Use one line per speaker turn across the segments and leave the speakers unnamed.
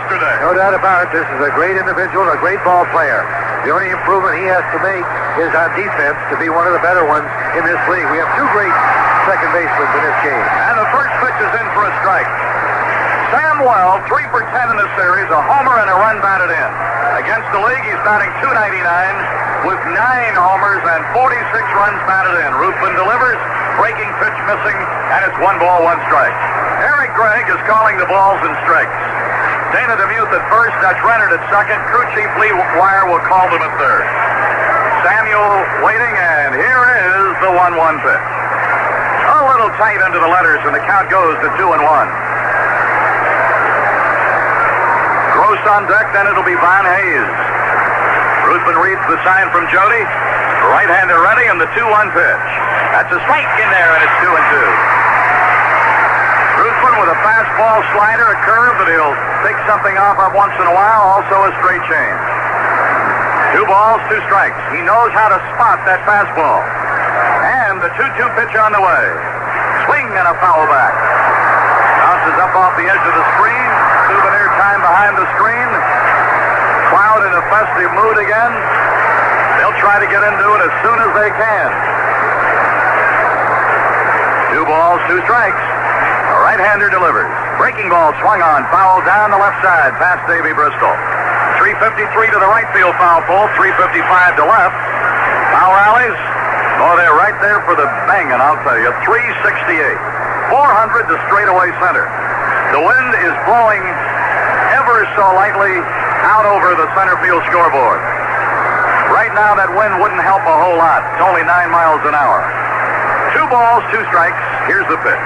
yesterday.
No doubt about it. This is a great individual, a great ball player. The only improvement he has to make is on defense to be one of the better ones in this league. We have two great second basemen in this game.
And the first pitch is in for a strike. Sam Well, 3 for 10 in this series, a homer and a run batted in. Against the league, he's batting .299 with 9 homers and 46 runs batted in. Ruthven delivers, breaking pitch missing, and it's 1 ball, 1 strike. Eric Gregg is calling the balls and strikes. Dana DeMuth at first, Dutch Rennert at second. Crew Chief Lee Wire will call them at third. Samuel waiting, and here is the 1-1 pitch. A little tight under the letters, and the count goes to 2-1. Gross on deck, then it'll be Von Hayes. Ruthven reads the sign from Jody. Right-hander ready, and the 2-1 pitch. That's a strike in there, and it's 2-2. Ruthven with a fastball, slider, a curve that he'll pick something off of once in a while, also a straight change. 2 balls, 2 strikes. He knows how to spot that fastball. And the 2-2 pitch on the way. Swing and a foul back. Bounces up off the edge of the screen. Souvenir time behind the screen. Cloud in a festive mood again. They'll try to get into it as soon as they can. 2 balls, 2 strikes. A right-hander delivers. Breaking ball swung on. Foul down the left side past Davy Bristol. 353 to the right field foul pole. 355 to left. Foul rallies. Oh, they're right there for the banging, I'll tell you. 368. 400 to straightaway center. The wind is blowing ever so lightly out over the center field scoreboard. Right now, that wind wouldn't help a whole lot. It's only 9 miles an hour. 2 balls, 2 strikes. Here's the pitch.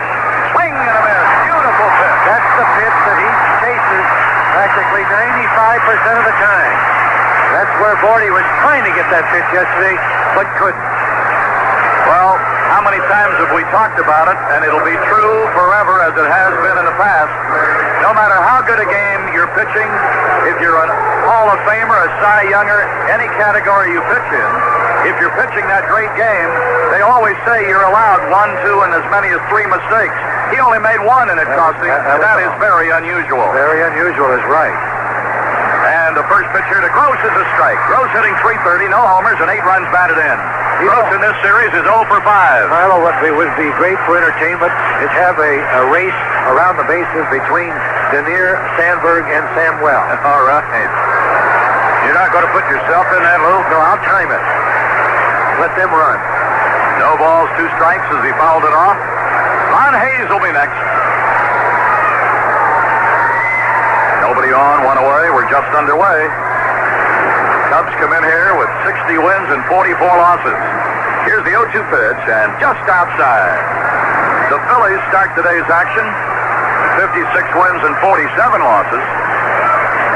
Swing and a miss. Beautiful pitch.
That's the pitch that he chases practically 95% of the time. That's where Bordy was trying to get that pitch yesterday, but couldn't.
Well, how many times have we talked about it, and it'll be true forever as it has been in the past. No matter how good a game you're pitching, if you're a Hall of Famer, a Cy Younger, any category you pitch in, if you're pitching that great game, they always say you're allowed 1, 2, and as many as 3 mistakes. He only made 1, and it cost him, and that is very unusual.
Very unusual is right.
And the first pitch here to Gross is a strike. Gross hitting .330, no homers, and 8 runs batted in. Gross in this series is 0 for 5.
Milo, what would be great for entertainment is have a race around the bases between Denier, Sandberg, and Samwell.
All right. You're not going to put yourself in that, Lou?
No, I'll time it. Let them run.
No balls, 2 strikes as he fouled it off. Von Hayes will be next. Nobody on, 1 away. We're just underway. Cubs come in here with 60 wins and 44 losses. Here's the 0-2 pitch, and just outside. The Phillies start today's action, 56 wins and 47 losses.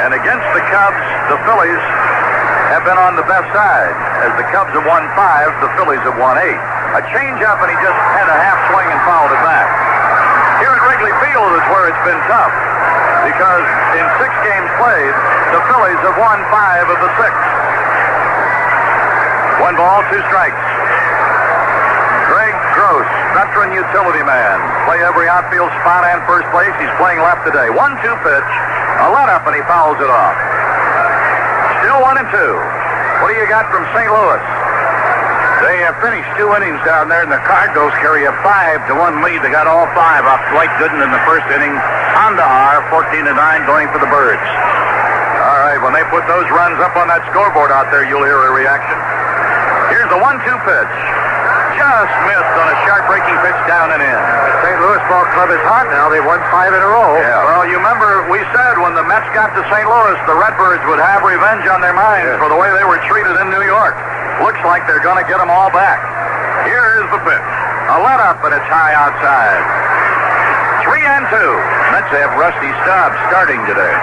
And against the Cubs, the Phillies have been on the best side. As the Cubs have won 5, the Phillies have won 8. A change-up, and he just had a half swing and fouled it back. Here at Wrigley Field is where it's been tough, because in 6 games played, the Phillies have won 5 of the 6. 1 ball, 2 strikes. Greg Gross, veteran utility man. Play every outfield spot and first place. He's playing left today. 1-2 pitch, a let-up, and he fouls it off. Still 1-2. What do you got from St. Louis?
They have finished 2 innings down there, and the Cardinals carry a 5-1 lead. They got all 5 off Dwight Gooden in the first inning. Andahar, 14-9, going for the Birds.
All right, when they put those runs up on that scoreboard out there, you'll hear a reaction. Here's the 1-2 pitch. Just missed on a sharp-breaking pitch down and in.
The St. Louis Ball Club is hot now. They've won 5 in a row.
Yeah, well, you remember we said when the Mets got to St. Louis, the Redbirds would have revenge on their minds for the way they were treated in New York. Looks like they're going to get them all back. Here is the pitch. A let-up, and it's high outside. 3-2.
Mets have Rusty Staub starting today.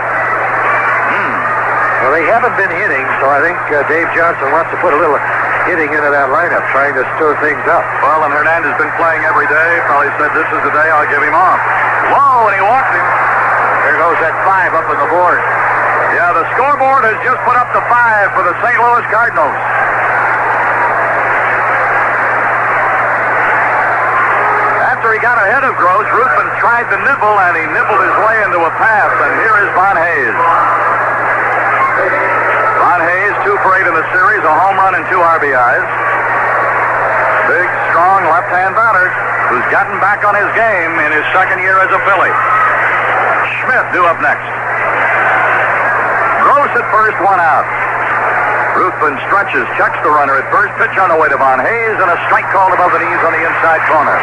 Well, they haven't been hitting, so I think Dave Johnson wants to put a little hitting into that lineup, trying to stir things up.
Well, and Hernandez has been playing every day. Probably said, this is the day I'll give him off. Low, and he walked him.
There goes that 5 up on the board.
Yeah, the scoreboard has just put up the 5 for the St. Louis Cardinals. After he got ahead of Gross, Ruthven tried to nibble, and he nibbled his way into a pass, and here is Von Hayes. Von Hayes, 2 for 8 in the series, a home run and 2 RBIs. Big, strong left-hand batter who's gotten back on his game in his second year as a Philly. Schmidt due up next. Gross at first, 1 out. Ruthven stretches, checks the runner at first, pitch on the way to Von Hayes, and a strike called above the knees on the inside corner.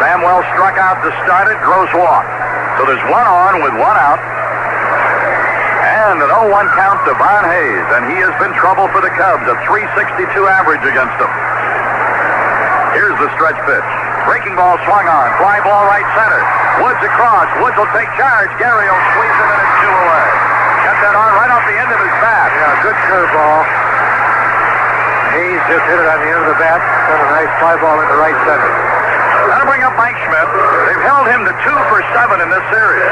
Samwell struck out to start it, Gross walked. So there's 1 on with 1 out. And an 0-1 count to Von Hayes, and he has been trouble for the Cubs, a .362 average against them. Here's the stretch pitch. Breaking ball swung on, fly ball right center. Woods across, Woods will take charge. Gary will squeeze it, and it's 2 away. Got that on right off the end of his bat.
Yeah, good curveball. Hayes just hit it on the end of the bat. Sent a nice fly ball into right center.
That'll bring up Mike Schmidt. They've held him to 2 for 7 in this series.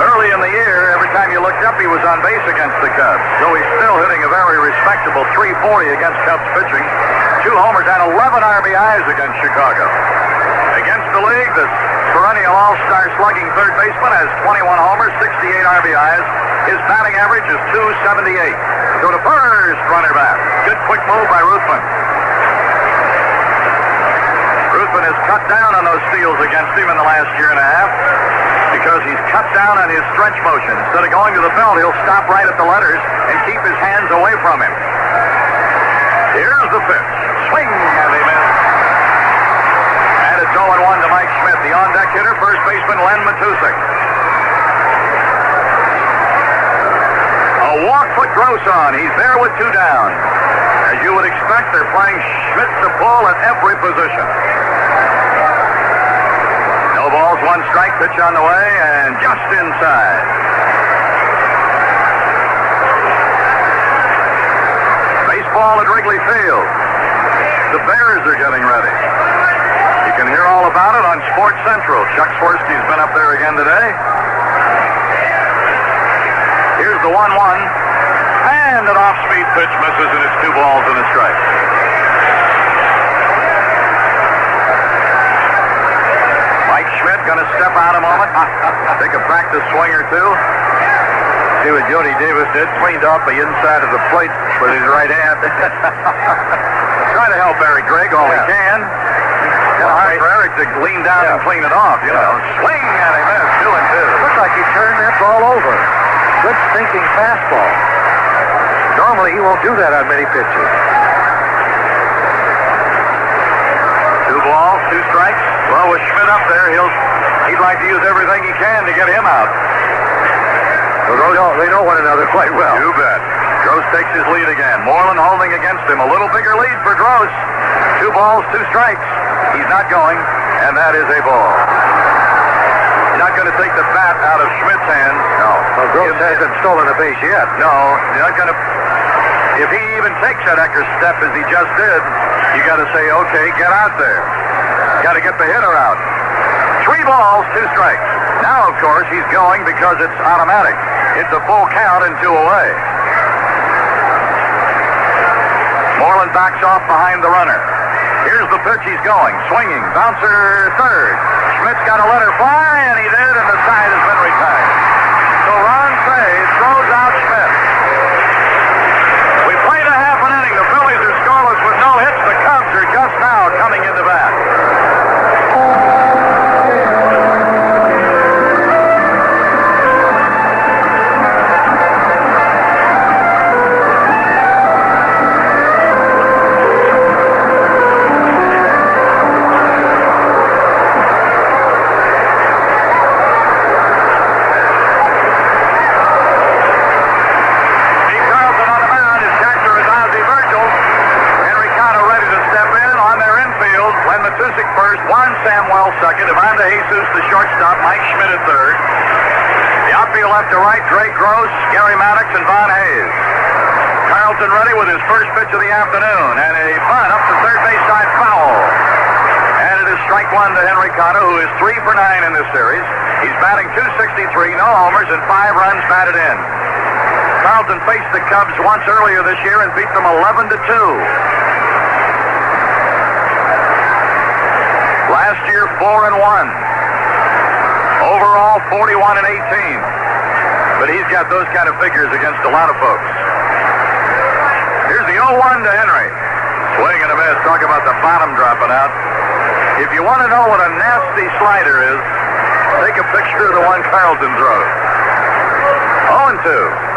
Early in the year, every time you looked up, he was on base against the Cubs. So he's still hitting a very respectable .340 against Cubs pitching. 2 homers and 11 RBIs against Chicago. Against the league, the perennial all-star slugging third baseman has 21 homers, 68 RBIs. His batting average is .278. So the first runner back. Good quick move by Ruthven. Ruthven has cut down on those steals against him in the last year and a half because he's cut down on his stretch motion. Instead of going to the belt, he'll stop right at the letters and keep his hands away from him. Here's the pitch. Swing, and they miss. And it's 0-1 to Mike Schmidt, the on-deck hitter, first baseman Len Matusek. A walk put Gross on. He's there with 2 down. As you would expect, they're playing Schmidt to pull at every position. No balls, 1 strike, pitch on the way, and just inside. Baseball at Wrigley Field. The Bears are getting ready. You can hear all about it on Sports Central. Chuck Swirsky's been up there again today. Here's the 1-1. And an off-speed pitch misses, and it's 2 balls and a strike. Mike Schmidt going to step out a moment. Take a practice swing or 2. See what Jody Davis did. Cleaned off the inside of the plate with his right hand. Try to help Eric Gregg all he can. Hard for Eric to lean down and clean it off, you know. Swing, and he missed. 2 and 2.
Looks like he turned that ball over. Good sinking fastball. Normally he won't do that on many pitches.
2 balls, 2 strikes. Well, with Schmidt up there, he'd like to use everything he can to get him out.
Well, they know one another quite well.
You bet. Gross takes his lead again. Moreland holding against him. A little bigger lead for Gross. 2 balls, 2 strikes. He's not going, and that is a ball. Not going to take the bat out of Schmidt's hands. No.
Well, Gross hasn't stolen a base yet.
No, you're not going to. If he even takes that extra step as he just did, you got to say, okay, get out there. Got to get the hitter out. 3 balls, 2 strikes. Now, of course, he's going because it's automatic. It's a full count and 2 away. Moreland backs off behind the runner. Here's the pitch. He's going. Swinging. Bouncer third. Schmidt's got to let her fly, and he did, and the side has been retired. So Ron Fay throws out Schmidt. We played a half an inning. The Phillies are scoreless with no hits. The Cubs are just now coming into bat. Second, Evander Jesus, the shortstop, Mike Schmidt at third. The outfield left to right, Drake Gross, Gary Maddox, and Von Hayes. Carlton ready with his first pitch of the afternoon, and a bunt up the third base side foul. And it is strike 1 to Henry Cotter, who is 3 for 9 in this series. He's batting .263, no homers, and 5 runs batted in. Carlton faced the Cubs once earlier this year and beat them 11-2. Last year, 4-1. Overall, 41-18. But he's got those kind of figures against a lot of folks. Here's the 0-1 to Henry. Swing and a miss. Talk about the bottom dropping out. If you want to know what a nasty slider is, take a picture of the one Carlton throws. 0-2.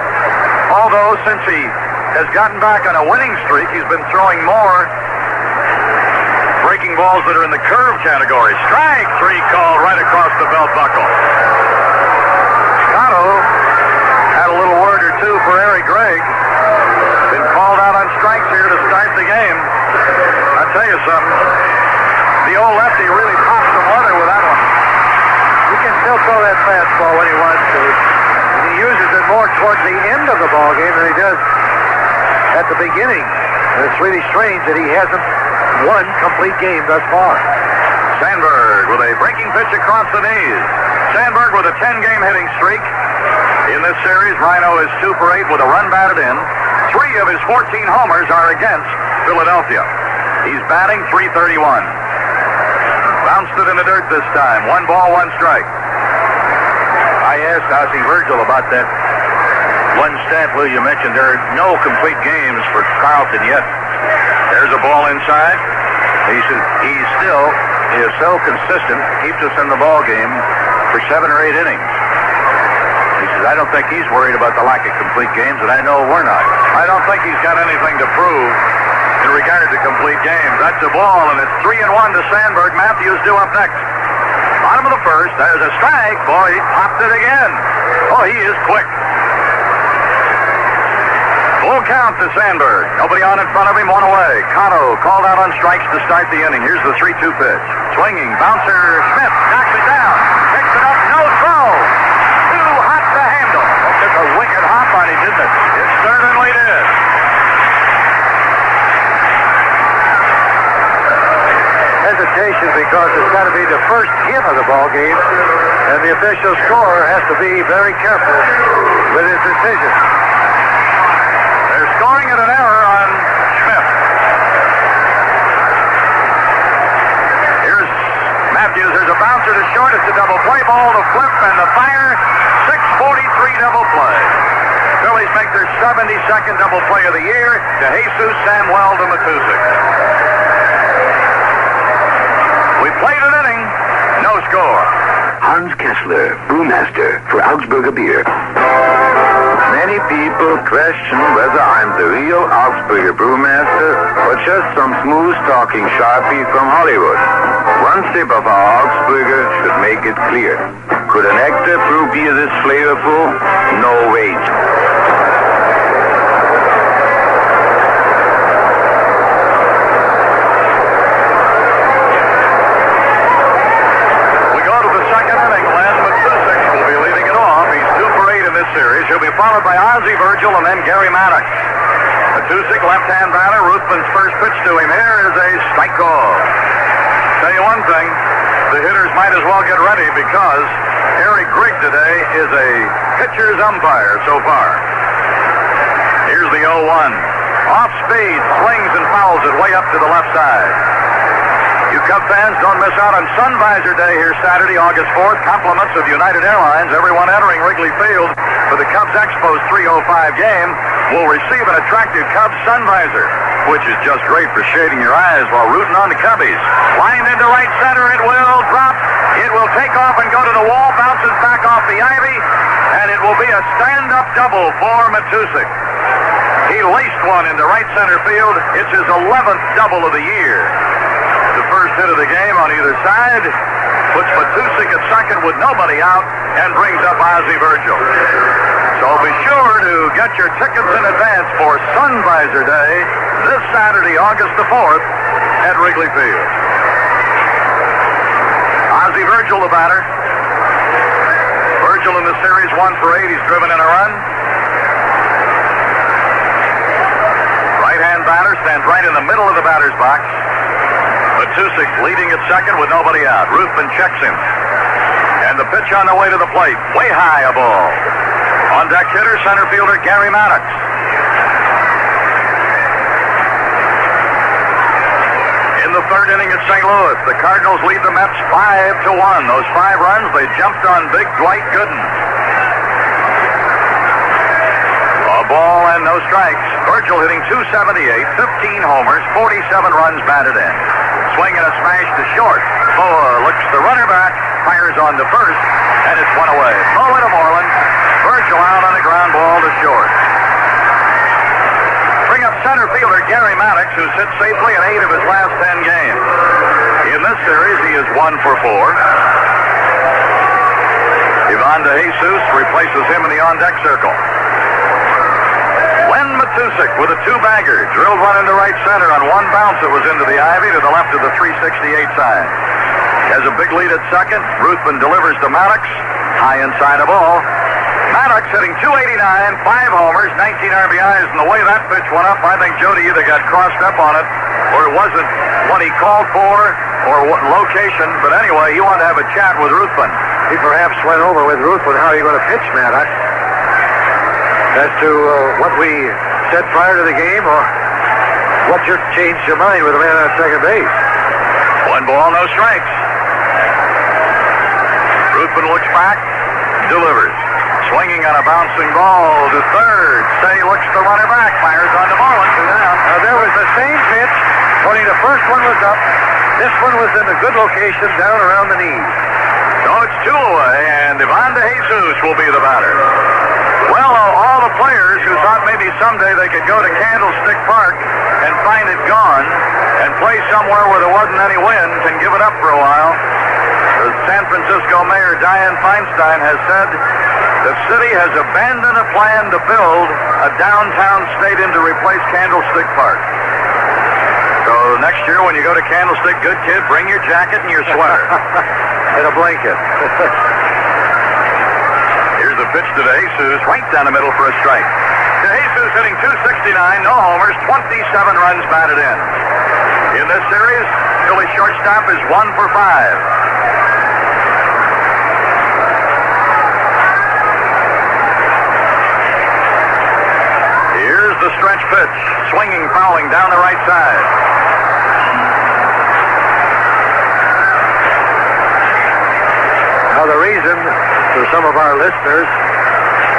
Although, since he has gotten back on a winning streak, he's been throwing more breaking balls that are in the curve category. Strike 3 call right across the belt buckle. Scotto had a little word or two for Eric Gregg. Been called out on strikes here to start the game. I'll tell you something. The old lefty really popped some leather with that one.
He can still throw that fastball when he wants to. And he uses it more towards the end of the ball game than he does at the beginning. And it's really strange that he hasn't won complete game thus far.
Sandberg with a breaking pitch across the knees. Sandberg with a 10-game hitting streak. In this series, Rhino is 2 for 8 with a run batted in. 3 of his 14 homers are against Philadelphia. He's batting .331. Bounced it in the dirt this time. 1 ball, 1 strike.
I asked Ozzie Virgil about that one stat, Lou, you mentioned. There are no complete games for Carlton yet. There's a ball inside. He said he still is so consistent, keeps us in the ball game for 7 or 8 innings. He says, I don't think he's worried about the lack of complete games, and I know we're not.
I don't think he's got anything to prove in regard to complete games. That's a ball, and it's 3-1 to Sandberg. Matthews due up next. Bottom of the first. There's a strike. Boy, he popped it again. Oh, he is quick. Full count to Sandberg. Nobody on in front of him, 1 away. Cotto called out on strikes to start the inning. Here's the 3-2 pitch. Swinging. Bouncer Schmidt knocks it down. Picks it up. No throw. Too hot to handle.
That took a wicked hop on him, didn't it?
It certainly did.
Hesitation because it's got to be the first hit of the ball game, and the official scorer has to be very careful with his decision.
They're scoring at an error on Schmidt. Here's Matthews. There's a bouncer to short. It's a double play ball to flip and the fire. 6:43 double play. Phillies make their 72nd double play of the year to Jesus Samuel to Matusik. We played an inning. No score.
Hans Kessler, brewmaster for Augsburger beer.
Many people question whether I'm the real Augsburger brewmaster or just some smooth-talking sharpie from Hollywood. One sip of our Augsburger should make it clear. Could an actor brew beer this flavorful? No way.
We go to the second inning. Len Matusik will be leading it off. He's 2 for 8 in this series. He'll be followed by Ozzie Virgil and then Gary Maddox. Matusik, left-hand batter. Ruthven's first pitch to him here is a strike call. Tell you one thing, the hitters might as well get ready because Eric Gregg today is a pitcher's umpire so far. Here's the 0-1. Off speed, swings and fouls it way up to the left side. You Cub fans, don't miss out on Sun Visor Day here Saturday, August 4th. Compliments of United Airlines. Everyone entering Wrigley Field for the Cubs Expos 305 game will receive an attractive Cubs Sun Visor, which is just great for shading your eyes while rooting on the Cubbies. Lined into right center, it will drop. It will take off and go to the wall, bounces back off the ivy, and it will be a stand-up double for Matusik. He laced one into right center field. It's his 11th double of the year. The first hit of the game on either side puts Matusik at second with nobody out and brings up Ozzie Virgil. So be sure to get your tickets in advance for Sun Visor Day this Saturday, August the 4th at Wrigley Field. Ozzie Virgil, the batter. Virgil in the series 1 for 8. He's driven in a run. Right-hand batter stands right in the middle of the batter's box. Matusik leading at second with nobody out. Ruthven checks him. And the pitch on the way to the plate. Way high a ball. On deck hitter, center fielder Gary Maddox. In the third inning at St. Louis, the Cardinals lead the Mets 5-1. Those 5 runs, they jumped on big Dwight Gooden. A ball and no strikes. Virgil hitting .278, 15 homers, 47 runs batted in. Swing and a smash to short. Boa looks the runner back, fires on to first, and it's one away. Boa to Moreland. Virgil out on a ground ball to short. Bring up center fielder Gary Maddox, who's hit safely in 8 of his last 10 games. In this series, he is 1 for 4. Ivan De Jesus replaces him in the on-deck circle. Len Matusik with a 2-bagger. Drilled one into right center on one bounce that was into the ivy to the left of the 368 sign. Has a big lead at second. Ruthven delivers to Maddox. High inside a ball. Maddox hitting .289, 5 homers, 19 RBIs, and the way that pitch went up, I think Jody either got crossed up on it or it wasn't what he called for or what location. But anyway, he wanted to have a chat with Ruthven.
He perhaps went over with Ruthven how are you going to pitch Maddox as to what we said prior to the game or what changed your mind with a man on second base.
1 ball, no strikes. Ruthven looks back, delivers. Swinging on a bouncing ball to third. Say looks the runner back. Fires on to Moreland. 2 down.
There was the same pitch. Only the first one was up. This one was in a good location down around the knees.
So it's 2 away, and Ivan De Jesus will be the batter. Well, all the players who thought maybe someday they could go to Candlestick Park and find it gone and play somewhere where there wasn't any wind can give it up for a while. The San Francisco Mayor Dianne Feinstein has said the city has abandoned a plan to build a downtown stadium to replace Candlestick Park. So next year when you go to Candlestick, good kid, bring your jacket and your sweater.
And a blanket.
Here's the pitch to De Jesus, right down the middle for a strike. De Jesus hitting .269, no homers, 27 runs batted in. In this series, Philly shortstop is 1 for 5. The stretch pitch, swinging, fouling down the right side.
Now the reason for some of our listeners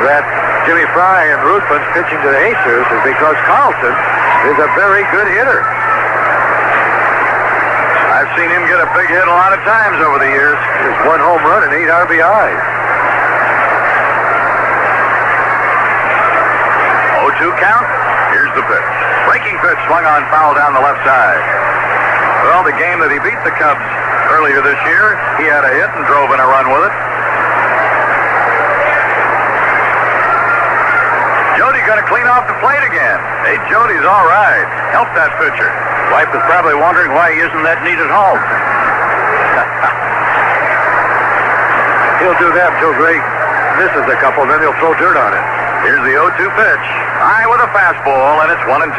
that Jimmy Fry and Ruthven's pitching to the Jesus is because Carlton is a very good hitter.
I've seen him get a big hit a lot of times over the years.
Just 1 home run and 8 RBIs.
0-2 count. Here's the pitch. Breaking pitch swung on, foul down the left side. Well, the game that he beat the Cubs earlier this year, he had a hit and drove in a run with it. Jody going to clean off the plate again. Hey, Jody's all right. Help that pitcher.
Wife is probably wondering why he isn't that neat at home.
He'll do that until Greg misses a couple, then he'll throw dirt on it.
Here's the 0-2 pitch. High with a fastball, and it's 1-2.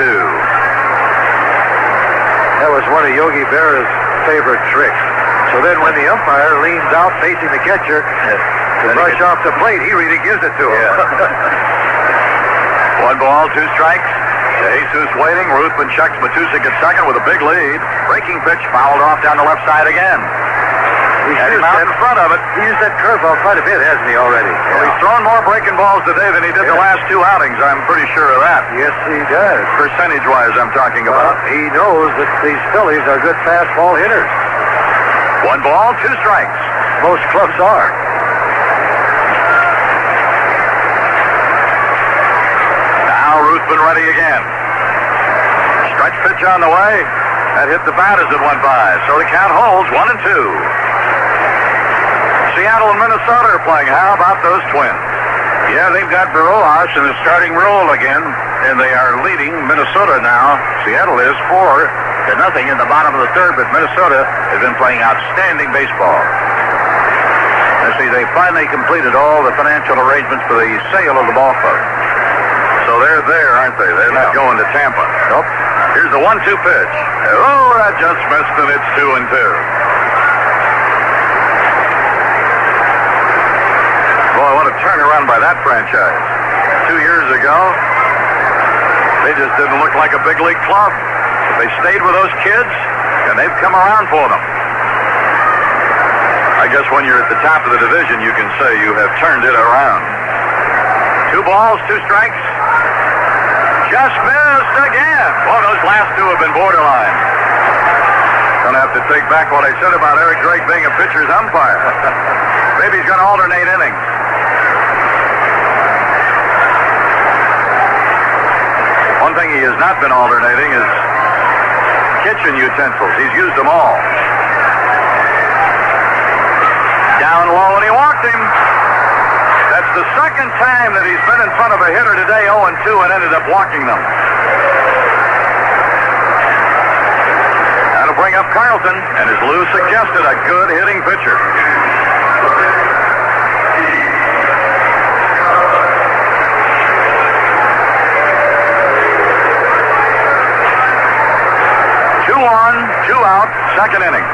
That was one of Yogi Berra's favorite tricks. So then when the umpire leans out facing the catcher to brush off the plate, he really gives it to him.
Yeah. 1 ball, 2 strikes. De Jesus waiting. Ruthven checks Matusik at second with a big lead. Breaking pitch fouled off down the left side again. And he's out in front of it.
He used that curveball quite a bit, hasn't he, already?
Well, he's thrown more breaking balls today than he did the last 2 outings. I'm pretty sure of that.
Yes, he does.
Percentage-wise, I'm talking about.
He knows that these Phillies are good fastball hitters.
1 ball, 2 strikes.
Most clubs are.
Now Ruthven ready again. Stretch pitch on the way. That hit the bat as it went by. So the count holds 1-2. Seattle and Minnesota are playing. How about those Twins?
Yeah, they've got Barojas in the starting role again, and they are leading Minnesota now. Seattle is 4-0 in the bottom of the third, but Minnesota has been playing outstanding baseball. Let's see, they finally completed all the financial arrangements for the sale of the ball club.
So they're there, aren't they? They're not going to Tampa.
Nope.
Here's the 1-2 pitch. Oh, that just missed, and it's 2-2. Boy, what a turnaround by that franchise. 2 years ago, they just didn't look like a big league club. But they stayed with those kids, and they've come around for them. I guess when you're at the top of the division, you can say you have turned it around. 2 balls, 2 strikes. Just missed again. Well, those last 2 have been borderline. Gonna have to take back what I said about Eric Drake being a pitcher's umpire. Maybe he's gonna alternate innings. One thing he has not been alternating is kitchen utensils. He's used them all. Down low, and he walked him. That's the second time that he's been in front of a hitter today, 0-2, and ended up walking them. Now to bring up Carlton, and as Lou suggested, a good hitting pitcher. Out, second inning. 1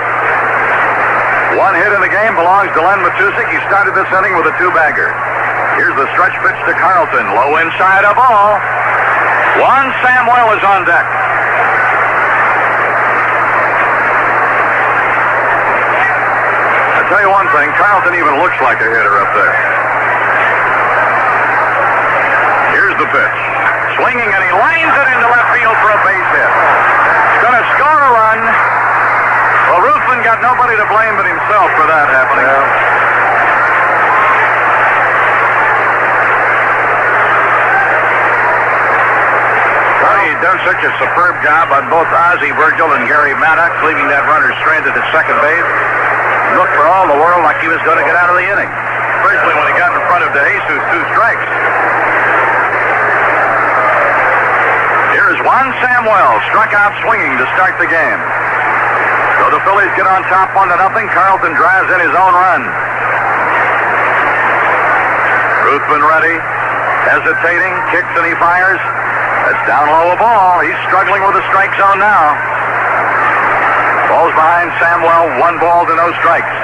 hit in the game belongs to Len Matusik. He started this inning with a 2-bagger. Here's the stretch pitch to Carlton. Low inside, a ball. Juan Samuel is on deck. I'll tell you one thing, Carlton even looks like a hitter up there. Here's the pitch. Swinging, and he lines it into left field for a base hit. He's going to score a run. Well, Ruthven got nobody to blame but himself for that happening.
Well, he done such a superb job on both Ozzie Virgil and Gary Maddox, leaving that runner stranded at second base. Looked for all the world like he was going to get out of the inning.
Especially when he got in front of DeJesus, 2 strikes. Here's Juan Samuel, struck out swinging to start the game. So the Phillies get on top 1-0. Carlton drives in his own run. Ruthven ready, hesitating, kicks and he fires. That's down low a ball. He's struggling with the strike zone now. Ball's behind Samuel, 1 ball to no strikes.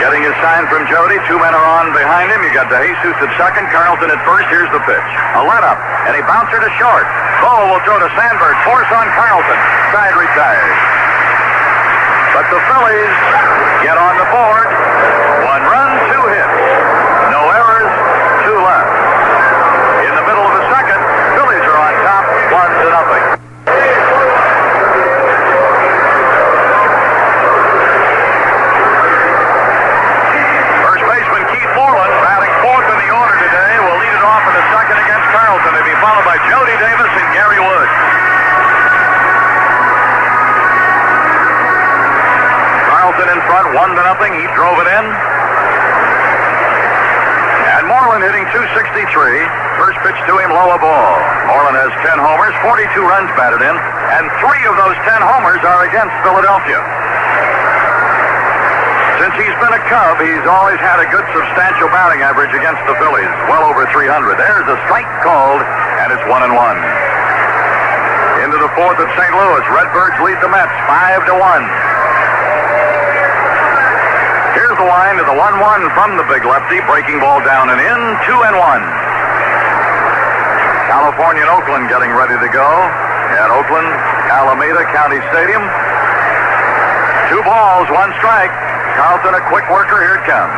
Getting his sign from Jody. 2 men are on behind him. You got DeJesus at second, Carlton at first. Here's the pitch. A let-up, and he bouncer to short. Bo will throw to Sandberg. Force on Carlton. Side retired. But the Phillies get on the board. 1 run, 2 hits. No errors, 2 left. In the middle of the second, Phillies are on top, 1-0. Followed by Jody Davis and Gary Wood. Carlton in front, 1-0. He drove it in. And Moreland hitting .263. First pitch to him, low a ball. Moreland has 10 homers, 42 runs batted in, and 3 of those 10 homers are against Philadelphia. Since he's been a Cub, he's always had a good substantial batting average against the Phillies, well over 300. There's a strike called, and it's 1-1. Into the 4th at St. Louis. Redbirds lead the Mets 5-1. Here's the line to the 1-1 from the big lefty. Breaking ball down and in, 2-1. California and Oakland getting ready to go. At Oakland, Alameda County Stadium. 2 balls, 1 strike. Carlton a quick worker. Here it comes.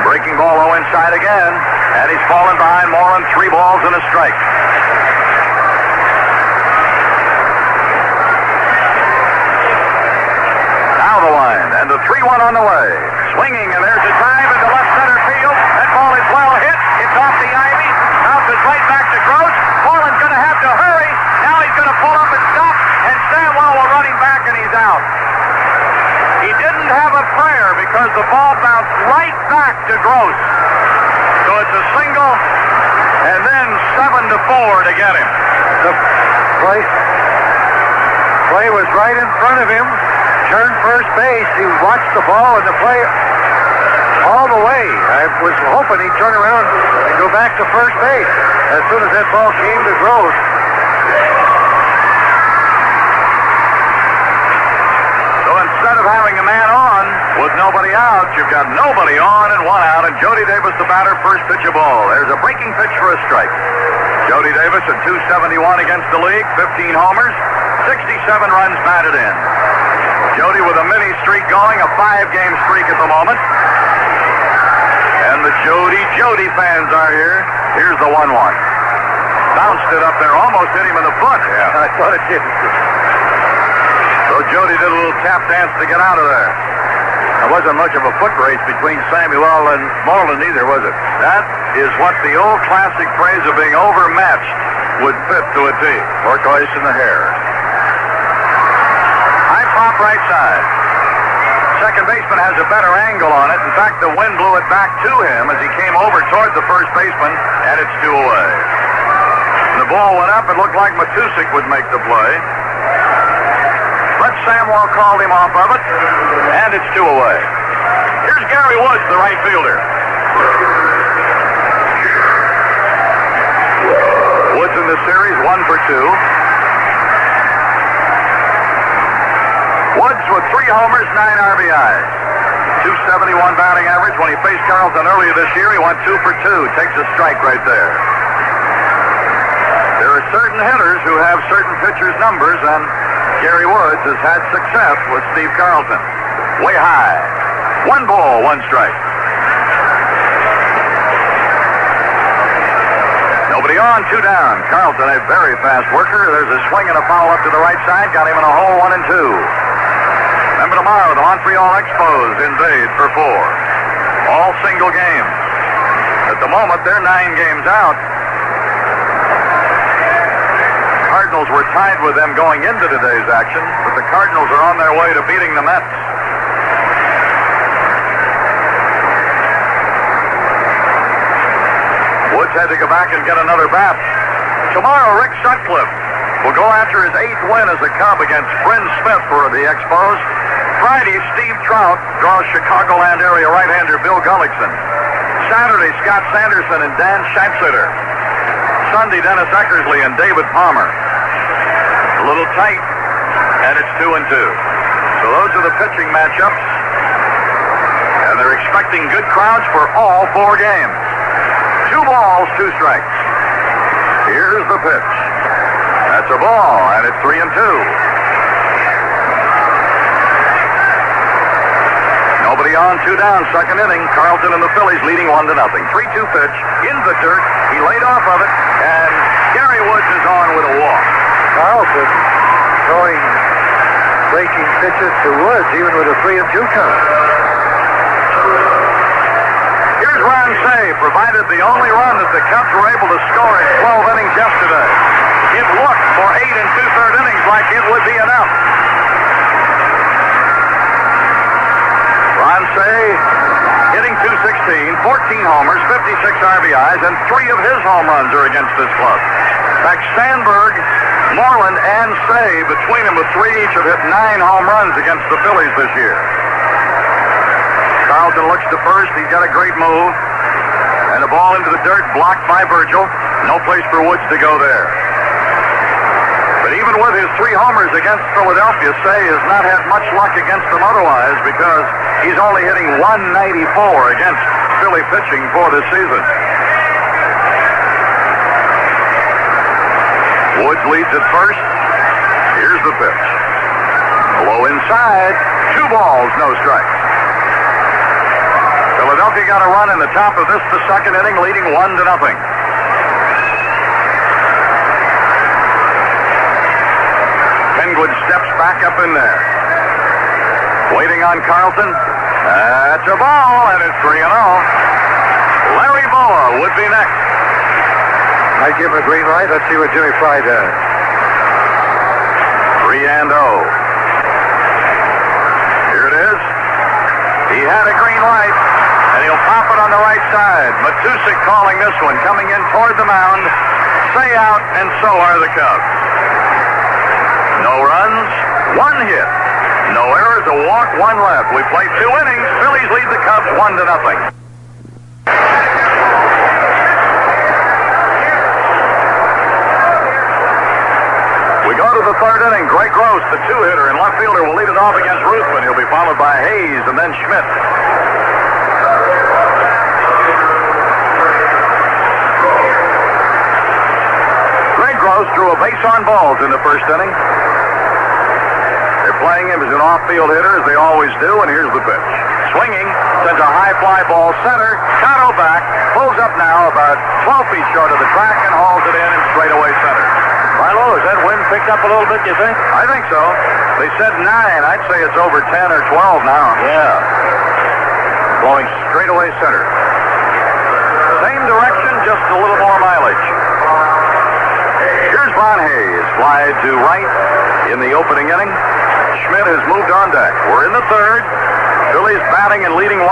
Breaking ball low inside again. And he's fallen behind Moreland. 3 balls and a strike. Now the line. And the 3-1 on the way. Swinging, and there's a drive into left center field. That ball is well hit. It's off the ivy. Bounces right back to Gross. Moreland's going to have to hurry. Now he's going to pull up and stop. And Samuel will run him back, and he's out. He didn't have a prayer because the ball bounced right back to Gross. So it's a single, and then 7-4 to get him.
The play was right in front of him. Turned first base. He watched the ball and the play all the way. I was hoping he'd turn around and go back to first base as soon as that ball came to Gross.
having a man on with nobody out. You've got nobody on and one out, and Jody Davis, the batter, first pitch of ball. There's a breaking pitch for a strike. Jody Davis at 271 against the league, 15 homers, 67 runs batted in. Jody with a mini streak going, a 5-game streak at the moment. And the Jody fans are here. Here's the 1-1. Bounced it up there, almost hit him in the foot.
Yeah, I thought it did.
So Jody did a little tap dance to get out of there.
There wasn't much of a foot race between Samuel and Moreland either, was it?
That is what the old classic phrase of being overmatched would fit to a T.
Turquoise in the hair.
High pop right side. Second baseman has a better angle on it. In fact, the wind blew it back to him as he came over toward the first baseman, and it's 2 away. The ball went up. It looked like Matusik would make the play. But Samwell called him off of it, and it's 2 away. Here's Gary Woods, the right fielder. Woods in the series, 1 for 2. Woods with 3 homers, 9 RBIs. 271 batting average. When he faced Carlton earlier this year, he went 2 for 2. Takes a strike right there. There are certain hitters who have certain pitchers' numbers, and Gary Woods has had success with Steve Carlton. Way high. 1 ball, 1 strike. Nobody on, 2 down. Carlton, a very fast worker. There's a swing and a foul up to the right side. Got him in a hole, 1 and 2. Remember tomorrow, the Montreal Expos in Dade for 4. All single games. At the moment, they're 9 games out. Cardinals were tied with them going into today's action, but the Cardinals are on their way to beating the Mets. Woods had to go back and get another bat. Tomorrow, Rick Sutcliffe will go after his 8th win as a Cub against Bryn Smith for the Expos. Friday, Steve Trout draws Chicagoland area right-hander Bill Gullickson. Saturday, Scott Sanderson and Dan Schatzeder. Sunday, Dennis Eckersley and David Palmer. A little tight, and it's 2 and 2. So those are the pitching matchups, and they're expecting good crowds for all 4 games. 2 balls, 2 strikes. Here's the pitch. That's a ball, and it's 3 and 2. Nobody on, 2 down, second inning. Carlton and the Phillies leading 1-0. 3-2 pitch in the dirt. He laid off of it, and Gary Woods is on with a walk.
Carlton throwing breaking pitches to Woods, even with a 3-2 count.
Here's Ron Say, provided the only run that the Cubs were able to score in 12 innings yesterday. It looked for 8 2/3 innings like it would be enough. Ron Say hitting .216, 14 homers, 56 RBIs, and 3 of his home runs are against this club. In fact, Sandberg, Moreland, and Say, between them with 3 each, have hit 9 home runs against the Phillies this year. Carlton looks to first. He's got a great move. And the ball into the dirt, blocked by Virgil. No place for Woods to go there. But even with his 3 homers against Philadelphia, Say has not had much luck against them otherwise, because he's only hitting .194 against Philly pitching for this season. Woods leads at first. Here's the pitch. Low inside. 2 balls, no strikes. Philadelphia got a run in the top of this, the second inning, leading 1-0. Penguin steps back up in there. Waiting on Carlton. That's a ball, and it's 3-0. Larry Boa would be next.
I'd give him a green light. Let's see what Jimmy Fry does.
3-0. Here it is. He had a green light, and he'll pop it on the right side. Matusik calling this one, coming in toward the mound. Say out, and so are the Cubs. No runs, 1 hit. No errors, a walk, 1 left. We played 2 innings. Phillies lead the Cubs 1-0. We go to the 3rd inning. Greg Gross, the two-hitter, and left fielder will lead it off against Ruthven. He'll be followed by Hayes and then Schmidt. Greg Gross threw a base on balls in the first inning. They're playing him as an off-field hitter, as they always do, and here's the pitch. Swinging, sends a high fly ball center. Cotto back, pulls up now about 12 feet short of the track and hauls it in straightaway center.
Milo, has that wind picked up a little bit, you think?
I think so. They said 9. I'd say it's over 10 or 12 now.
Yeah. Blowing straightaway center.
Same direction, just a little more mileage. Here's Von Hayes, fly to right in the opening inning. Schmidt has moved on deck. We're in the third. Phillies batting and leading 1-0.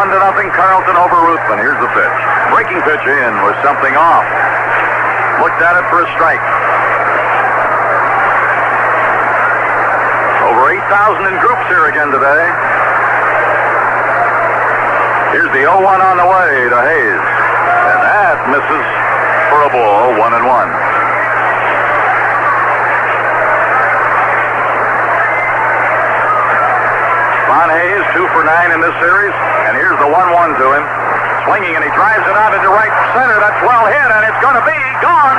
Carlton over Ruthven. Here's the pitch. Breaking pitch in with something off. Looked at it for a strike. Over 8,000 in groups here again today. Here's the 0-1 on the way to Hayes. And that misses for a ball, 1-1. Von Hayes, 2 for 9 in this series. And here's the 1-1 to him. Swinging, and he drives it out into right center. That's well hit, and it's going to be gone.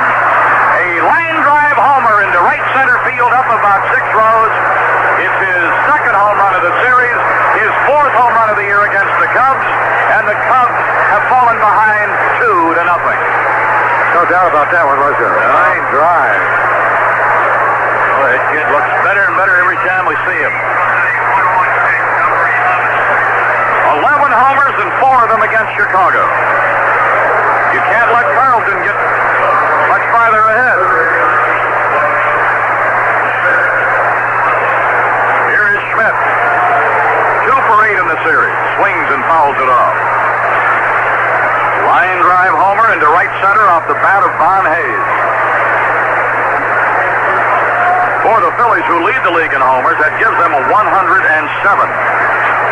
A line drive homer into right center field up about 6 rows. It's his second home run of the series, his 4th home run of the year against the Cubs, and the Cubs have fallen behind 2-0.
No doubt about that one, was there? Line drive.
Oh, that kid looks better and better every time we see him.
11 homers and 4 of them against Chicago. You can't let Carlton get much farther ahead. Here is Schmidt. 2 for 8 in the series. Swings and fouls it off. Line drive homer into right center off the bat of Von Hayes. For the Phillies, who lead the league in homers, that gives them a 107.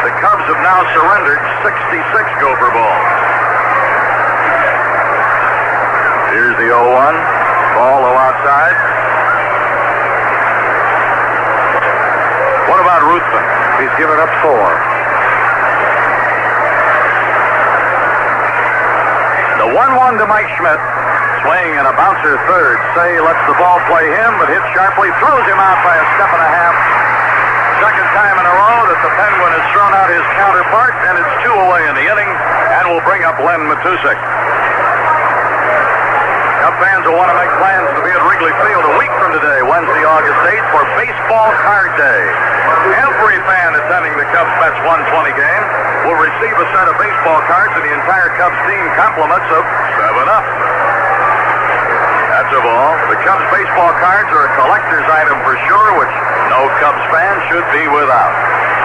The Cubs have now surrendered 66 Gopher balls. Here's the 0-1. Ball low outside. What about Ruthven?
He's given up 4.
The 1-1 to Mike Schmidt. Swing and a bouncer third. Say lets the ball play him, but hits sharply. Throws him out by a step and a half. Second time in a row that the Penguin has thrown out his counterpart, and it's 2 away in the inning, and will bring up Len Matusek. Cub fans will want to make plans to be at Wrigley Field a week from today, Wednesday, August 8th, for Baseball Card Day. Every fan attending the Cubs Mets 120 game will receive a set of baseball cards, and the entire Cubs team compliments of 7-Up. That's of all. The Cubs baseball cards are a collector's item for sure, which no Cubs fan should be without.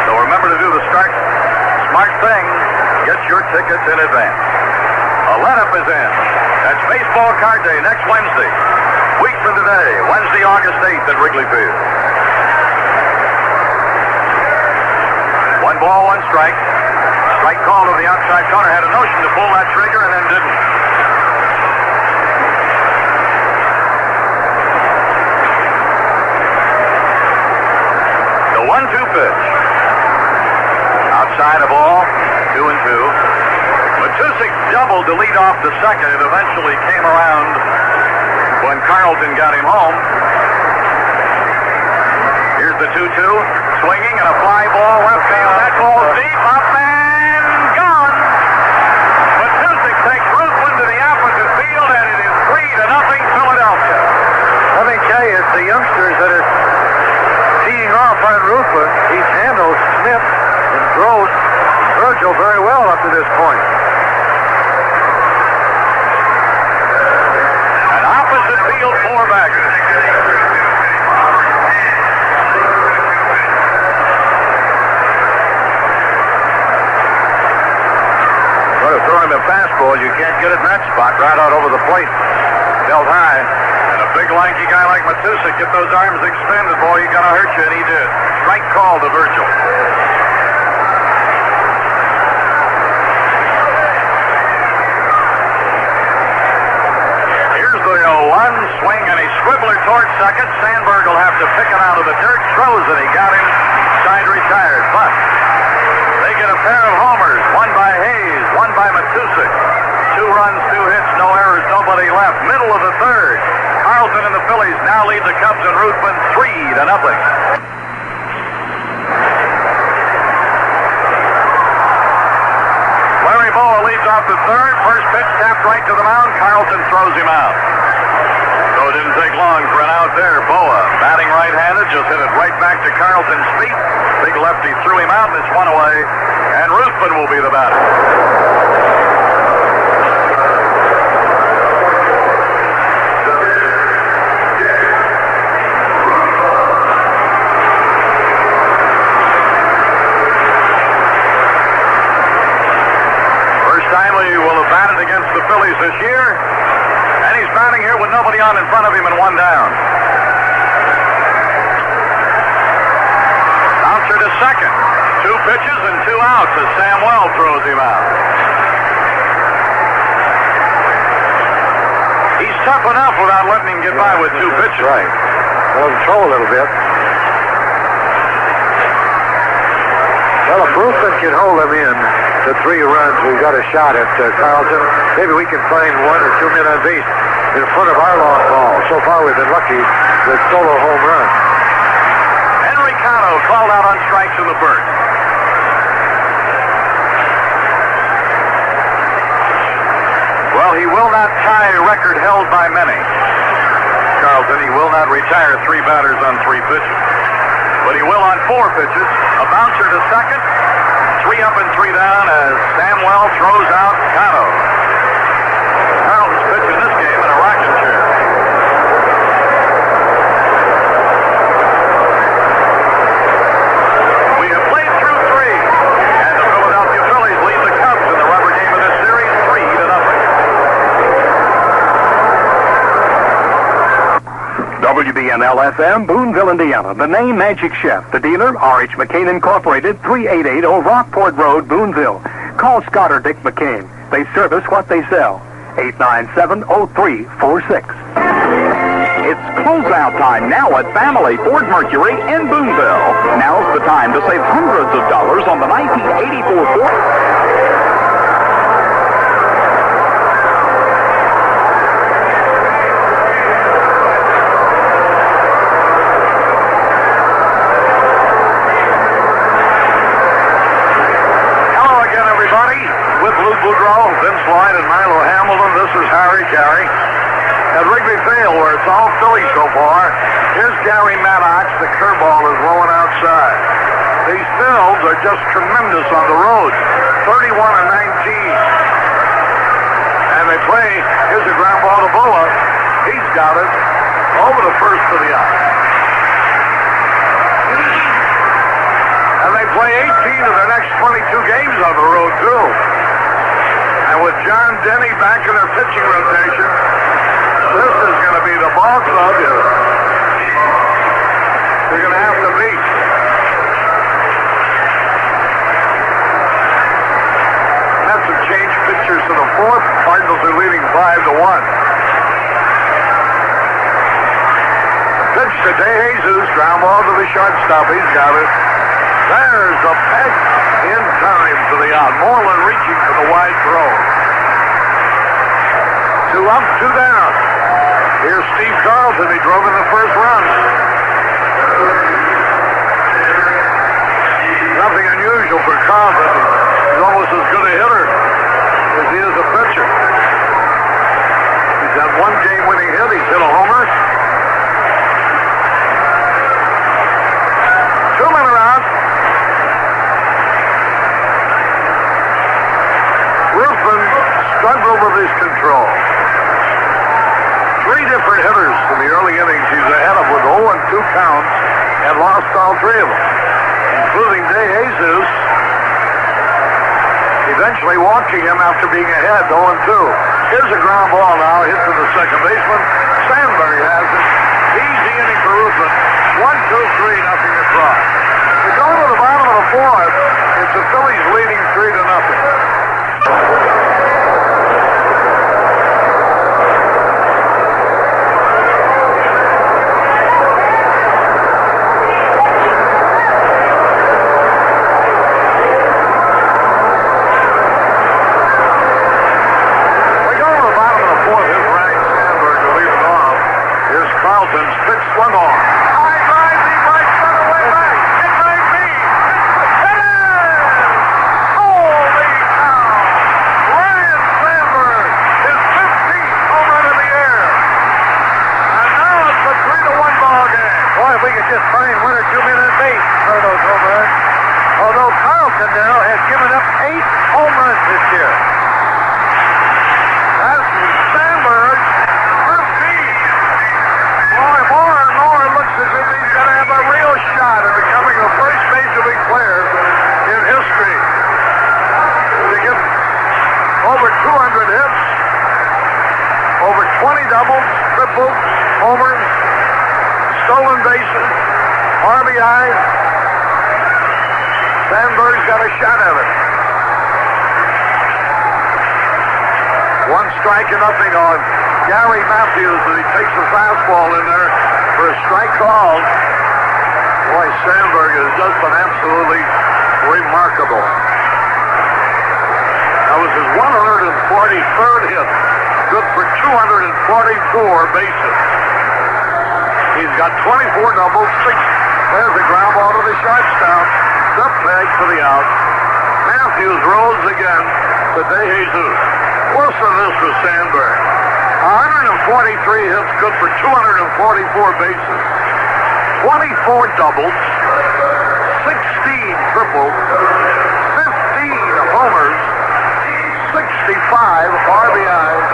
So remember to do the smart thing. Get your tickets in advance. A let-up is in. That's Baseball Card Day next Wednesday. Week from today, Wednesday, August 8th at Wrigley Field. 1 ball, 1 strike. Strike call to the outside corner. Had a notion to pull that trigger and then didn't. The 1-2 pitch. Outside a ball, 2-2. Matusek doubled to lead off the second. It eventually came around when Carlton got him home. Here's the 2-2. Swinging and a fly ball left field. That ball's deep, up and gone. Matusek takes Ruthven to the opposite field, and it is 3-0 Philadelphia.
Let me tell you, it's the youngsters that are teeing off on Ruthven. He's handled Smith and Gross and Virgil very well up to this point.
An opposite field four-bagger.
Well, to throw him a fastball, you can't get it in that spot, right out over the plate. Held high.
And a big lanky guy like Matusek, get those arms extended, boy, he's gonna hurt you, and he did. Strike call to Virgil. Here's the 0-1, swing, and he Squibbler towards second. Sandberg will have to pick it out of the dirt. Throws it. He got him. Side retired. But they get a pair of homers. One by Hayes. One by Matusik. 2 runs, 2 hits, no errors, nobody left. Middle of the third. Carlton and the Phillies now lead the Cubs and Ruthven 3-0. Larry Boa leads off the third. First pitch tapped right to the mound. Carlton throws him out. So it didn't take long for an out there. Boa, batting right-handed, just hit it right back to Carlton's feet. Big lefty threw him out, and it's 1 away. And Ruthven will be the batter. Against the Phillies this year, and he's batting here with nobody on in front of him and 1 down. Bouncer to second. 2 pitches and 2 outs as Samuel throws him out. He's tough enough without letting him get by with 2 pitches.
That's right. Well, throw a little bit. Well, if Ruthven can hold him in to 3 runs, we've got a shot at Carlton. Maybe we can find 1 or 2 men on base in front of our long ball. So far, we've been lucky with solo home runs.
Henry Cano called out on strikes in the first. Well, he will not tie a record held by many. Carlton, he will not retire 3 batters on 3 pitches. But he will on 4 pitches. A bouncer to second. 3 up and 3 down as Samuel throws out Cano. Carlton's pitching this game in a rocking chair. We have played through 3, and the Philadelphia Phillies lead the Cubs in the rubber game of this series 3-0.
WBNL-FM, Boonville, Indiana. The name Magic Chef. The dealer, R.H. McCain Incorporated, 3880 Rockport Road, Boonville. Call Scott or Dick McCain. They service what they sell. 897-0346.
It's closeout time now at Family Ford Mercury in Boonville. Now's the time to save hundreds of dollars on the 1984 Ford.
Vince Lloyd and Milo Hamilton. This is Harry Carey at Wrigley Field, where it's all Phillies so far. Here's Gary Maddox. The curveball is rolling outside. These fields are just tremendous on the road. 31-19. And they play. Here's a ground ball to Boa. He's got it over the first for the out. And they play 18 of their next 22 games on the road, too. And with John Denny back in their pitching rotation, this is going to be the ball club you're going to have to beat. Had some change pitchers to the fourth. Cardinals are leading 5-1. Pitch to DeJesus. Ground ball to the shortstop. He's got it. There's a peg in time to the out. Moreland reaching for the wide throw. 2 up, 2 down. Here's Steve Carlton. He drove in the first run. Nothing unusual for Carlton. He's almost as good a hitter as he is a pitcher. He's had 1 game-winning hit. He's hit a homer. 2 men are out. Ruthven struggled with his control. 3 different hitters in the early innings he's ahead of with 0-2 counts and lost all 3 of them, including DeJesus, eventually walking him after being ahead 0-2. Here's a ground ball now, hit to the second baseman. Sandberg has it. Easy inning for Ruthven. 1-2-3, nothing across. We're going to the bottom of the fourth. It's the Phillies leading 3-0.
20 doubles, triples, homers, stolen bases, RBIs. Sandberg's got a shot at it. 1 strike and nothing on Gary Matthews as he takes the fastball in there for a strike call. Boy, Sandberg has just been absolutely remarkable. That was his 143rd hit. Good for 244 bases. He's got 24 doubles, 6. There's a ground ball to the shortstop. The peg for the out. Matthews rolls again to De Jesus. Listen to this for Sandberg. 143 hits, good for 244 bases. 24 doubles, 16 triples, 15 homers, 65 RBIs,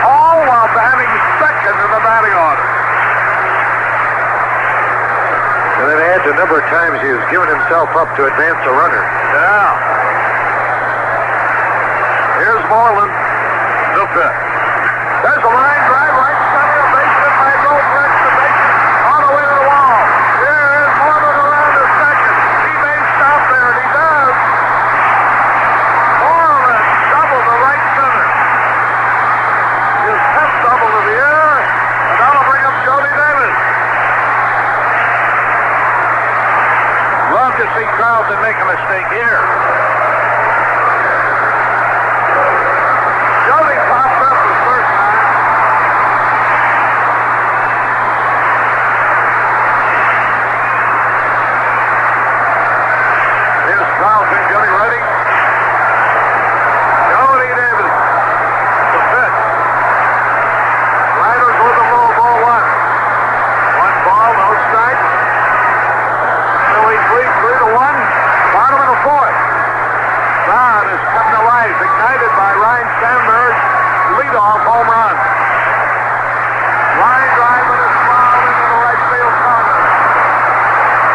all while batting second in the batting order. And it adds a number of times he has given himself up to advance a runner. Yeah. Here's Moreland, the pitch. There's a line drive right center, a base hit by Gold Rex, the base on the way to the wall. Here is Moreland around to second. He may stop there, and he does. Moreland double to right center. His 10th double of the year, and that'll bring up Jody Davis. Love to see Carlton make a mistake here. Jody popped up his first time. Here's Carlton getting ready. Jody Davis. The pitch. Riders with the low ball 1. 1 ball, no strike. Phillies lead 3-1. Bottom of the 4th. Crowd is coming to life, ignited by Ryan Sandberg's leadoff home run. Line drive with a smile into the right field corner.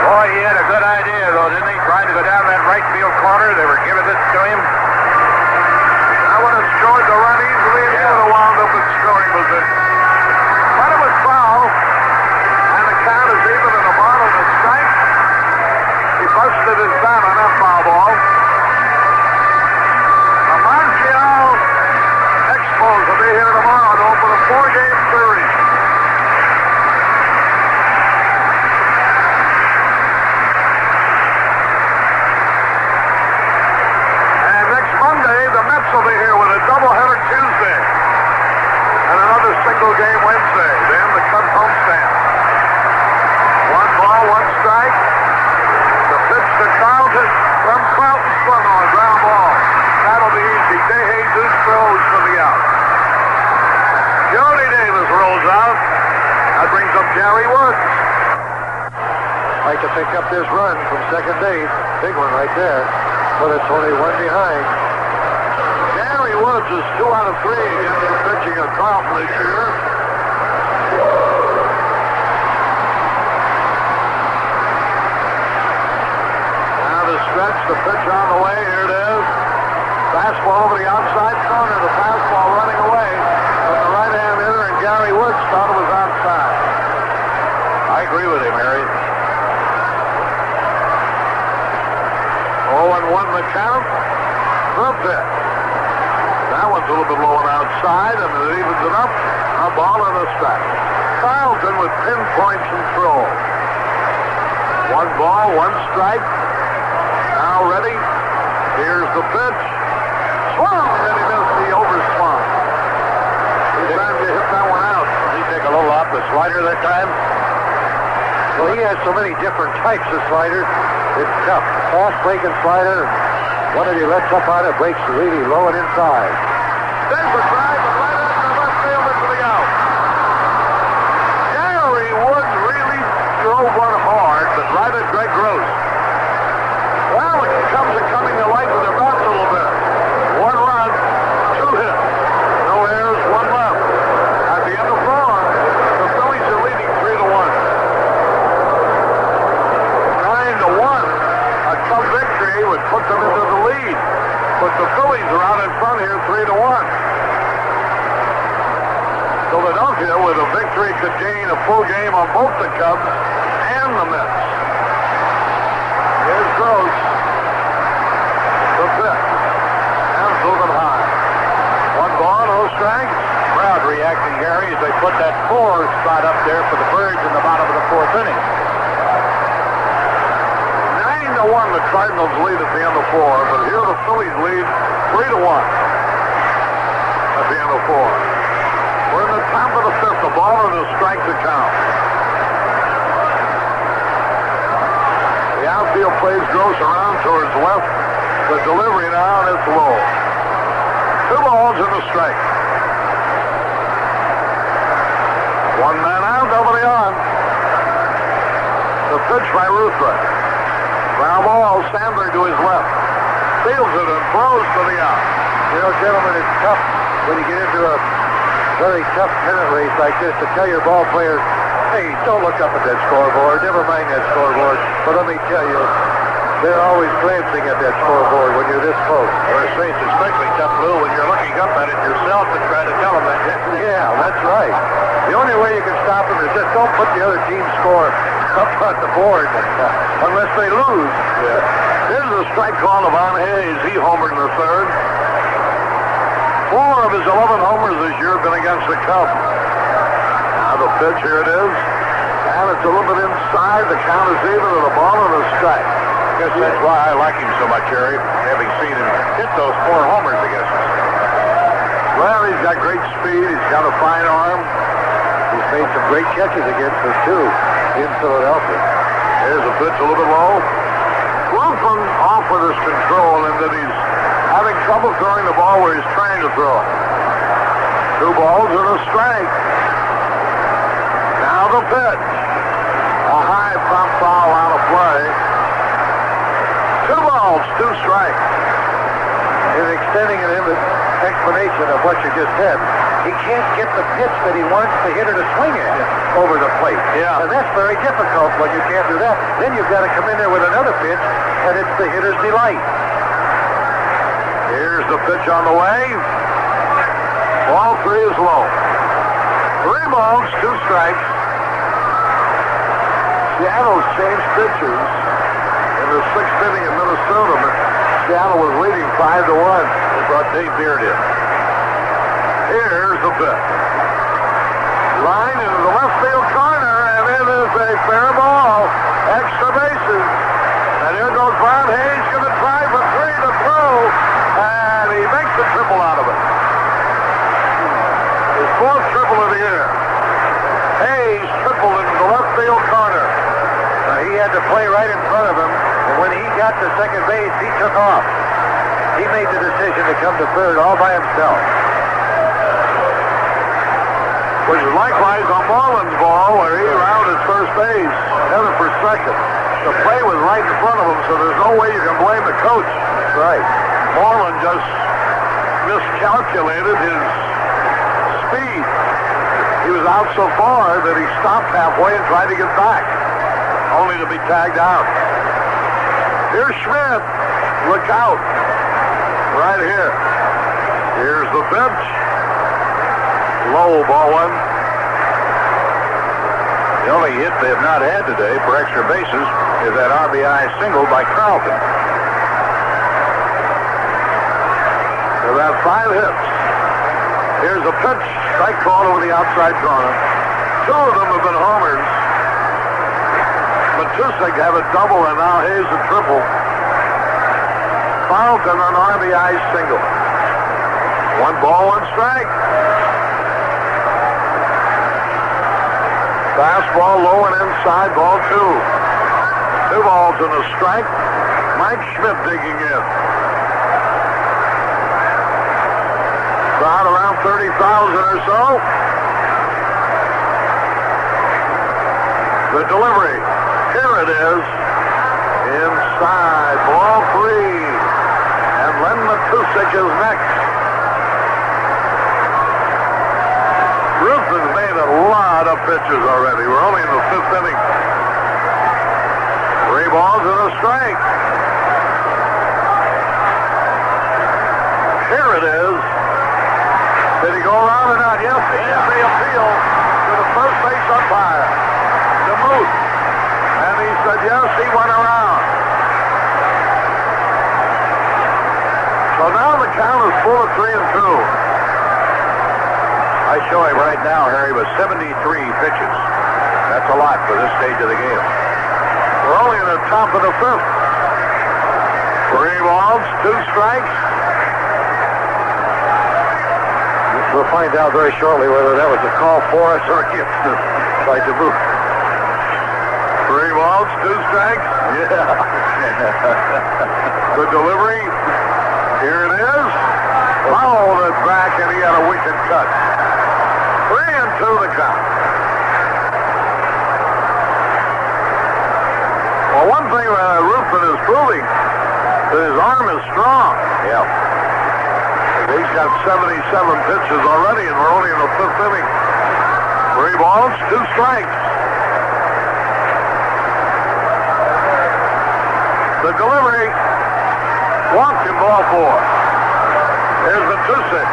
Boy, he had a good idea, though, didn't he? Trying to go down that right field corner. They were giving this to him. I would have scored the run easily, and he would have wound up in scoring position. But it was foul, and the count is even in the ball of the strike. He busted his bat on that foul ball. The Montreal Expos will be here tomorrow to open a 4-game series. And next Monday, the Mets will be here with a doubleheader Tuesday. And another single game Wednesday. Then the Cubs homestand. 1 ball, 1 strike. The pitch to Carlton from Carlton's front on a ground ball. That'll be easy. De Jesus throws for the out. Jody Davis rolls out. That brings up Gary Woods. Like to pick up this run from second base. Big one right there. But it's only 1 behind. Gary Woods is 2 out of 3 against the pitching of Carlton this year. Now the stretch, the pitch on the way. Here it is. Fastball over the outside corner. The fastball running away. But the right-hand hitter and Gary Woods thought it was outside. I agree with him, Harry. 0-1 the count. The pitch. That one's a little bit low and outside, and it evens it up. A ball and a strike. Carlton with pinpoint control. 1 ball, 1 strike. Now ready. Here's the pitch. Swung, and he missed the overswung. He's trying to hit that one out. Did he take a little off the slider that time? Well, he has so many different types of sliders. It's tough. Fast breaking slider. One of you lets up on it, breaks really low and inside. There's a drive, and right out to left field into the out. Gary Woods really drove one hard, but right at Greg Gross. Well, it comes to coming to life with their bats a little bit. 1 run, 2 hits. No errors, 1 left. At the end of 4, the Phillies are leading 3-1. 9-1. A Cub victory would put them into the lead. But the Phillies are out in front here 3-1.
Philadelphia, with a victory, could gain a full game on both the Cubs and the Mets. Here's Gross. The pitch. And moving high. 1 ball, no strikes.
Crowd reacting, Gary, as they put that 4 spot up there for the Birds in the bottom of the 4th inning.
9-1, the Cardinals lead at the end of 4, but here the Phillies lead 3-1 at the end of 4. We're in the top of the 5th, a ball and a strike to count. The outfield plays Gross around towards left. The delivery now, and it's low. 2 balls and a strike. 1 man out, nobody on. The pitch by Ruthven. Ground ball, Sandberg to his left. Fields it and throws to the out.
You know, gentlemen, it's tough when you get into a very tough pennant race like this to tell your ball players, hey, don't look up at that scoreboard. Never mind that scoreboard. But let me tell you, they're always glancing at that scoreboard when you're this close.
Well, it's especially tough, Lou, when you're looking up at it yourself and try to tell them that.
Yeah, that's right. The only way you can stop them is just don't put the other team's score up on the board unless they lose.
Yeah. Here's a strike call to Von Hayes. He homered in the 3rd. 4 of his 11 homers this year have been against the Cubs. Now the pitch, here it is. And it's a little bit inside. The count is even to the ball and a strike.
I guess that's why I like him so much, Harry, having seen him hit those 4 homers against us.
Well, he's got great speed. He's got a fine arm.
He's made some great catches against us, too, in Philadelphia.
Here's a pitch a little bit low. Ruthven off with his control, and that he's having trouble throwing the ball where he's trying to throw it. 2 balls and a strike. Now the pitch. A high pop foul out of play. 2 balls, 2 strikes.
In extending an explanation of what you just said, he can't get the pitch that he wants the hitter to swing at over the plate.
Yeah.
And that's very difficult when you can't do that. Then you've got to come in there with another pitch, and it's the hitter's delight.
Here's the pitch on the way. Ball 3 is low. 3 balls, 2 strikes. Seattle's changed pitchers in the 6th inning in Minnesota. Seattle was leading 5-1. They brought Dave Beard in. Here's the pitch. Line into the left field corner, and it is a fair ball. Extra bases. And here goes Von Hayes, going to try for 3 to throw, and he makes a triple out of it. His 4th triple of the year. Hayes tripled into the left field corner.
He had to play right in front of him, and when he got to second base, he took off. He made the decision to come to 3rd all by himself.
Which is likewise on Marlin's ball, where he rounded first base, headed for 2nd. The play was right in front of him, so there's no way you can blame the coach.
That's right.
Marlin just miscalculated his speed. He was out so far that he stopped halfway and tried to get back, only to be tagged out. Here's Schmidt. Look out. Right here. Here's the pitch. Low, ball 1.
The only hit they have not had today for extra bases is that RBI single by Carlton.
They've had 5 hits. Here's a pitch. Strike call over the outside corner. 2 of them have been homers. Matusik have a double, and now Hayes a triple. Carlton an RBI single. 1 ball, 1 strike. Fastball low and inside, ball 2. 2 balls and a strike. Mike Schmidt digging in. Crowd around 30,000 or so. The delivery. Here it is. Inside, ball 3. And Len Matusik is next. Ruthven's made a lot of pitches already. We're only in the 5th inning. 3 balls and a strike. Here it is. Did he go around or not? Yes, he appears.
show him right now, Harry, was 73 pitches. That's a lot for this stage of the game.
We're only in the top of the fifth. 3 balls, 2 strikes. We'll find out very shortly whether that was a call for us or a gift by DeBoot. 3 balls, 2 strikes. Yeah. The delivery. Here it is. Fouled it back, and he had a wicked cut. 3-2 the count. Well, one thing Ruffin is proving that his arm is strong.
Yeah.
He's got 77 pitches already, and we're only in the 5th inning. 3 balls, 2 strikes. The delivery. Walked him, ball 4. Here's the 2-6.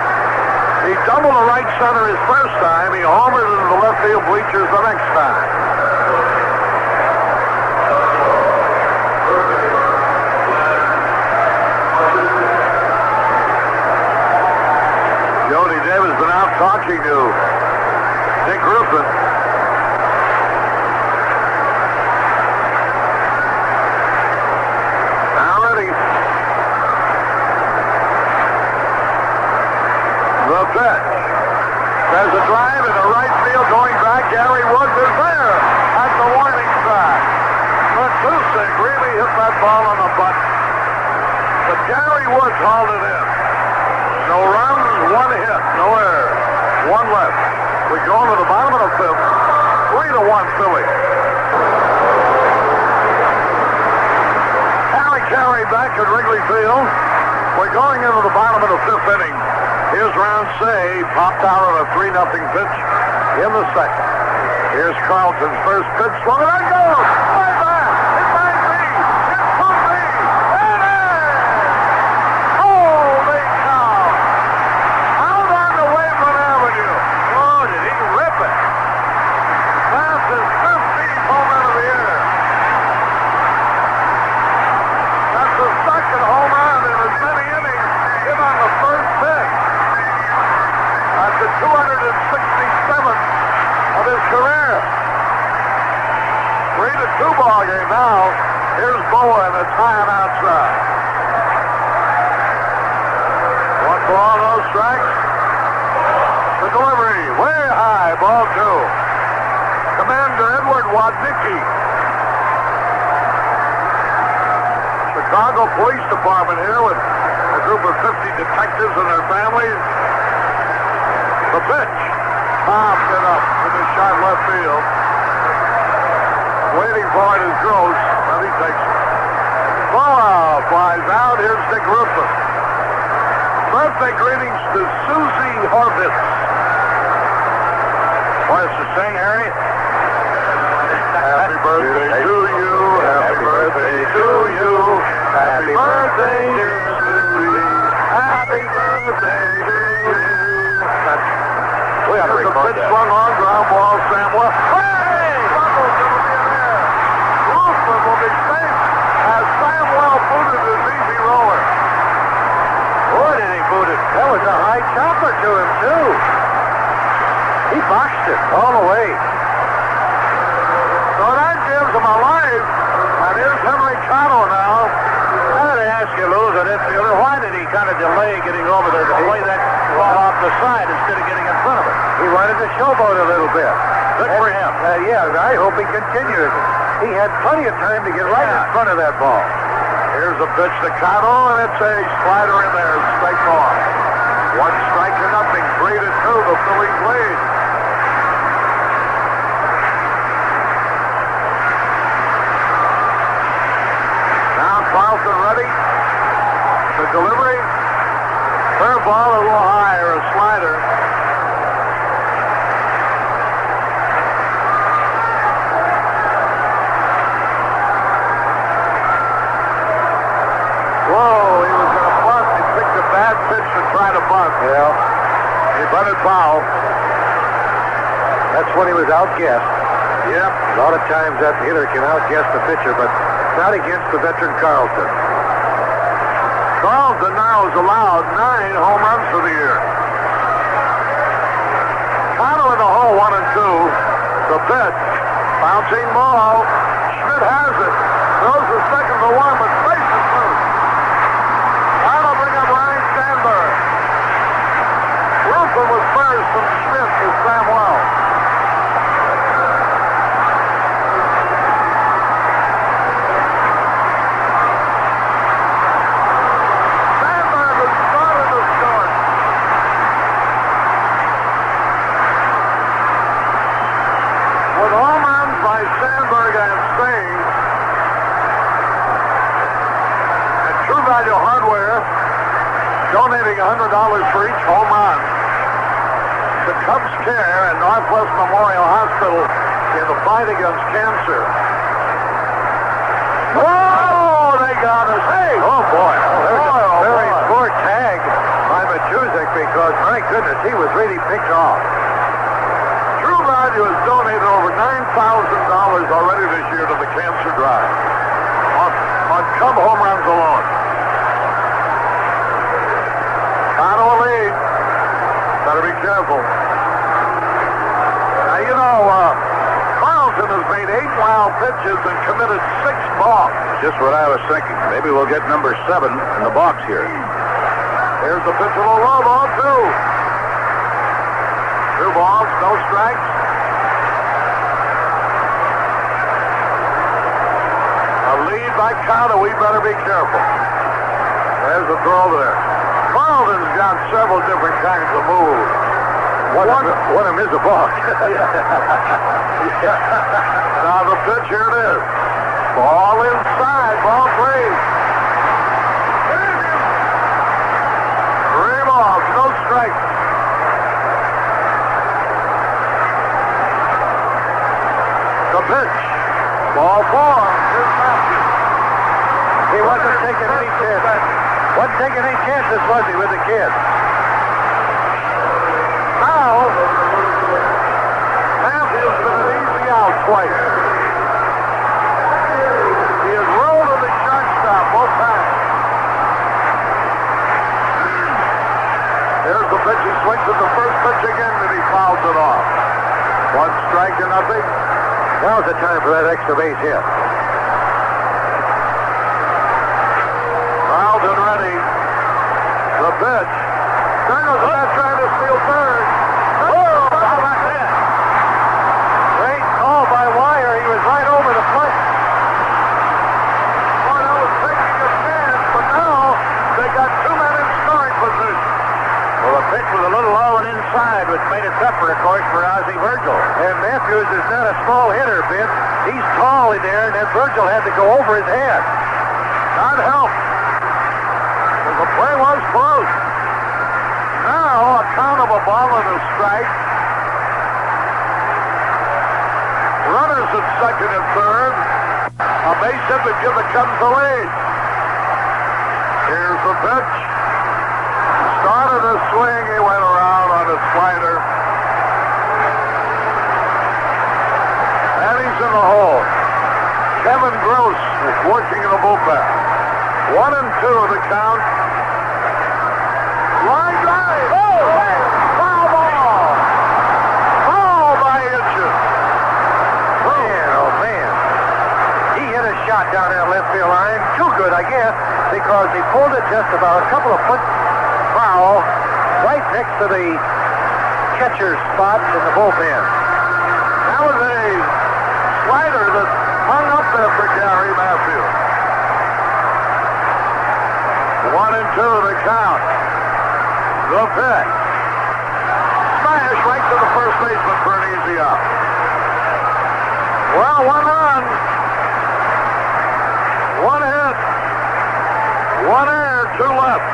He doubled the right center his first time. He homered into the left field bleachers the next time. Jody Davis has been out talking to Dick Ruffin. Now ready. The pitch. There's a drive in the right field going back. Gary Woods is there at the warning track. The 2-6 really hit that ball on the butt. But Gary Woods hauled it in. No runs, 1 hit, no error. 1 left. We go to the bottom of the 5th. 3-1 Phillies. Carry back at Wrigley Field. We're going into the bottom of the 5th inning. Here's Roundset, popped out on a 3-0 pitch in the 2nd. Here's Carlton's first pitch. Swung it and goes. Right back. It might be. It could be. It is. Holy cow. Out on the Waveland Avenue. Oh, did he rip it? That's his 15th home run of the year. That's the 2nd home run in as many innings hit on the first pitch. That's the 267th of his career. 3-2 ball game now. Here's Boa, and it's high and outside. 1 ball, no strikes. The delivery, way high, ball 2. Commander Edward Wadnicki. Chicago Police Department here with a group of 50 detectives and their families. The pitch. Popped it up in the shot left field. Waiting for it is Gross, and he takes it. Ball flies out. Here's Dick Ruffin. Birthday greetings to Susie Horvitz.
Want us to sing, Harry?
Happy birthday to you. Happy birthday to you. Happy birthday, dear Susie. Happy birthday to you.
We ought to
Here's the
record
pitch
that.
swung on, ground ball, Samuel. Hey! Buckles going to be in there. Ruffin will be safe as Samuel booted his easy roller. Boy, did he boot it. That was a high chopper to him, too. He boxed it all the way. So that gives him a life. And here's Henry Cotto now. I got to ask you, Lou, as an infielder, why did he kind of delay getting over there to play that ball off the side instead of getting in front of it? He wanted to showboat a little bit. Good for him. Yeah, I hope he continues. He had plenty of time to get right in front of that ball. Here's a pitch to Cotto, and it's a slider in there, straight ball. 1 strike to nothing, 3-2, the Phillies lead. Now Carlton ready. The delivery. Curveball a little higher, a slider. Whoa, he was going to bunt. He picked a bad pitch to try to bunt. Yeah. He bunted foul. That's when he was outguessed. Yep. A lot of times that hitter can outguess the pitcher, but not against the veteran Carlton. Carlton now has allowed 9 home runs for the year.
pitch. Bouncing ball. Schmidt has it. Throws the second for one, but bases loose. That'll bring up Ryan Sandberg. Wilson was first from Schmidt to Sam Wells. Sandberg has started the start. With home runs by Sandberg and Stain, and True Value Hardware donating $100 for each home run to Cubs Care and Northwest Memorial Hospital in the fight against cancer. Oh, they got us. Hey!
Oh, boy. Very
boy.
poor tag by Machuzik because, my goodness, he was really picked off.
True Value has donated over $9,000 already this year to the cancer drive on Cub home runs alone. Cano lead. Better be careful. Now, you know, Carlton has made 8 wild pitches and committed 6 balks.
Just what I was thinking. Maybe we'll get number 7 in the box here.
Here's the pitch of a low ball, 2 balls, no strikes. A lead by Cano. We better be careful. There's the throw there. Carlton's got several different kinds of moves.
One of them is a balk.
Now the pitch, here it is. Ball inside, ball 3. 3 balls, no strikes. The pitch, ball 4. Here's Matthews.
He wasn't taking any chances. Wasn't taking any chances, was he, with the kid?
Now, Matthews been an easy out twice. He has rolled to the shortstop both times. There's the pitch. He swings at the first pitch again, and he fouls it off. 1 strike to nothing.
Now's the time for that extra base hit.
Carlton ready. The pitch. There goes that trying to steal third. Oh, how about that?
Great call by Wire. He was right over the plate.
Cornell was taking a chance, but now they got 2 men in scoring position.
Well, the pitch was a little low and inside, which made it tougher, of course, for Ozzie Virgil. And Matthews is not a small hitter, Vince. He's tall in there, and then Virgil had to go over his head.
Not help. The play was close. Now, a count of a ball and a strike. Runners at second and third. A base hit would give the Cubs the lead. Here's the pitch. Started a swing. He went around on a slider. And he's in the hole. Kevin Gross is working in the bullpen. 1-2 the count. Line drive. Oh, foul ball. Foul by inches.
Man, oh, man. He hit a shot down that left field line. Too good, I guess, because he pulled it just about a couple of foot foul right next to the catcher's spot in the bullpen.
That was a slider that hung up there for Gary Matthews. 1-2 the count. The pitch. Smash right to the first baseman for an easy out. Well, 1 run. 1 hit. 1 error, 2 left.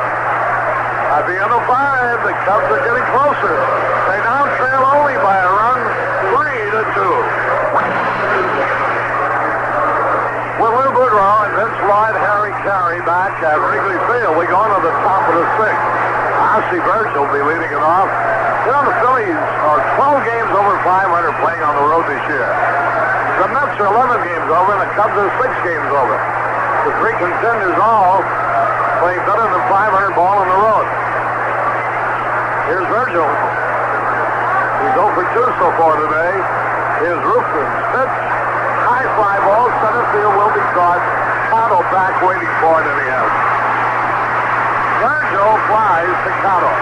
At the end of 5, the Cubs are getting closer. They now trail only by a run, 3-2. With Lou Boudreau and Vince Lloyd, Harry Carey back at Wrigley Field, we go into the top of the 6th. Ozzie Virgil will be leading it off. You know, the Phillies are 12 games over 500 playing on the road this year. The Mets are 11 games over, and the Cubs are 6 games over. The 3 contenders all playing better than 500 ball on the road. Here's Virgil. He
He's 0 for 2 so far today. Here's Ruffin's pitch. High fly ball. Center field will be caught. Cotto back waiting for it, and he has it. Virgil flies to Cotto.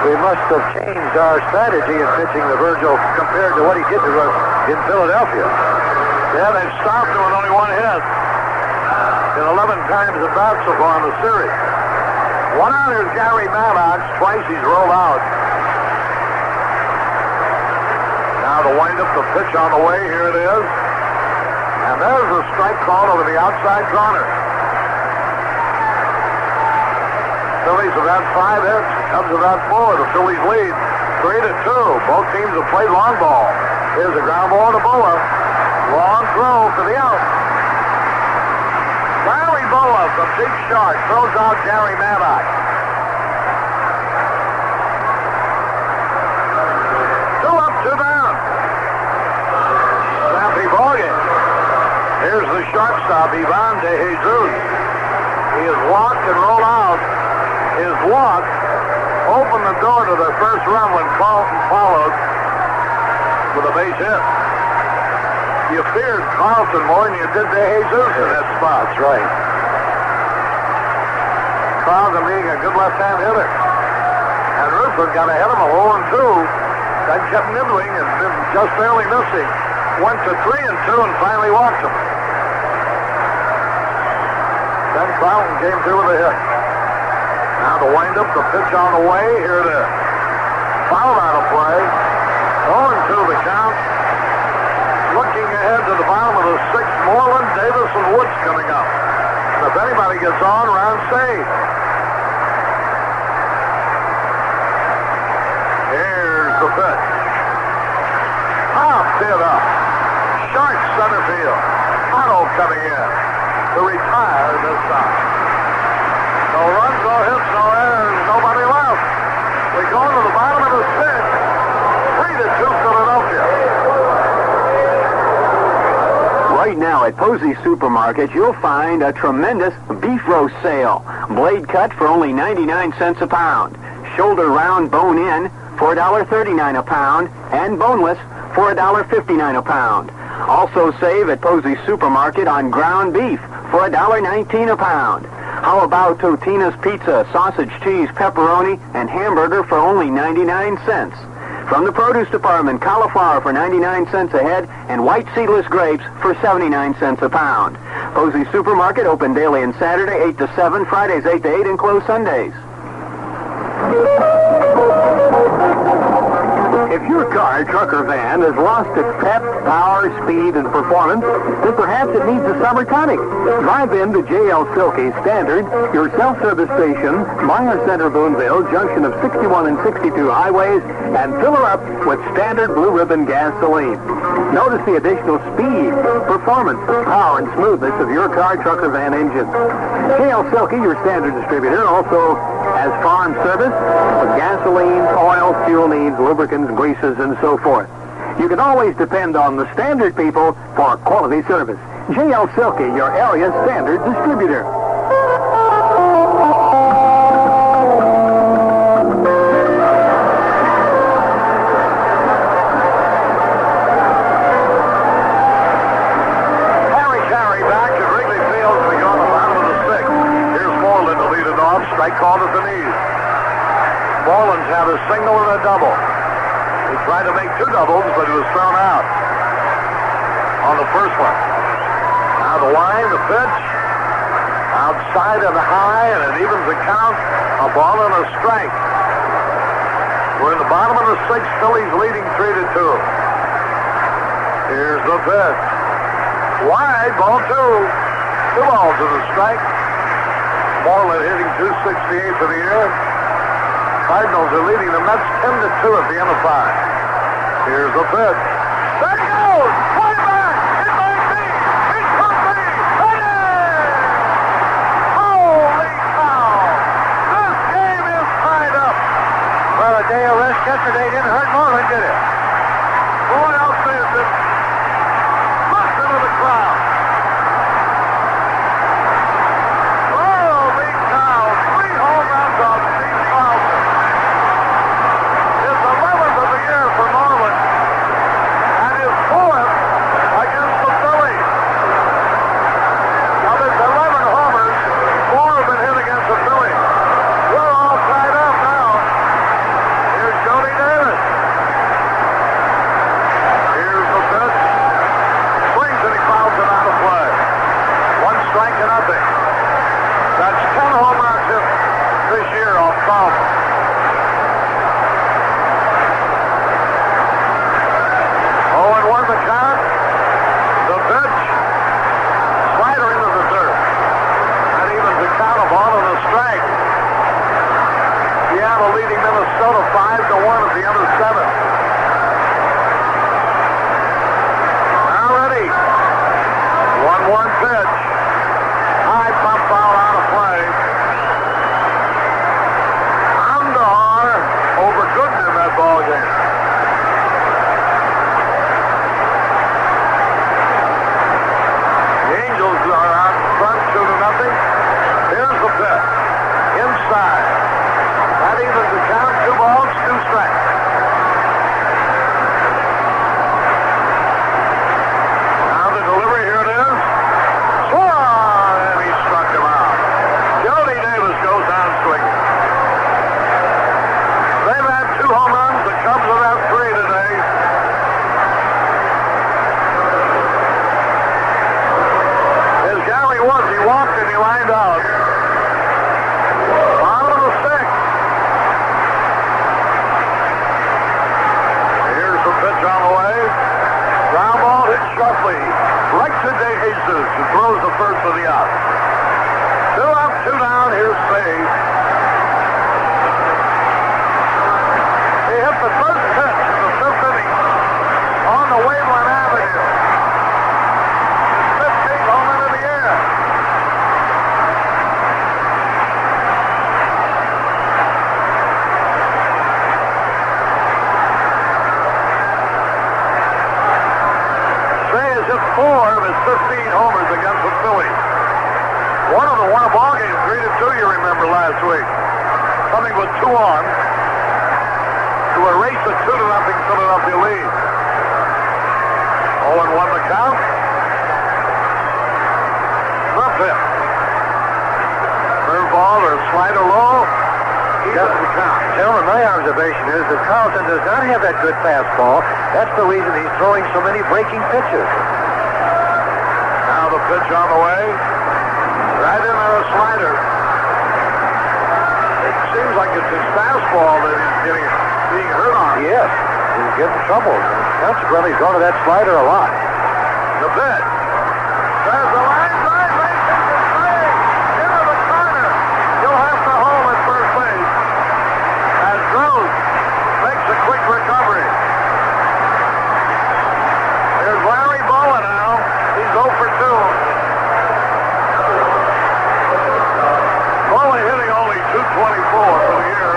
We must have changed our strategy in pitching to Virgil compared to what he did to us in Philadelphia. Yeah, they've stopped him with only one hit in 11 times at bat so far in the series. One out is Gary Maddox. Twice he's rolled out. Now the windup, the pitch on the way. Here it is. And there's a strike called over the outside corner. Phillies have had 5 hits. The Cubs have had 4. The Phillies lead 3-2. Both teams have played long ball. Here's a ground ball to Boa. Long throw to the out. Larry Boa from deep short throws out Gary Maddox. 2 up, 2 down. Snappy ballgame. Here's the shortstop, Ivan De Jesus. He is walked and rolled out. His walk opened the door to their first run when Carlton followed with a base hit. You feared Carlton more than you did De Jesus in that spot. That's right. Carlton being a good left-hand hitter. And Ruffin got ahead of him 0-2. Then kept nibbling and just barely missing. Went to 3-2 and finally walked him. Then Carlton came through with a hit. Now the windup, the pitch on the way. Here it is. Foul out of play. 0-2 the count. Looking ahead to the bottom of the 6th, Moreland, Davis, and Woods coming up. And if anybody gets on, round saved. Here's the pitch. Popped it up. Short center field. Otto coming in to retire this time. No runs, no hits, no errors, nobody left. We go to the bottom of the 6th. 3-2 Philadelphia.
Right now at Posey Supermarket, you'll find a tremendous beef roast sale. Blade cut for only 99 cents a pound. Shoulder round bone in for $1.39 a pound. And boneless for $1.59 a pound. Also save at Posey Supermarket on ground beef for $1.19 a pound. How about Totino's Pizza, sausage, cheese, pepperoni, and hamburger for only 99 cents? From the produce department, cauliflower for 99 cents a head and white seedless grapes for 79 cents a pound. Posey Supermarket open daily and Saturday 8 to 7, Fridays 8 to 8, and closed Sundays.
If your car, truck, or van has lost its pep, power, speed, and performance, then perhaps it needs a summer tonic. Drive in to J.L. Silky Standard, your self-service station, Meyer Center, Boonville, junction of 61 and 62 highways, and fill her up with Standard Blue Ribbon gasoline. Notice the additional speed, performance, power, and smoothness of your car, truck, or van engine. J.L. Silky, your standard distributor, also has farm service with gasoline, oil, fuel needs, lubricants, greases, and so forth. You can always depend on the Standard people for quality service. J.L. Silky, your area Standard distributor.
Carry back at Wrigley Field as we go on the bottom of the 6th. Here's Moreland to lead it off. Strike called at the knees. Moreland's had a single and a double. He tried to make 2 doubles, but he was thrown out on the first one. Now the line, the pitch, outside of the high, and it evens the count. A ball and a strike. We're in the bottom of the 6th. Phillies leading 3-2. Here's the pitch. Wide, ball 2. 2 balls to the strike. Moreland hitting .268 for the year. Cardinals are leading the Mets 10-2 at the end of 5. Here's the pitch. There it goes! Way back! It might be! It could be! It is! Holy cow! This game is tied up! Well, a day of rest yesterday didn't hurt Moreland, did it? Boy, I'll say it didn't. Listen to the crowd. Holy cow! 3 home runs on Steve Carlson.
Jesus, who throws the first of the out. 2 up, 2 down. Here's Spade. He hit the first pitch in the 5th inning on the Waveland Avenue. His 15th home run of the year. Spade has hit 4 of his 15 homers against the Phillies. One of them won a ball game 3-2, you remember, last week. Coming with 2 on to erase a 2-0 Philadelphia lead. 0-1 the count. The pitch. Curveball or slider low. He doesn't count.
Gentlemen, my observation is that Carlson does not have that good fastball. That's the reason he's throwing so many breaking pitches.
Now the pitch on the way. Right in there, a slider. It seems like it's his fastball that he's being hurt on.
Yes, he's getting trouble. Consequently, he's going to that slider a lot.
The pitch. There's the line drive, racing to Spade. Into the corner. He'll have to home at first base. As Rose makes a quick recovery. Here's Larry Bowen now. He's 0 for 2. Bowen hitting only .224 for the year.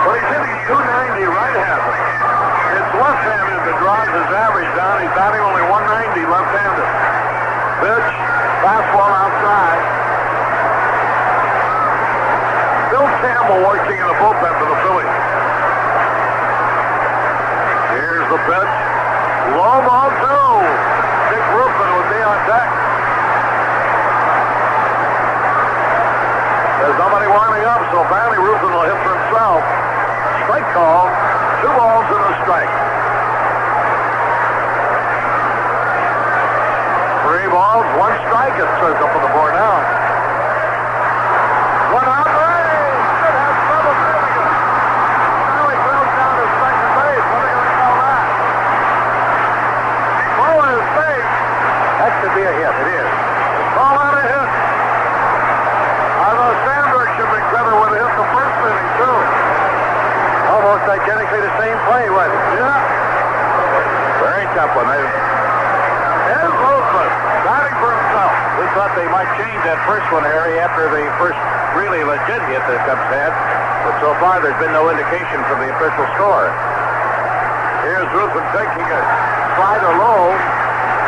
But he's hitting .290 right-handed. It's left-handed that drives his average down. He's batting only .190 left-handed. Pitch, fastball outside. Bill Campbell working in the bullpen for the Phillies. Here's the pitch. Low ball 2. Dick Ruffin would be on deck. There's nobody winding up, so apparently Ruffin will hit for himself. Strike call. 2 balls and a strike. 3 balls, 1 strike. It says up on the board now. 1 out. Should have trouble fielding it. Now he throws down to second base. What are they going to call that? Ball in his face.
That should be a hit. It is.
Call out a hit. I know Sandberg should be clever when he hit the first inning, too.
Almost identically the same play, wasn't it?
Yeah.
Very tough one.
Here's Ruffin, batting for himself.
We thought they might change that first one, Harry, after the first really legit hit the Cubs had. But so far, there's been no indication from the official score.
Here's Ruffin taking a slider low.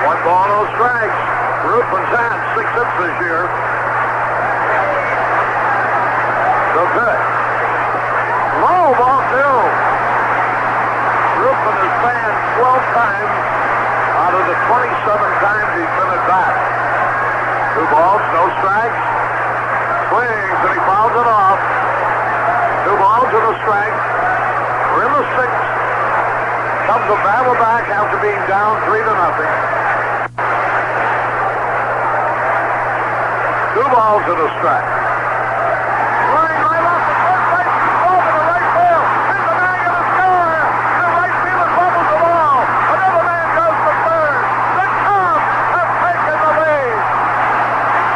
1 ball, no strikes. Ruffin's had 6 hits this year. The pitch. Low ball 2. Ruffin has banned 12 times out of the 27 times he's been at bat. 2 balls, no strikes. Swings and he fouls it off. 2 balls and a strike. We're in the 6th. Cubs will battle back after being down 3-0. 2 balls and a strike. Line right off the first base. Over to right field. Here's the man going to score. And right fielder bubbles the ball. Another man goes to third. The Cubs have taken the lead.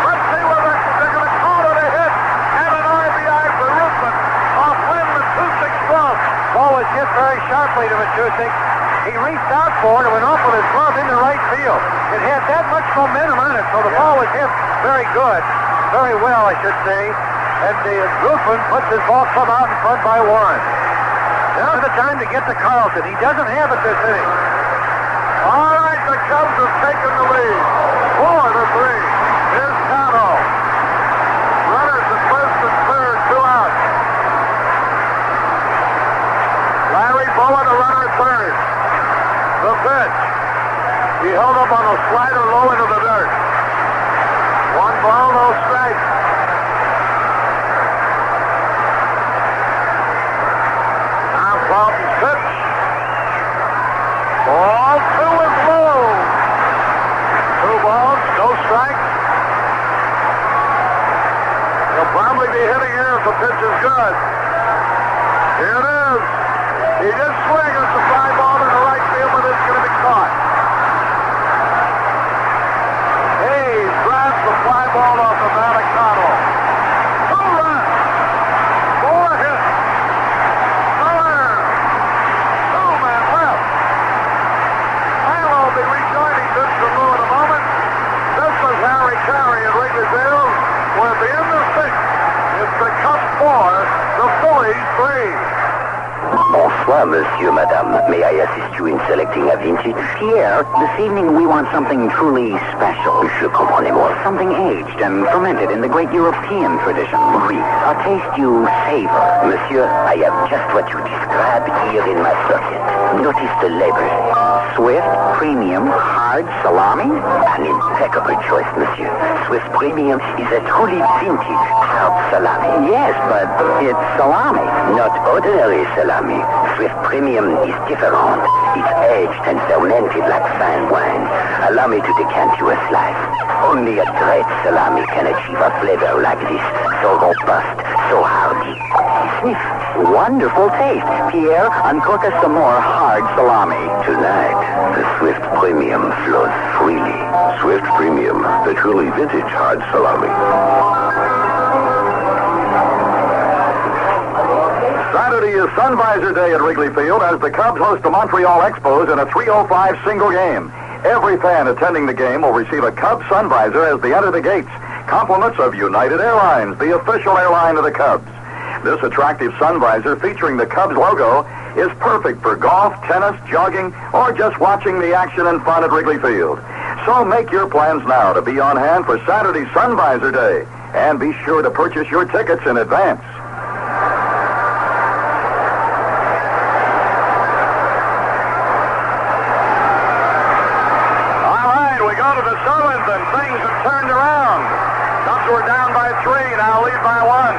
Let's see whether they're going to call it a hit and an RBI for Ruffin off Lynn Matussik's glove.
Ball was hit very sharply to Matusik. He reached out for it and went off with his glove into right field. It had that much momentum on it, so the ball was hit very good. Very well, I should say. And Ruffin puts his ball club out in front by 1. Now's the time to get to Carlson. He doesn't have it this inning.
All right, the Cubs have taken the lead. 4-3. Here's Cano. Runners at first and third, 2 out. Larry Bowen, a runner at third. The pitch. He held up on a slider low into the dirt. 1 ball, no strike. Now Carlton's pitch. Ball 2 is low. 2 balls, no strikes. He'll probably be hitting here if the pitch is good. Here it is.
He just swings. It's a fly ball in the right field, but it's going to be caught. Hayes grabs the fly ball off of Malicano. 2 runs. 4 hits. Miller. 2 men left. Milo will be rejoining Vince Lou in a moment. This was Harry Carey at Wrigley Field. We're at the end of 6. It's the Cubs 4, the Phillies 3.
Bonsoir, monsieur, madame. May I assist you in selecting a vintage?
Pierre, this evening we want something truly special.
Je comprenez-moi.
Something aged and fermented in the great European tradition.
Oui.
A taste you savor.
Monsieur, I have just what you described here in my pocket. Notice the label.
Swift, premium, hard salami?
An impeccable choice, monsieur. Swift Premium is a truly vintage hard salami.
Yes, but it's salami.
Not ordinary salami. Swift Premium is different. It's aged and fermented like fine wine. Allow me to decant you a slice. Only a great salami can achieve a flavor like this. So robust, so hardy.
Sniff. Wonderful taste. Pierre, uncork us some more hard salami.
Tonight, the Swift Premium flows freely.
Swift Premium, the truly vintage hard salami.
Saturday is Sun Visor Day at Wrigley Field as the Cubs host the Montreal Expos in a 3:05 single game. Every fan attending the game will receive a Cubs Sun Visor as they enter the gates. Compliments of United Airlines, the official airline of the Cubs. This attractive sun visor featuring the Cubs logo is perfect for golf, tennis, jogging, or just watching the action and fun at Wrigley Field. So make your plans now to be on hand for Saturday's Sun Visor Day. And be sure to purchase your tickets in advance. All right, we go to the 7th, and things have turned around. Cubs were down by 3, now lead by 1.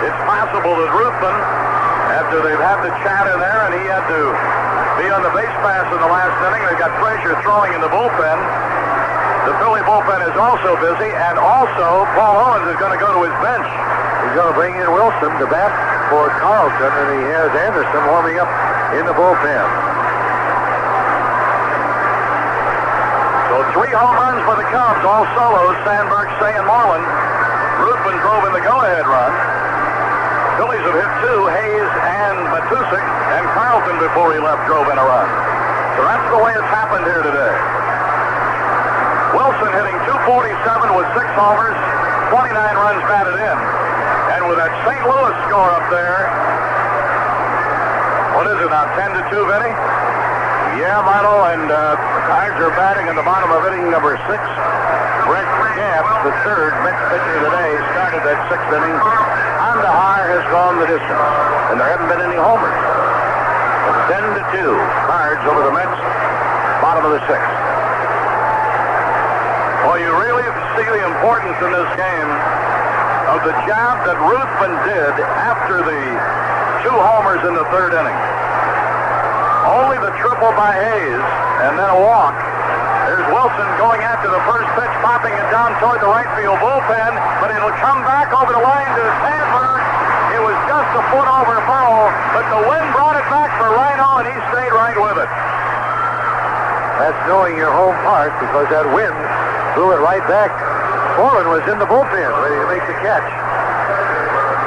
It's possible that Ruthven, after they've had the chat in there, and he had to be on the base pass in the last inning, they've got Frazier throwing in the bullpen. The Philly bullpen is also busy, and also Paul Owens is going to go to his bench.
He's going to bring in Wilson to bat for Carlton, and he has Anderson warming up in the bullpen.
So 3 home runs for the Cubs, all solos, Sandberg, Say, and Moreland. Ruthven drove in the go-ahead run. Phillies have hit 2, Hayes and Matusik, and Carlton before he left drove in a run. So that's the way it's happened here today. Wilson hitting .247 with 6 homers, 29 runs batted in. And with that St. Louis score up there, what is it now, 10-2, Vinny?
Yeah, Milo, and Cards are batting in the bottom of inning number 6. Brett Gapp, the third bench pitcher today, started that 6th inning. Andahar has gone the distance, and there haven't been any homers. It's 10-2, Cards over the Mets, bottom of the 6th.
Well, you really see the importance in this game of the job that Ruthven did after the 2 homers in the 3rd inning. Only the triple by Hayes, and then a walk. There's Wilson going after the first pitch, popping it down toward the right field bullpen, but it'll come back over the line to Sandberg. It was just a foot over foul, but the wind brought it back for Rhino, and he stayed right with it.
That's knowing your home part, because that wind blew it right back. Foreman was in the bullpen, ready to make the catch.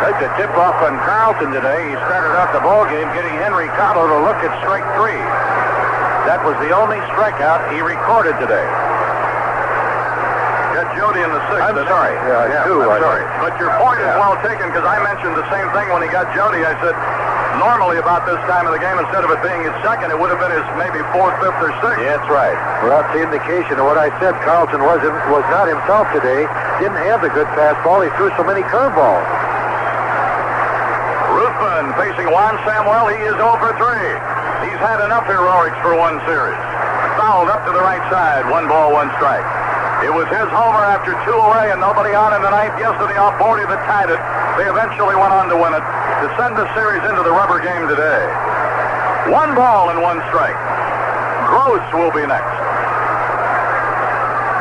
That's a tip-off on Carlton today. He started out the ball game getting Henry Cotto to look at strike 3. That was the only strikeout he recorded today.
Got Jody in the 6th.
I'm sorry. Yeah, 2.
I'm sorry. But your point is well taken, because I mentioned the same thing when he got Jody. I said, normally about this time of the game, instead of it being his 2nd, it would have been his maybe 4th, 5th, or 6th.
Yeah, that's right. Well, that's the indication of what I said. Carlton was not himself today. Didn't have the good fastball. He threw so many curveballs.
Ruthven facing Juan Samuel. He is 0 for 3. He's had enough heroics for one series. Fouled up to the right side. 1 ball, 1 strike. It was his homer after 2 away and nobody on in the 9th yesterday off Bordy that tied it. They eventually went on to win it to send the series into the rubber game today. 1 ball and 1 strike. Gross will be next.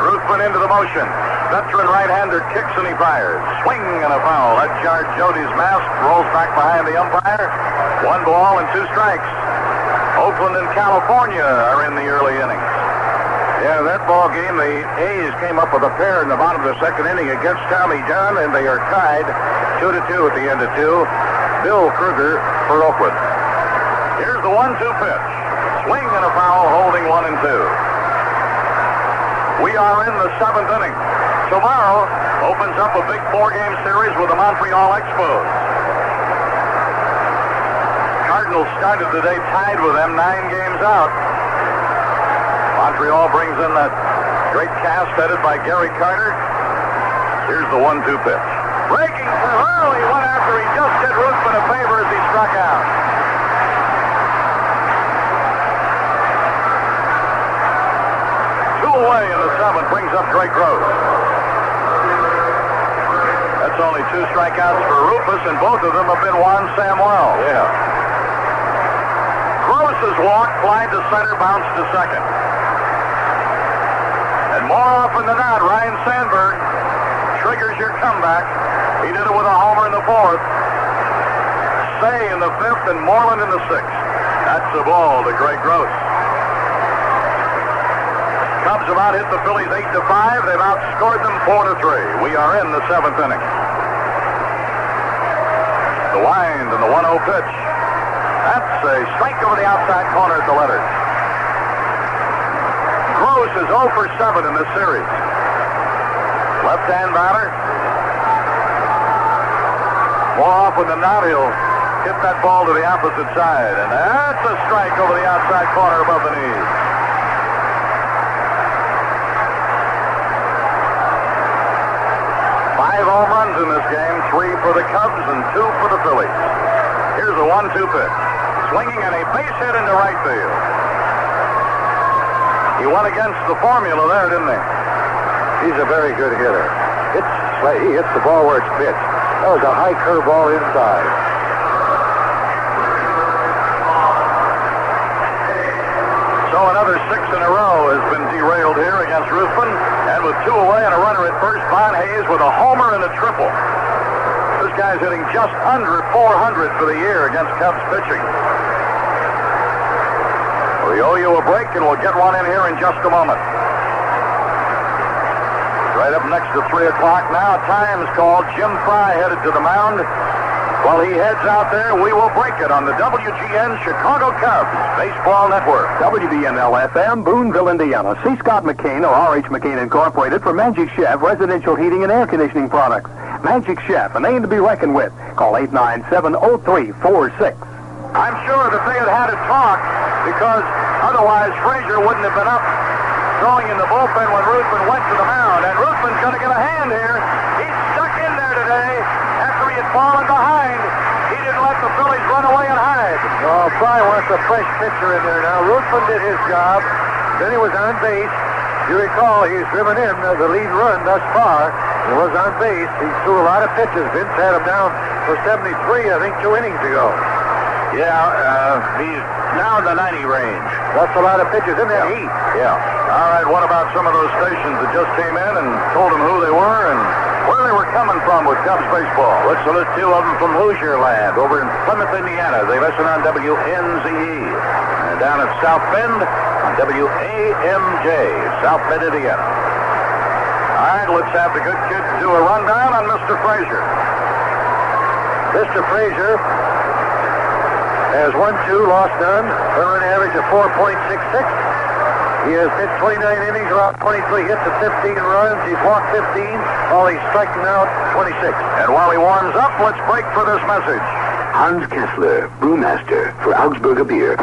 Ruthven into the motion. Veteran right-hander kicks and he fires. Swing and a foul. That jarred Jody's mask. Rolls back behind the umpire. 1 ball and 2 strikes. Oakland and California are in the early innings.
Yeah, that ball game, the A's came up with a pair in the bottom of the second inning against Tommy John, and they are tied 2-2 at the end of 2. Bill Kruger for Oakland.
Here's the 1-2 pitch. Swing and a foul, holding 1 and 2. We are in the 7th inning. Tomorrow opens up a big 4-game series with the Montreal Expos. Cardinals started the day tied with them 9 games out. Montreal brings in that great cast headed by Gary Carter. Here's the 1-2 pitch. Breaking through early, went after he just did Ruthven a favor as he struck out. Away in the 7th brings up Drake Gross. That's only 2 strikeouts for Rufus, and both of them have been Juan Samuel.
Yeah.
Gross's walk, fly to center, bounce to second. And more often than not, Ryan Sandberg triggers your comeback. He did it with a homer in the 4th. Say in the 5th, and Moreland in the 6th. That's the ball to Drake Gross. Cubs have out-hit the Phillies 8-5. They've outscored them 4-3. We are in the 7th inning. The wind and the 1-0 pitch. That's a strike over the outside corner at the letters. Gross is 0 for 7 in this series. Left-hand batter. More often than not, he'll hit that ball to the opposite side. And that's a strike over the outside corner above the knees. 5 home runs in this game, 3 for the Cubs and 2 for the Phillies. Here's a 1-2 pitch. Swinging and a base hit into right field. He went against the formula there, didn't he?
He's a very good hitter. He hits the ball where it's pitched. That was a high curveball inside.
So another 6 in a row has been derailed here against Ruthven. And with 2 away and a runner at first, Von Hayes with a homer and a triple. This guy's hitting just under 400 for the year against Cubs pitching. We owe you a break, and we'll get one in here in just a moment. Right up next to 3 o'clock now, time's called. Jim Fry headed to the mound. While he heads out there, we will break it on the WGN Chicago Cubs Baseball Network.
WBNL-FM, Boonville, Indiana. C. Scott McCain of R.H. McCain Incorporated for Magic Chef Residential Heating and Air Conditioning Products. Magic Chef, a name to be reckoned with. Call 897-0346.
I'm sure that they had a talk because otherwise Frazier wouldn't have been up throwing in the bullpen when Ruthven went to the mound. And Ruthven's going to get a hand here. He's stuck in there today. After he had fallen behind, he didn't let the Phillies run away and hide.
Oh, Fry wants a fresh pitcher in there now. Ruthven did his job. Then he was on base. You recall, he's driven in the lead run thus far. He was on base. He threw a lot of pitches. Vince had him down for 73, I think, 2 innings ago.
Yeah, he's now in the 90 range.
That's a lot of pitches in that heat.
Yeah. All right, what about some of those stations that just came in and told them who they were and where they were coming from with Cubs baseball?
Let's salute 2 of them from Hoosier Land over in Plymouth, Indiana. They listen on WNZE. And down at South Bend on WAMJ, South Bend, Indiana.
All right, let's have the good kids do a rundown on Mr. Frazier.
Mr. Frazier has 1-2, lost none, earned an average of 4.66. He has pitched 29 innings, allowed 23 hits and 15 runs. He's walked 15, while he's striking out 26.
And while he warms up, let's break for this message.
Hans Kessler, brewmaster for Augsburger beer.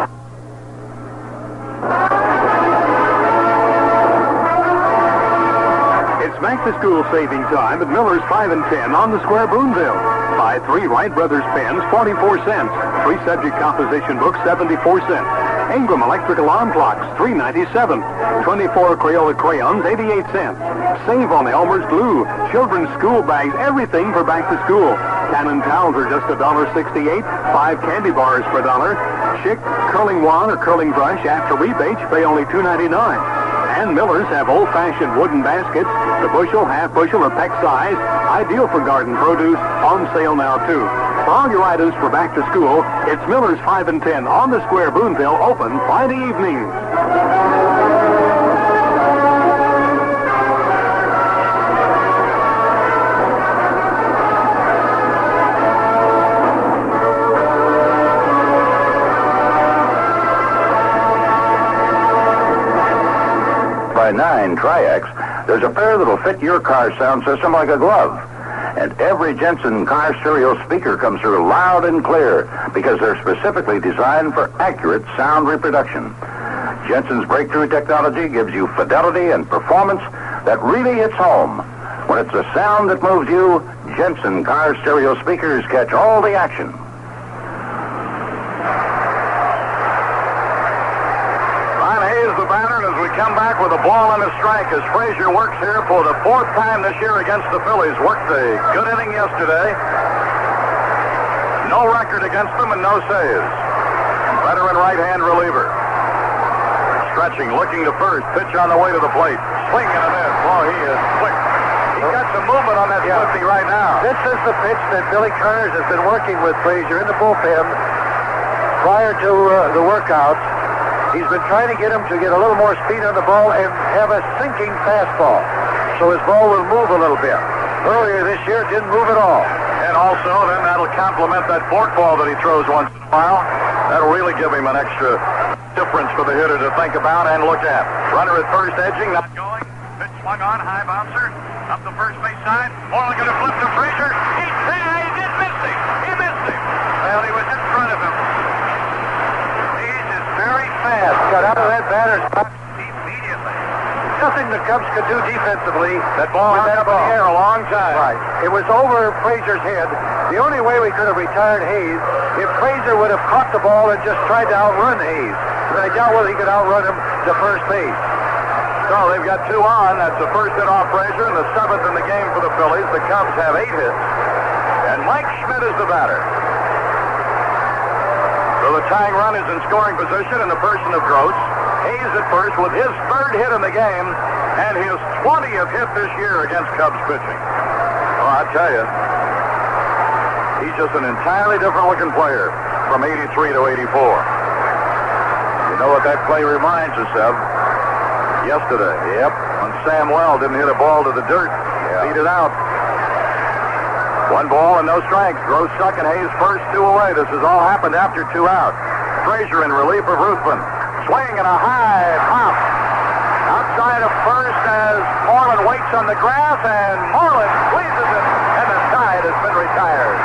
It's back to school saving time at Miller's 5 and 10 on the Square, Boonville. Buy 3 Wright Brothers pens, 44 cents. 3 subject composition books, 74 cents. Ingram electric alarm clocks, $3.97. 24 Crayola crayons, 88 cents. Save on Elmer's glue. Children's school bags, everything for back to school. Cannon towels are just $1.68. 5 candy bars for $1. Chick curling wand or curling brush after rebates pay only $2.99. And Miller's have old-fashioned wooden baskets, The bushel, half bushel, or peck size, ideal for garden produce, on sale now, too. For all your items for back to school, it's Miller's 5 and 10 on the Square, Boonville, open Friday evening.
By 9 Tri-X, there's a pair that'll fit your car sound system like a glove. And every Jensen car stereo speaker comes through loud and clear because they're specifically designed for accurate sound reproduction. Jensen's breakthrough technology gives you fidelity and performance that really hits home. When it's the sound that moves you, Jensen car stereo speakers catch all the action.
The batter, and as we come back with a ball and a strike, as Frazier works here for the 4th time this year against the Phillies. Worked a good inning yesterday. No record against them and no saves. Veteran right-hand reliever. Stretching, looking to first. Pitch on the way to the plate. Swing and a miss. Oh, he is quick. He's got some movement on that lefty right now.
This is the pitch that Billy Connors has been working with Frazier in the bullpen prior to the workouts. He's been trying to get him to get a little more speed on the ball and have a sinking fastball, so his ball will move a little bit. Earlier this year, it didn't move at all.
And also, then that'll complement that forkball that he throws once in a while. That'll really give him an extra difference for the hitter to think about and look at. Runner at first, edging, not going. Pitch swung on, high bouncer, up the first base side. Morley going to flip to Frazier. He did miss him. He missed him. Well, he was in front of him.
Fast. Got out of that batter's box immediately. Nothing the Cubs could do defensively.
That ball hung up in the air a long time.
Right. It was over Frazier's head. The only way we could have retired Hayes if Frazier would have caught the ball and just tried to outrun Hayes. But I doubt whether he could outrun him to first base.
So they've got 2 on. That's the first hit off Frazier and the 7th in the game for the Phillies. The Cubs have 8 hits. And Mike Schmidt is the batter. So the tying run is in scoring position in the person of Gross. Hayes at first with his 3rd hit in the game and his 20th hit this year against Cubs pitching. Well, I tell you, he's just an entirely different looking player from 83 to 84. You know what that play reminds us of? Yesterday. Yep. When Sam Well didn't hit a ball to the dirt. Beat it out. 1 ball and no strikes. Gross second, Hayes first, 2 away. This has all happened after 2 out. Frazier in relief of Ruthven. Swing and a high pop. Outside of first as Moreland waits on the grass, and Moreland squeezes it, and the side has been retired.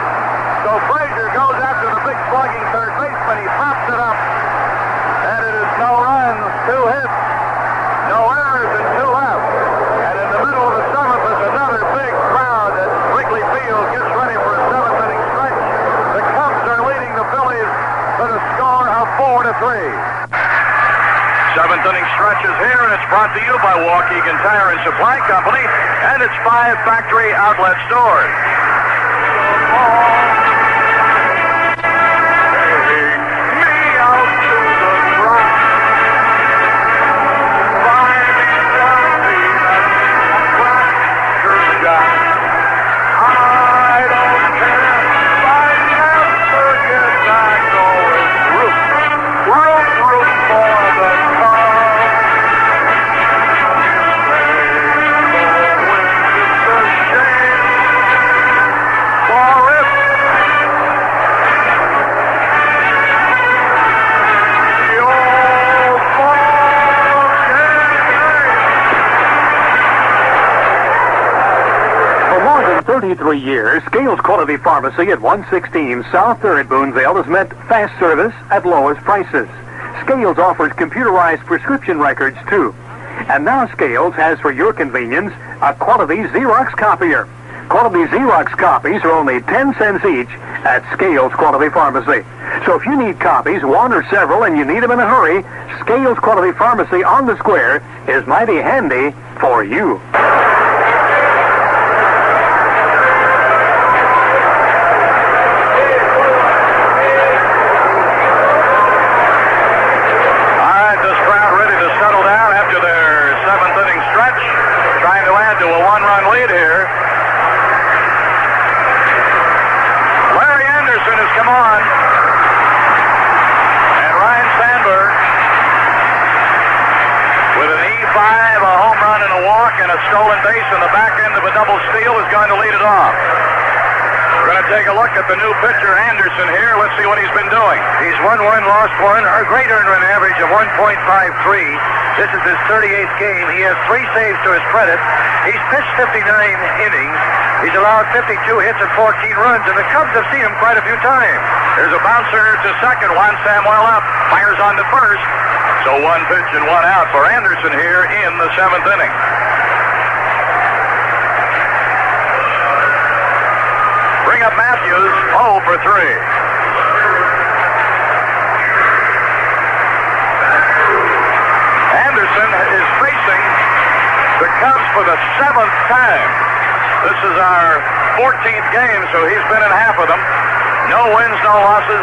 So Frazier goes after the big slugging third baseman. He pops it up, and it is no runs, 2 hits, no errors, and 2 left. And in the middle of the 7th is another big crowd at Wrigley Field gets ready for a 7th inning stretch. The Cubs are leading the Phillies with a score of 4-3. 7th inning stretch is here, and it's brought to you by Waukegan Tire and Supply Company and its 5 factory outlet stores.
For 33 years, Scales Quality Pharmacy at 116 South 3rd Boonville has meant fast service at lowest prices. Scales offers computerized prescription records, too. And now Scales has, for your convenience, a quality Xerox copier. Quality Xerox copies are only 10 cents each at Scales Quality Pharmacy. So if you need copies, 1 or several, and you need them in a hurry, Scales Quality Pharmacy on the Square is mighty handy for you.
To a
and a stolen base in the back end of a double steal is going to lead it off. We're going to take a look at the new pitcher, Anderson, here. Let's see what he's been doing.
He's won one, lost one, a great earned run average of 1.53. This is his 38th game. He has 3 saves to his credit. He's pitched 59 innings. He's allowed 52 hits and 14 runs, and the Cubs have seen him quite a few times.
There's a bouncer to second. Juan Samuel up. Fires on to first. So 1 pitch and 1 out for Anderson here in the 7th inning. Bring up Matthews, 0 for 3. Anderson is facing the Cubs for the 7th time. This is our 14th game, so he's been in half of them. No wins, no losses,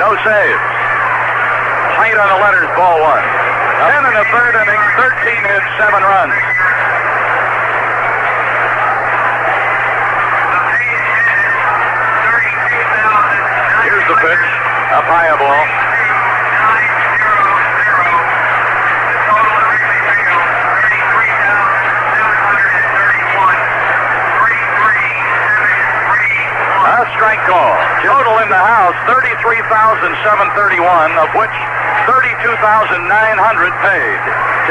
no saves. Played on the letters, ball 1. 10 in the 3rd inning, 13 hits, 7 runs. The pitch, up high a ball.
The total at Wrigley Field, 33,731. 3-3-7-3-1.
A strike call. Total in the house, 33,731, of which 32,900 paid.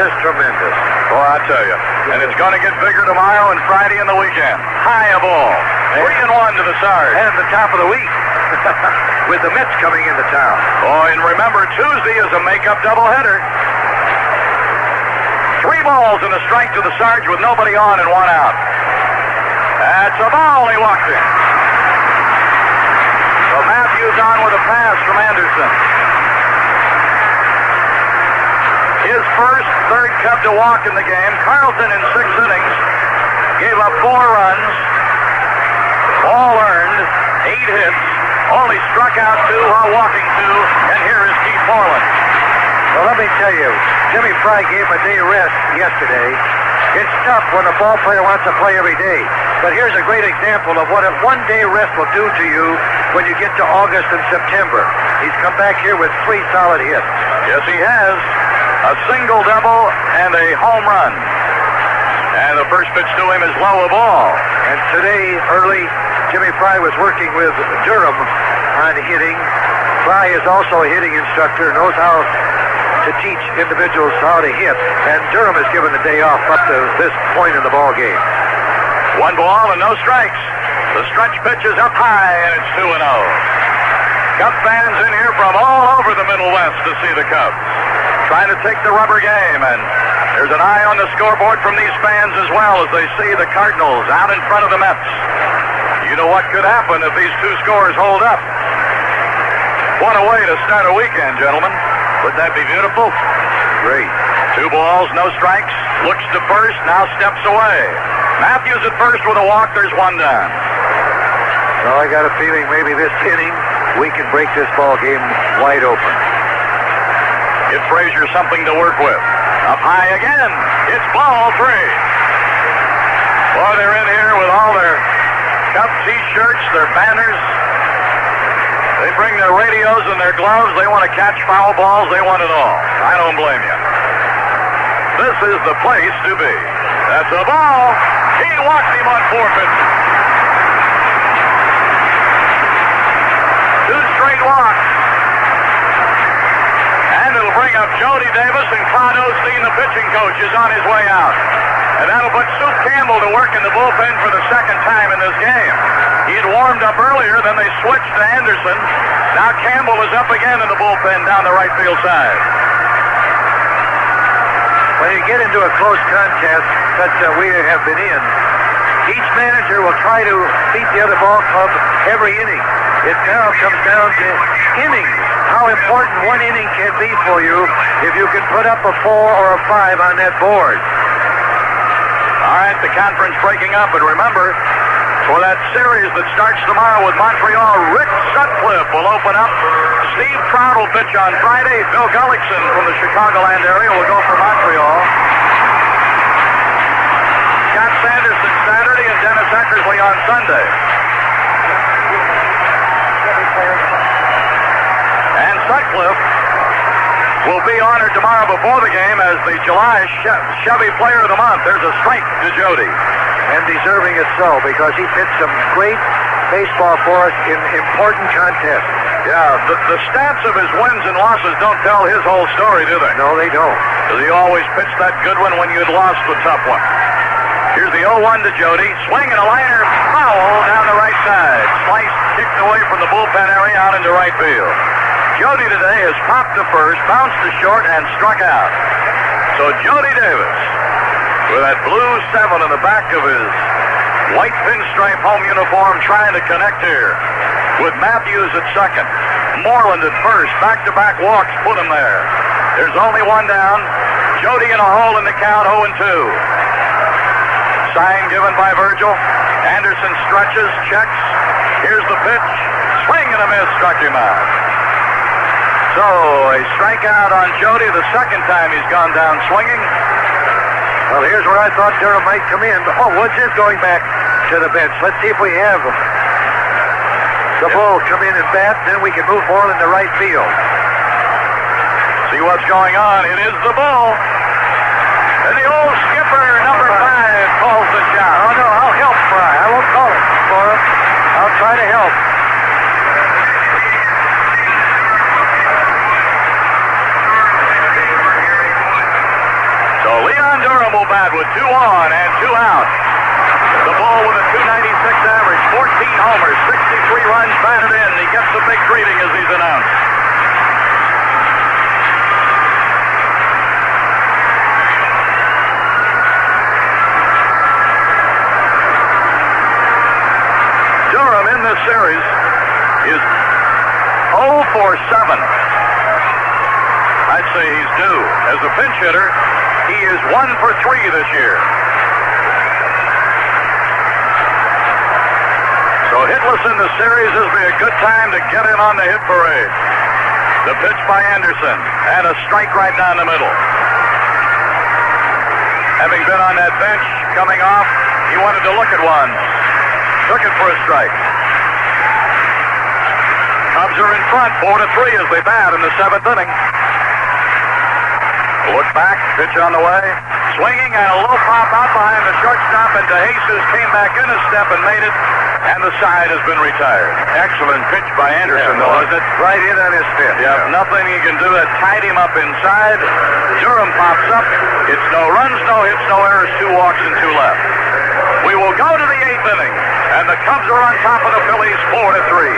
Just tremendous.
Boy, I tell you. And it's going to get bigger tomorrow and Friday and the weekend. High a ball. 3-1 to the Sarge.
And the top of the week. With the Mets coming into town.
Oh, and remember, Tuesday is a make-up doubleheader. 3 balls and a strike to the Sarge with nobody on and 1 out. That's a ball. He walked in. So Matthews on with a pass from Anderson. His first, 3rd Cub to walk in the game. Carlton in 6 innings gave up 4 runs. All earned, 8 hits. Only struck out 2 while walking 2, and here is Keith Moreland.
Well, let me tell you, Jimmy Fry gave him a day rest yesterday. It's tough when a ball player wants to play every day. But here's a great example of what a 1-day rest will do to you when you get to August and September. He's come back here with 3 solid hits.
Yes, he has. A single, double, and a home run. And the first pitch to him is low a ball.
And today, early, Jimmy Fry was working with Durham on hitting. Fry is also a hitting instructor, knows how to teach individuals how to hit. And Durham has given the day off up to this point in the ball game.
1 ball and no strikes. The stretch pitch is up high, and it's 2-0. Cub fans in here from all over the Middle West to see the Cubs. Trying to take the rubber game, and there's an eye on the scoreboard from these fans as well as they see the Cardinals out in front of the Mets. You know what could happen if these 2 scores hold up. What a way to start a weekend, gentlemen. Wouldn't that be beautiful?
Great.
2 balls, no strikes. Looks to first, now steps away. Matthews at first with a walk. There's 1 down.
Well, I got a feeling maybe this inning we can break this ball game wide open.
Give Frazier something to work with. Up high again. It's ball 3. Boy, they're in here with all their Cub T-shirts, their banners. They bring their radios and their gloves. They want to catch foul balls. They want it all. I don't blame you. This is the place to be. That's a ball. He walked him on 4 pitches. 2 straight walks. And it'll bring up Jody Davis, and Claude Osteen, the pitching coach, is on his way out. And that'll put Sue Campbell to work in the bullpen for the 2nd time in this game. He had warmed up earlier, then they switched to Anderson. Now Campbell is up again in the bullpen down the right field side.
When you get into a close contest that we have been in, each manager will try to beat the other ball club every inning. It now comes down to innings, how important 1 inning can be for you if you can put up a 4 or a 5 on that board.
All right, the conference breaking up, but remember, for that series that starts tomorrow with Montreal, Rick Sutcliffe will open up. Steve Trout will pitch on Friday. Bill Gullickson from the Chicagoland area will go for Montreal. Scott Sanderson Saturday and Dennis Eckersley on Sunday. And Sutcliffe
will be honored tomorrow before the game as the July Chevy Player of the Month. There's a strike to Jody.
And deserving it so, because he pitched some great baseball for us in important contests.
Yeah, the stats of his wins and losses don't tell his whole story, do they?
No, they don't.
Because he always pitched that good one when you'd lost the tough one. Here's the 0-1 to Jody. Swing and a liner foul down the right side. Slice kicked away from the bullpen area out into right field. Jody today has popped to first, bounced to short, and struck out. So Jody Davis, with that blue 7 in the back of his white pinstripe home uniform, trying to connect here. With Matthews at second, Moreland at first, back-to-back walks put him there. There's only one down. Jody in a hole in the count, 0-2. Sign given by Virgil. Anderson stretches, checks. Here's the pitch. Swing and a miss, struck him out. So a strikeout on Jody the second time he's gone down swinging.
Well, here's where I thought Durham might come in. Oh, Woods is going back to the bench. Let's see if we have the Bull come in and bat, then we can move Moreland to right field.
See what's going on. It is the Bull. And the old skipper, number 5, calls the shot.
Oh, no, I'll help Fry. I won't call it for him. I'll try to help.
So Leon Durham will bat with 2 on and 2 out. The Bull with a .296 average, 14 homers, 63 runs batted in. He gets a big greeting as he's announced. Durham in this series is 0 for 7. I'd say he's due. As a pinch hitter, he is 1 for 3 this year. So hitless in the series, this will be a good time to get in on the hit parade. The pitch by Anderson, and a strike right down the middle. Having been on that bench, coming off, he wanted to look at one. Took it for a strike. Cubs are in front, 4-3 as they bat in the 7th inning. Look back, pitch on the way. Swinging and a low pop out behind the shortstop, and DeJesus came back in a step and made it, and the side has been retired. Excellent pitch by Anderson, though, isn't it?
Right in on his fifth.
Yeah, nothing he can do to tied him up inside. Durham pops up. It's no runs, no hits, no errors, 2 walks and 2 left. We will go to the 8th inning, and the Cubs are on top of the Phillies 4-3.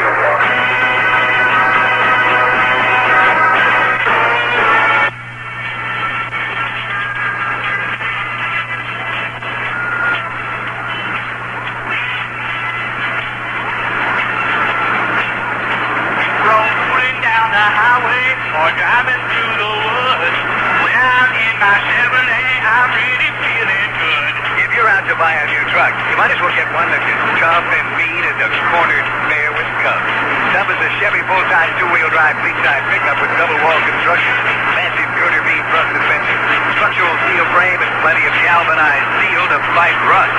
Or driving through the woods. When I'm in my Chevrolet, I'm really feeling good. If you're out to buy a new truck, you might as well get one that's as tough and mean as a cornered bear with cubs. Sub is a Chevy full-size 2-wheel drive fleet-size pickup with double-wall construction, massive girder beam front suspension, structural steel frame, and plenty of galvanized steel to fight rust.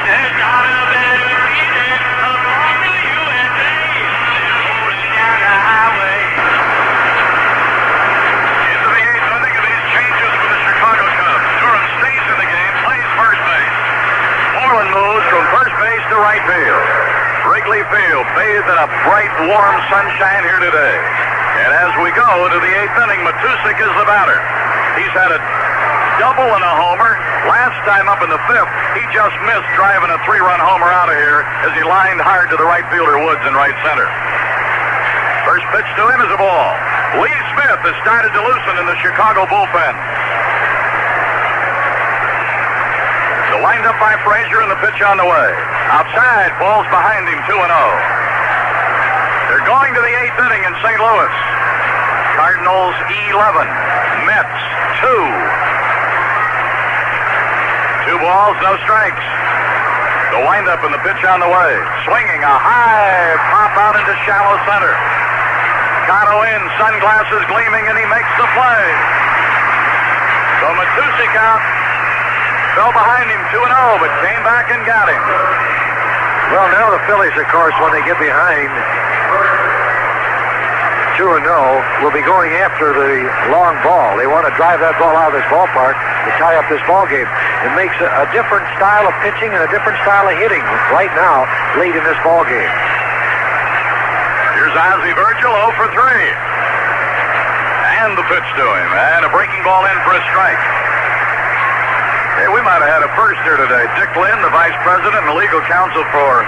There's not a better reason to belong to USA than rolling down the highway.
Moreland moves from first base to right field. Wrigley Field bathed in a bright, warm sunshine here today. And as we go to the 8th inning, Matusik is the batter. He's had a double and a homer. Last time up in the 5th, he just missed driving a 3-run homer out of here as he lined hard to the right fielder Woods in right center. First pitch to him is a ball. Lee Smith has started to loosen in the Chicago bullpen. The wind up by Frazier and the pitch on the way. Outside, ball's behind him, 2-0. They're going to the 8th inning in St. Louis. Cardinals 11, Mets 2. 2 balls, no strikes. The wind up and the pitch on the way. Swinging a high pop out into shallow center. Cotto in, sunglasses gleaming, and he makes the play. So Matusik out. Fell behind him 2-0, but came back and got him.
Well, now the Phillies, of course, when they get behind, 2-0, will be going after the long ball. They want to drive that ball out of this ballpark to tie up this ball game. It makes a different style of pitching and a different style of hitting right now, late in this ball game.
Here's Ozzie Virgil, 0 for 3. And the pitch to him. And a breaking ball in for a strike. Hey, we might have had a first here today. Dick Lynn, the vice president and legal counsel for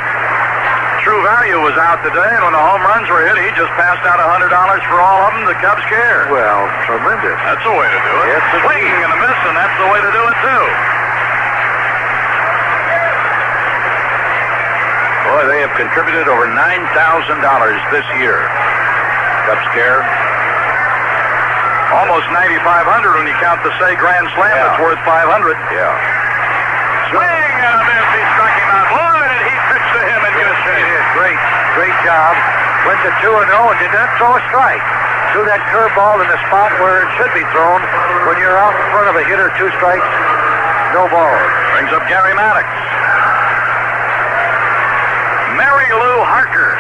True Value, was out today, and when the home runs were hit, he just passed out $100 for all of them. The Cubs care.
Well, tremendous.
That's the way to do it.
Yes,
swinging and a miss, and that's the way to do it, too. Boy, they have contributed over $9,000 this year. Cubs care. Almost 9,500 when you count the Say Grand Slam.
Yeah.
That's worth 500.
Yeah.
Swing and a miss. He struck him out. Boy, did he pitch to him in good shape.
He did. Great job. Went to 2-0 and did not throw a strike. Threw that curveball in the spot where it should be thrown. When you're out in front of a hitter, 2 strikes, no balls.
Brings up Gary Maddox. Mary Lou Harker.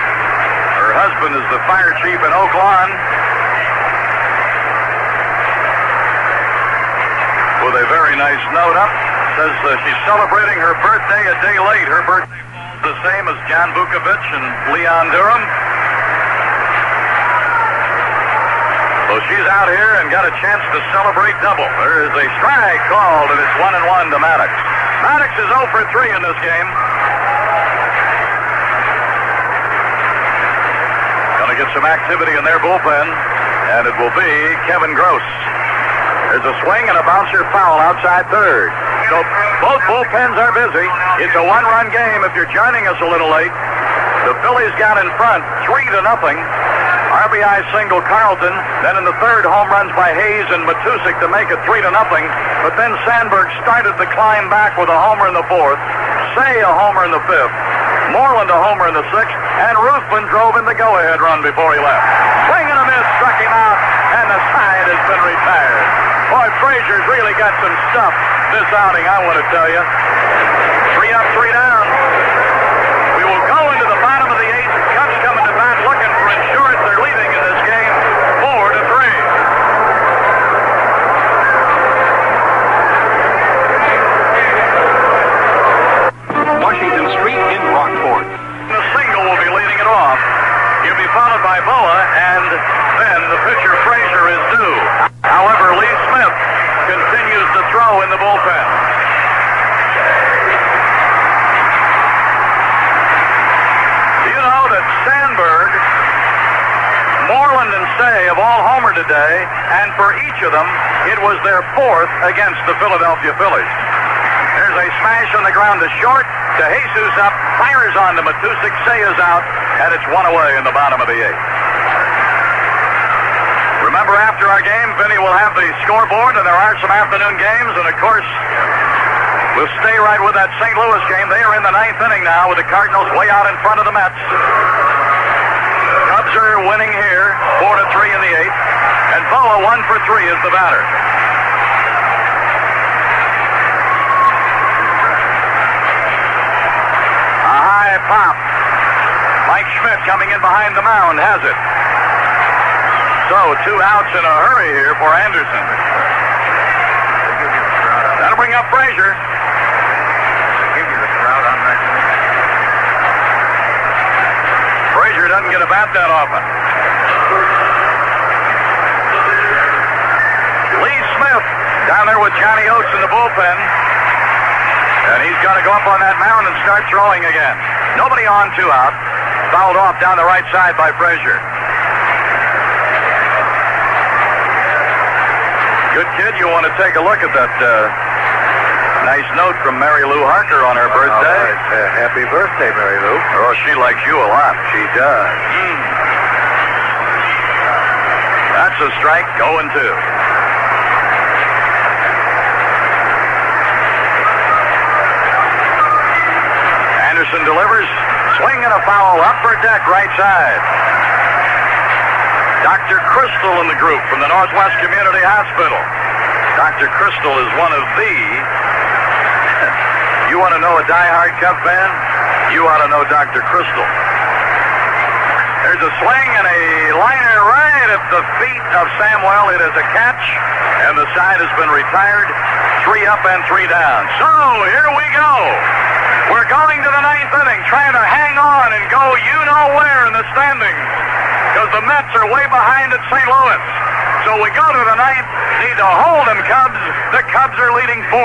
Her husband is the fire chief in Oak Lawn. With a very nice note up. Says she's celebrating her birthday a day late. Her birthday falls the same as John Vukovich and Leon Durham. So she's out here and got a chance to celebrate double. There is a strike called, and it's 1-1 to Maddox. Maddox is 0 for 3 in this game. Going to get some activity in their bullpen, and it will be Kevin Gross. There's a swing and a bouncer foul outside third. So both bullpens are busy. It's a 1-run game if you're joining us a little late. The Phillies got in front 3-0. RBI single Carlton. Then in the third, home runs by Hayes and Matusik to make it 3-0. But then Sandberg started the climb back with a homer in the fourth. Say a homer in the fifth. Moreland a homer in the sixth. And Ruthven drove in the go-ahead run before he left. Swing and a miss, struck him out, and the side has been retired. Boy, Frazier's really got some stuff this outing, I want to tell you. 3 up, 3 down. We will go into the bottom of the 8th. Cubs coming to bat looking for insurance. They're leading in this game 4-3.
Washington Street in Rockport.
The single will be leading it off. He'll be followed by Boa, and then the pitcher Frazier is due. However, Lee Smith continues to throw in the bullpen. Do you know that Sandberg, Moreland, and Say have all homered today, and for each of them, it was their 4th against the Philadelphia Phillies. There's a smash on the ground to short. To Jesus up, fires on to Matusik. Say is out, and it's 1 away in the bottom of the 8th. Remember, after our game, Vinny will have the scoreboard, and there are some afternoon games, and of course, we'll stay right with that St. Louis game. They are in the 9th inning now with the Cardinals way out in front of the Mets. Cubs are winning here, 4-3 in the 8th, and Boa 1 for 3 is the batter. A high pop. Mike Schmidt coming in behind the mound has it. So 2 outs in a hurry here for Anderson. That'll bring up Frazier. Frazier doesn't get a bat that often. Lee Smith down there with Johnny Oates in the bullpen. And he's going to go up on that mound and start throwing again. Nobody on, 2 out. Fouled off down the right side by Frazier. Good kid, you want to take a look at that nice note from Mary Lou Harker on her birthday.
Happy birthday, Mary Lou.
Oh, she likes you a lot.
She does.
That's a strike, 0-2. Anderson delivers. Swing and a foul. Upper deck, right side. Dr. Crystal in the group from the Northwest Community Hospital. Dr. Crystal is one of the... You want to know a diehard Cub fan? You ought to know Dr. Crystal. There's a swing and a liner right at the feet of Samwell. It is a catch, and the side has been retired. 3 up and 3 down. So, here we go. We're going to the 9th inning, trying to hang on and go you-know-where in the standings, because the Mets are way behind at St. Louis. So we go to the 9th, need to hold them, Cubs. The Cubs are leading 4-3.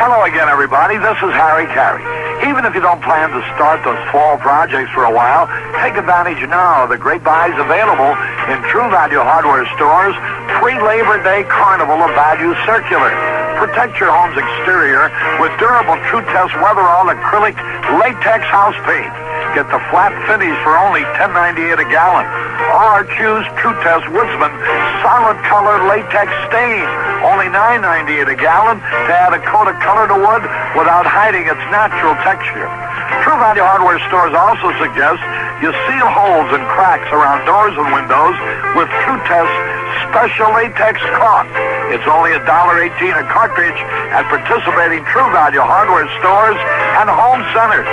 Hello again, everybody. This is Harry Carey. Even if you don't plan to start those fall projects for a while, take advantage now of the great buys available in True Value hardware stores. Pre-Labor Day Carnival of Value Circular. Protect your home's exterior with durable True Test Weatherall acrylic latex house paint. Get the flat finish for only $10.98 a gallon. Or choose True Test Woodsman solid color latex stain, only $9.98 a gallon, to add a coat of color to wood without hiding its natural texture. True Value hardware stores also suggest you seal holes and cracks around doors and windows with True Test special latex caulk. It's only $1.18 a cartridge at participating True Value hardware stores and home centers.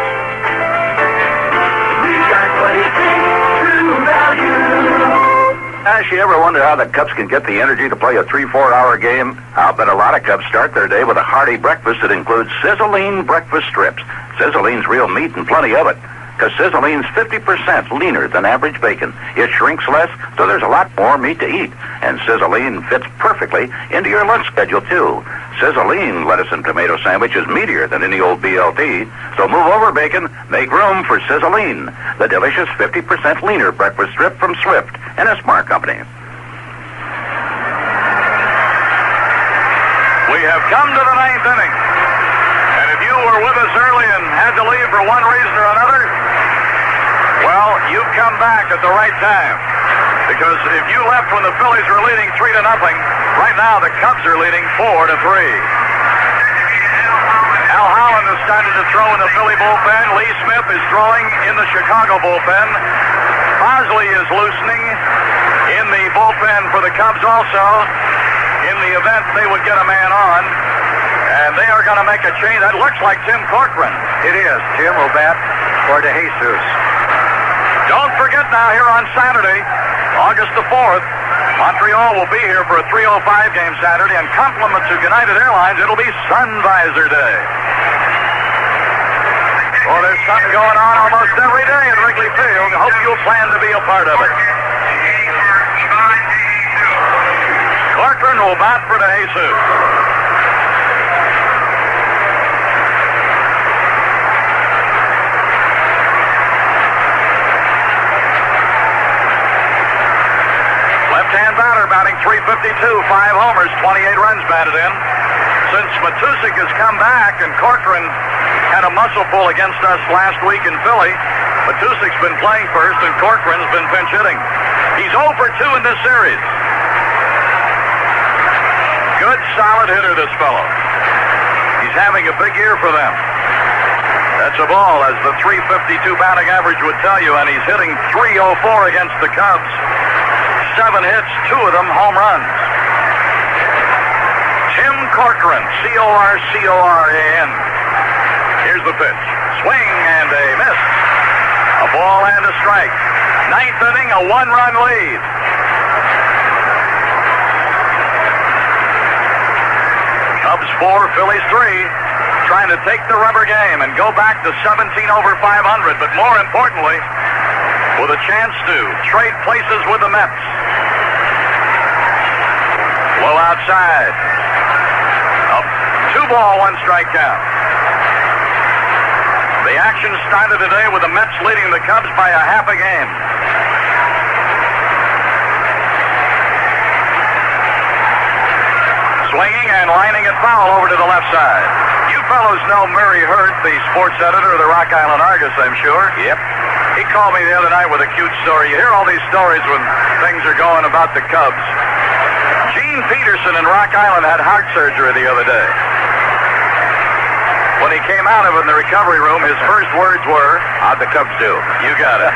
Ash, you ever wonder how the Cubs can get the energy to play a 3-4 hour game? I'll bet a lot of Cubs start their day with a hearty breakfast that includes Sizzling breakfast strips. Sizzling's real meat and plenty of it. Because Sizzling's 50% leaner than average bacon. It shrinks less, so there's a lot more meat to eat. And Sizzling fits perfectly into your lunch schedule, too. Sizzling lettuce and tomato sandwich is meatier than any old BLT. So move over, bacon. Make room for Sizzling, the delicious 50% leaner breakfast strip from Swift and a Smart Company.
We have come to the 9th inning. And if you were with us early and had to leave for one reason or another, well, you've come back at the right time. Because if you left when the Phillies were leading 3-0, right now the Cubs are leading 4-3. Al Holland has started to throw in the Philly bullpen. Lee Smith is throwing in the Chicago bullpen. Bosley is loosening in the bullpen for the Cubs also. In the event they would get a man on. And they are going to make a change. That looks like Tim Corcoran.
It is. Tim will bat for De Jesus.
Don't forget now, here on Saturday, August the 4th, Montreal will be here for a 3:05 game Saturday, and compliments of United Airlines, it'll be Sun Visor Day. Well, there's something going on almost every day at Wrigley Field. Hope you'll plan to be a part of it. Corcoran will bat for De Jesus. Left-hand batter batting .352, 5 homers, 28 runs batted in. Since Matusik has come back and Corcoran had a muscle pull against us last week in Philly, Matusik's been playing first and Corcoran's been pinch hitting. He's 0 for 2 in this series. Good, solid hitter, this fellow. He's having a big year for them. That's a ball, as the .352 batting average would tell you, and he's hitting .304 against the Cubs. 7 hits, 2 of them home runs. Tim Corcoran, C-O-R-C-O-R-A-N. Here's the pitch. Swing and a miss. A ball and a strike. 9th inning, a 1-run lead. Cubs 4, Phillies 3. Trying to take the rubber game and go back to 17 over 500, but more importantly, with a chance to trade places with the Mets. Low outside. A 2-ball, 1-strike count. The action started today with the Mets leading the Cubs by a half a game. Swinging and lining it foul over to the left side. You fellows know Murray Hurt, the sports editor of the Rock Island Argus, I'm sure.
Yep.
He called me the other night with a cute story. You hear all these stories when things are going about the Cubs. Gene Peterson in Rock Island had heart surgery the other day.
When he came out of it in the recovery room, his first words were, "How'd the Cubs do?" You got it.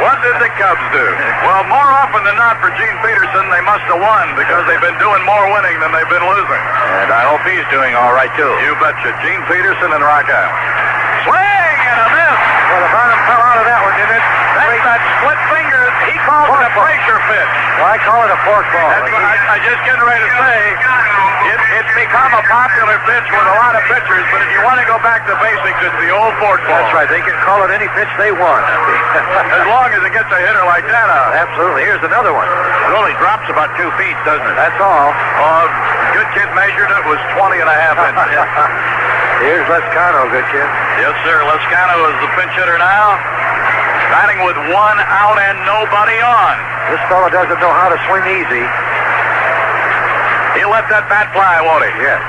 What did the Cubs do? Well, more often than not for Gene Peterson, they must have won because they've been doing more winning than they've been losing. And I hope he's doing all right, too. You betcha. Gene Peterson and Rock Island. Swing and a miss.
Well, the bottom fell out of that one, didn't it?
That's that split finger. He calls it a pressure pitch.
Well, I call it a fork ball.
That's what I just getting ready to say. It's become a popular pitch with a lot of pitchers, but if you want to go back to basics, it's the old fork ball.
That's right. They can call it any pitch they want.
As long as it gets a hitter like that out.
Absolutely. Here's another one.
It only drops about 2 feet, doesn't it?
That's all.
Oh, good kid measured it was 20 and a half inches.
Here's Lescano, good kid.
Yes, sir. Lescano is the pinch hitter now. Batting with 1 out and nobody on.
This fellow doesn't know how to swing easy.
He'll let that bat fly, won't he?
Yes.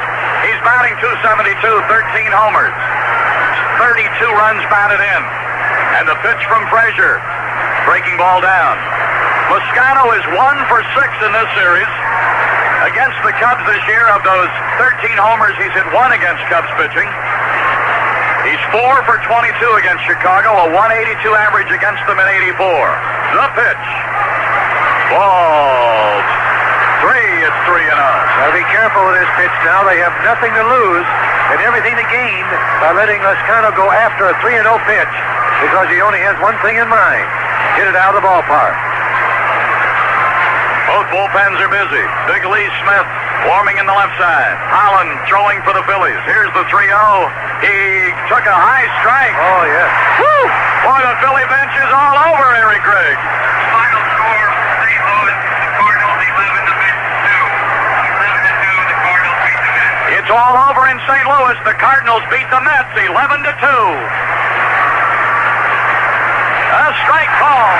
He's batting .272, 13 homers. 32 runs batted in. And the pitch from Frazier. Breaking ball down. Lescano is 1 for 6 in this series. Against the Cubs this year, of those 13 homers, he's hit 1 against Cubs pitching. He's 4 for 22 against Chicago, a 182 average against them in 84. The pitch. Ball 3, it's 3-0.
Now be careful with this pitch now. They have nothing to lose and everything to gain by letting Lescano go after a 3-0 pitch because he only has one thing in mind. Get it out of the ballpark.
Both bullpens are busy. Big Lee Smith warming in the left side. Holland throwing for the Phillies. Here's the 3-0. He took a high strike.
Oh, yes.
Woo! Boy, the Philly bench is all over Eric Gregg.
Final score, St. Louis, the Cardinals 11, the Mets 2. 11-2, the Cardinals beat the Mets.
It's all over in St. Louis. The Cardinals beat the Mets 11-2. A strike call.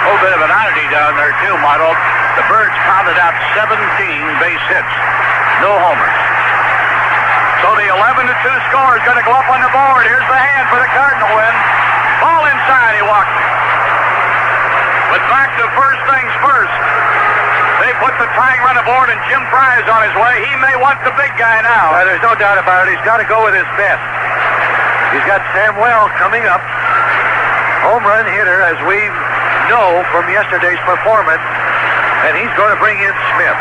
A little bit of an oddity down there, too, Model. The Birds pounded out 17 base hits. No homers.
So the 11-2 score is going to go up on the board. Here's the hand for the Cardinal win. Ball inside, he walked it. But back to first things first. They put the tying run aboard and Jim Fry's on his way. He may want the big guy now.
There's no doubt about it. He's got to go with his best. He's got Samuel coming up. Home run hitter, as we know from yesterday's performance. And he's going to bring in Smith.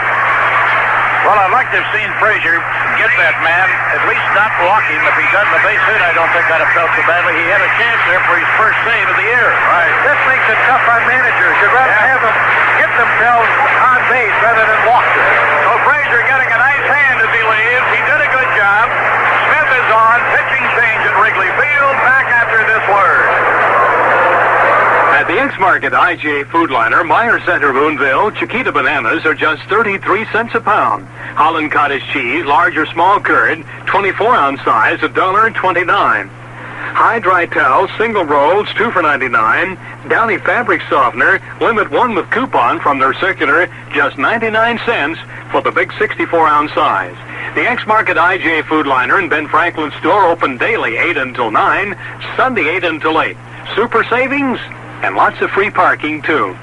Well, I'd like to have seen Frazier get that man, at least not walk him. If he'd gotten the base hit, I don't think I'd have felt so badly. He had a chance there for his first save of the year.
Right. This makes it tough on managers. You'd rather have them hit themselves on base rather than walk them.
So Frazier getting a nice hand as he leaves. He did a good job. Smith is on. Pitching change at Wrigley Field. Back after this word.
At the X-Market IGA Foodliner, Meyer Center, Boonville, Chiquita bananas are just 33 cents a pound. Holland Cottage cheese, large or small curd, 24-ounce size, $1.29. High dry towels, single rolls, 2 for $99. Downy fabric softener, limit 1 with coupon from their circular, just 99 cents for the big 64-ounce size. The X-Market IGA Foodliner and Ben Franklin store open daily 8 until 9, Sunday 8 until 8. Super savings and lots of free parking, too.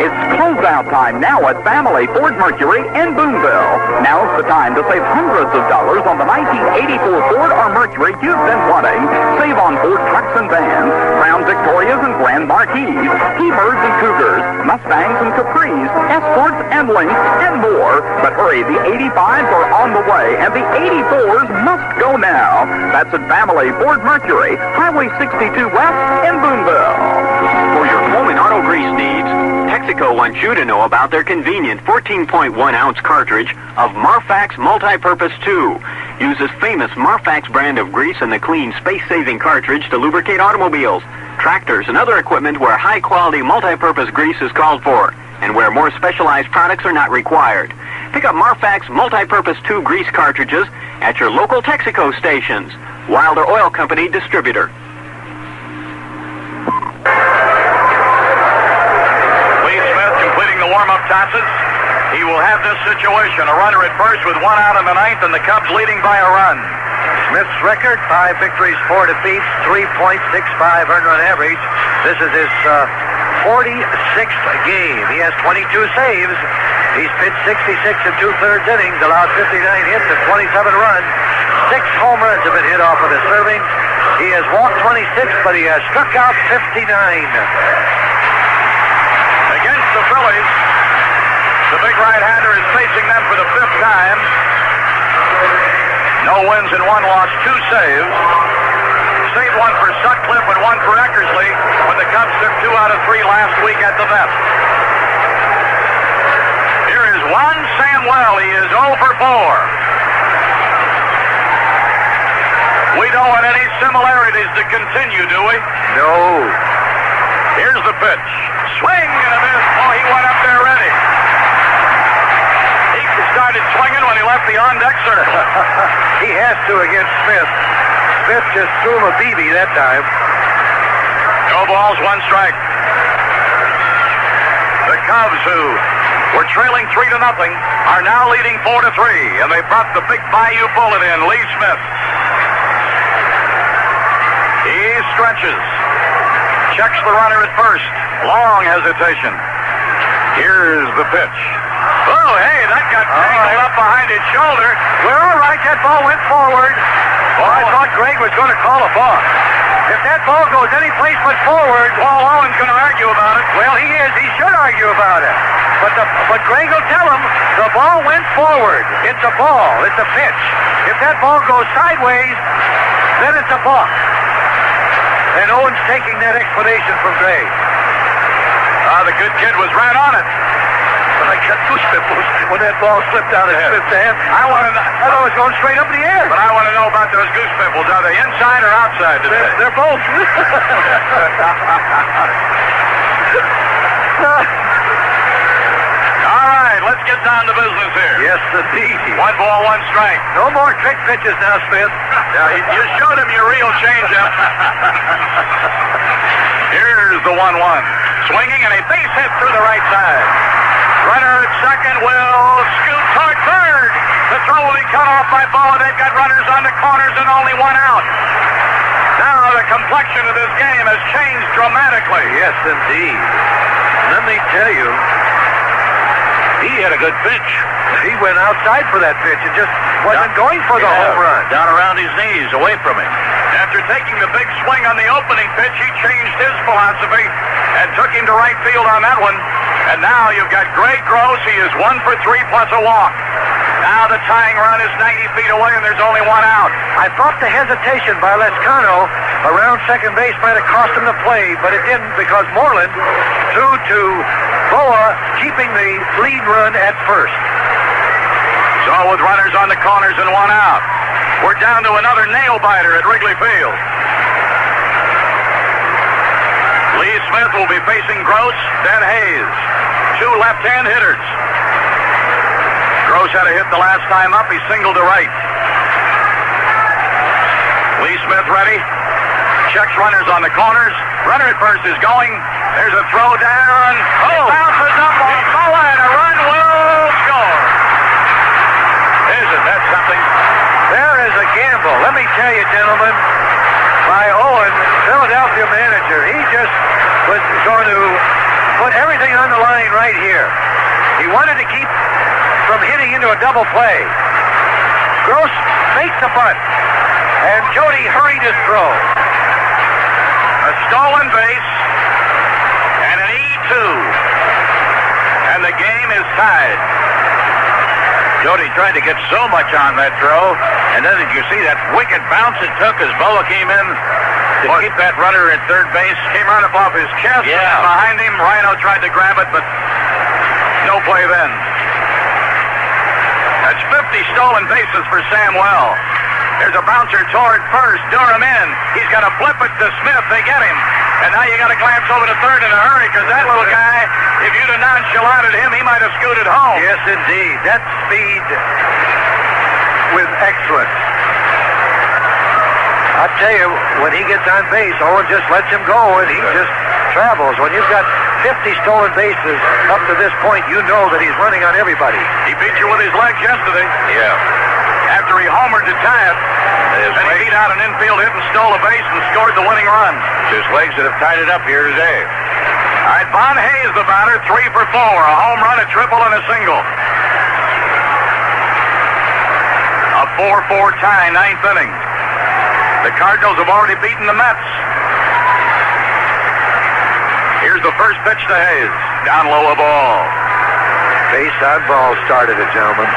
It's closeout time now at Family Ford Mercury in Boonville. Now's the time to save hundreds of dollars on the 1984 Ford or Mercury you've been wanting. Save on Ford trucks and vans, Crown Victorias and Grand Marquis, T-Birds and Cougars, Mustangs and Capris, Escorts and Lynx, and more. But hurry, the 85s are on the way, and the 84s must go now. That's at Family Ford Mercury, Highway 62 West in Boonville.
For your home and auto grease needs, Texaco wants you to know about their convenient 14.1-ounce cartridge of Marfax Multi-Purpose 2. Uses famous Marfax brand of grease in the clean, space-saving cartridge to lubricate automobiles, tractors, and other equipment where high-quality multi-purpose grease is called for and where more specialized products are not required. Pick up Marfax Multi-Purpose 2 grease cartridges at your local Texaco stations. Wilder Oil Company distributor.
Warm-up tosses. He will have this situation. A runner at first with 1 out in the ninth, and the Cubs leading by a run.
Smith's record, 5 victories, 4 defeats, 3.65 earned run average. This is his 46th game. He has 22 saves He's pitched 66 and 2/3 innings, allowed 59 hits and 27 runs. 6 home runs have been hit off of his serving. He has walked 26, but he has struck out 59.
Against the Phillies, the big right-hander is facing them for the 5th time. No wins and 1 loss, 2 saves. Saved 1 for Sutcliffe and 1 for Eckersley when the Cubs took 2 out of 3 last week at the vet. Here is Juan Samuel. He is 0 for 4. We don't want any similarities to continue, do we?
No.
Here's the pitch. Swing and a miss. Oh, he went up there ready. He started swinging when he left the on-deck circle.
He has to against Smith. Smith just threw him a BB that time.
No balls, 1 strike. The Cubs, who were trailing 3-0, are now leading 4-3, and they brought the big Bayou bullet in, Lee Smith. He stretches. Checks the runner at first. Long hesitation. Here's the pitch. Oh, hey, that got tangled up behind his shoulder.
We're all right. That ball went forward. Well, I thought Greg was going to call a balk. If that ball goes any place but forward,
Paul Owen's going to argue about it.
well, he is. He should argue about it. But Greg will tell him the ball went forward. It's a ball. It's a pitch. If that ball goes sideways, then it's a balk. And Owen's taking that explanation from Greg.
The good kid was right on it.
I got goosebumps when that ball slipped out of Smith's hand.
I want to know.
I thought it was going straight up in the air.
But I want to know about those goose pimples. Are they inside or outside today?
They're both.
All right, let's get down to business here.
Yes, indeed.
1 ball, 1 strike.
No more trick pitches now, Smith.
Now, you showed him your real changeup. Here's the 1-1. Swinging and a base hit through the right side. Runner at second will scoot toward third. The throw will be cut off by Boa. They've got runners on the corners and only 1 out. Now the complexion of this game has changed dramatically.
Yes, indeed. Let me tell you,
He had a good pitch.
he went outside for that pitch and just wasn't going for the home run.
Down around his knees, away from him.
After taking the big swing on the opening pitch, he changed his philosophy and took him to right field on that one. And now you've got Greg Gross. He is 1 for 3 plus a walk. Now the tying run is 90 feet away and there's only 1 out.
I thought the hesitation by Lescano around second base might have cost him the play, but it didn't because Moreland threw to Boa, keeping the lead run at first.
So with runners on the corners and 1 out, we're down to another nail-biter at Wrigley Field. Lee Smith will be facing Gross, then Hayes. 2 left-hand hitters. Gross had a hit the last time up. He singled to right. Lee Smith ready. Checks runners on the corners. Runner at first is going. There's a throw down. It bounces up on Boa, and a run will score. Isn't that something?
There is a gamble. Let me tell you, gentlemen, by Owen, Philadelphia manager. He just was going to put everything on the line right here. He wanted to keep from hitting into a double play. Gross faked the bunt, and Jody hurried his throw.
A stolen base and an E2. And the game is tied.
Jody tried to get so much on that throw, and then did you see that wicked bounce it took as Boa came in to keep that runner at third base?
Came right up off his chest.
Yeah.
Behind him, Rhino tried to grab it, but no play then. That's 50 stolen bases for Samuel. There's a bouncer toward first. Durham in. He's going to flip it to Smith. They get him. And now you got to glance over to third in a hurry because that little guy, if you'd have nonchalanted him, he might have scooted home.
Yes, indeed. That speed with excellence. I tell you, when he gets on base, Owen just lets him go, and he just travels. When you've got 50 stolen bases up to this point, you know that he's running on everybody.
He beat you with his legs yesterday.
Yeah.
After he homered to tie it, then he beat out an infield hit and stole a base and scored the winning run.
It's his legs that have tied it up here today.
All right, Von Hayes, the batter, 3 for 4. A home run, a triple, and a single. A 4-4 tie, 9th inning. The Cardinals have already beaten the Mets. Here's the first pitch to Hayes. Down low, a ball.
Base on ball started it, gentlemen.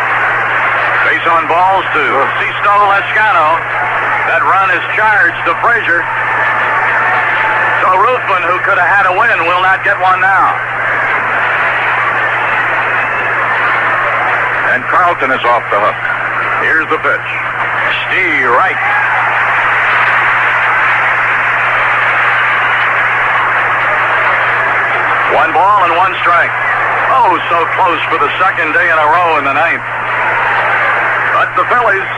Base on balls to Sisto Lascano. That run is charged to Frazier. So Ruthven, who could have had a win, will not get one now. And Carlton is off the hook. Here's the pitch. Steve Wright. One ball and one strike. Oh, so close for the second day in a row in the 9th. But the Phillies,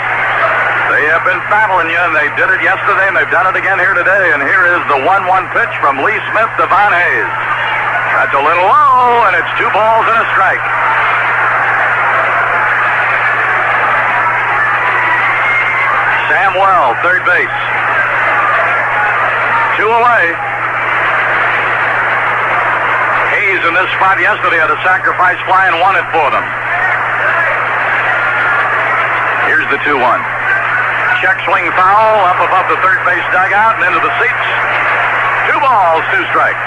they have been battling you, and they did it yesterday, and they've done it again here today. And here is the 1-1 pitch from Lee Smith to Von Hayes. That's a little low, and it's 2 balls and a strike. Samuel, third base. 2 away. Hayes in this spot yesterday had a sacrifice fly and won it for them. Here's the 2-1. Check swing foul up above the third base dugout and into the seats. 2 balls, 2 strikes.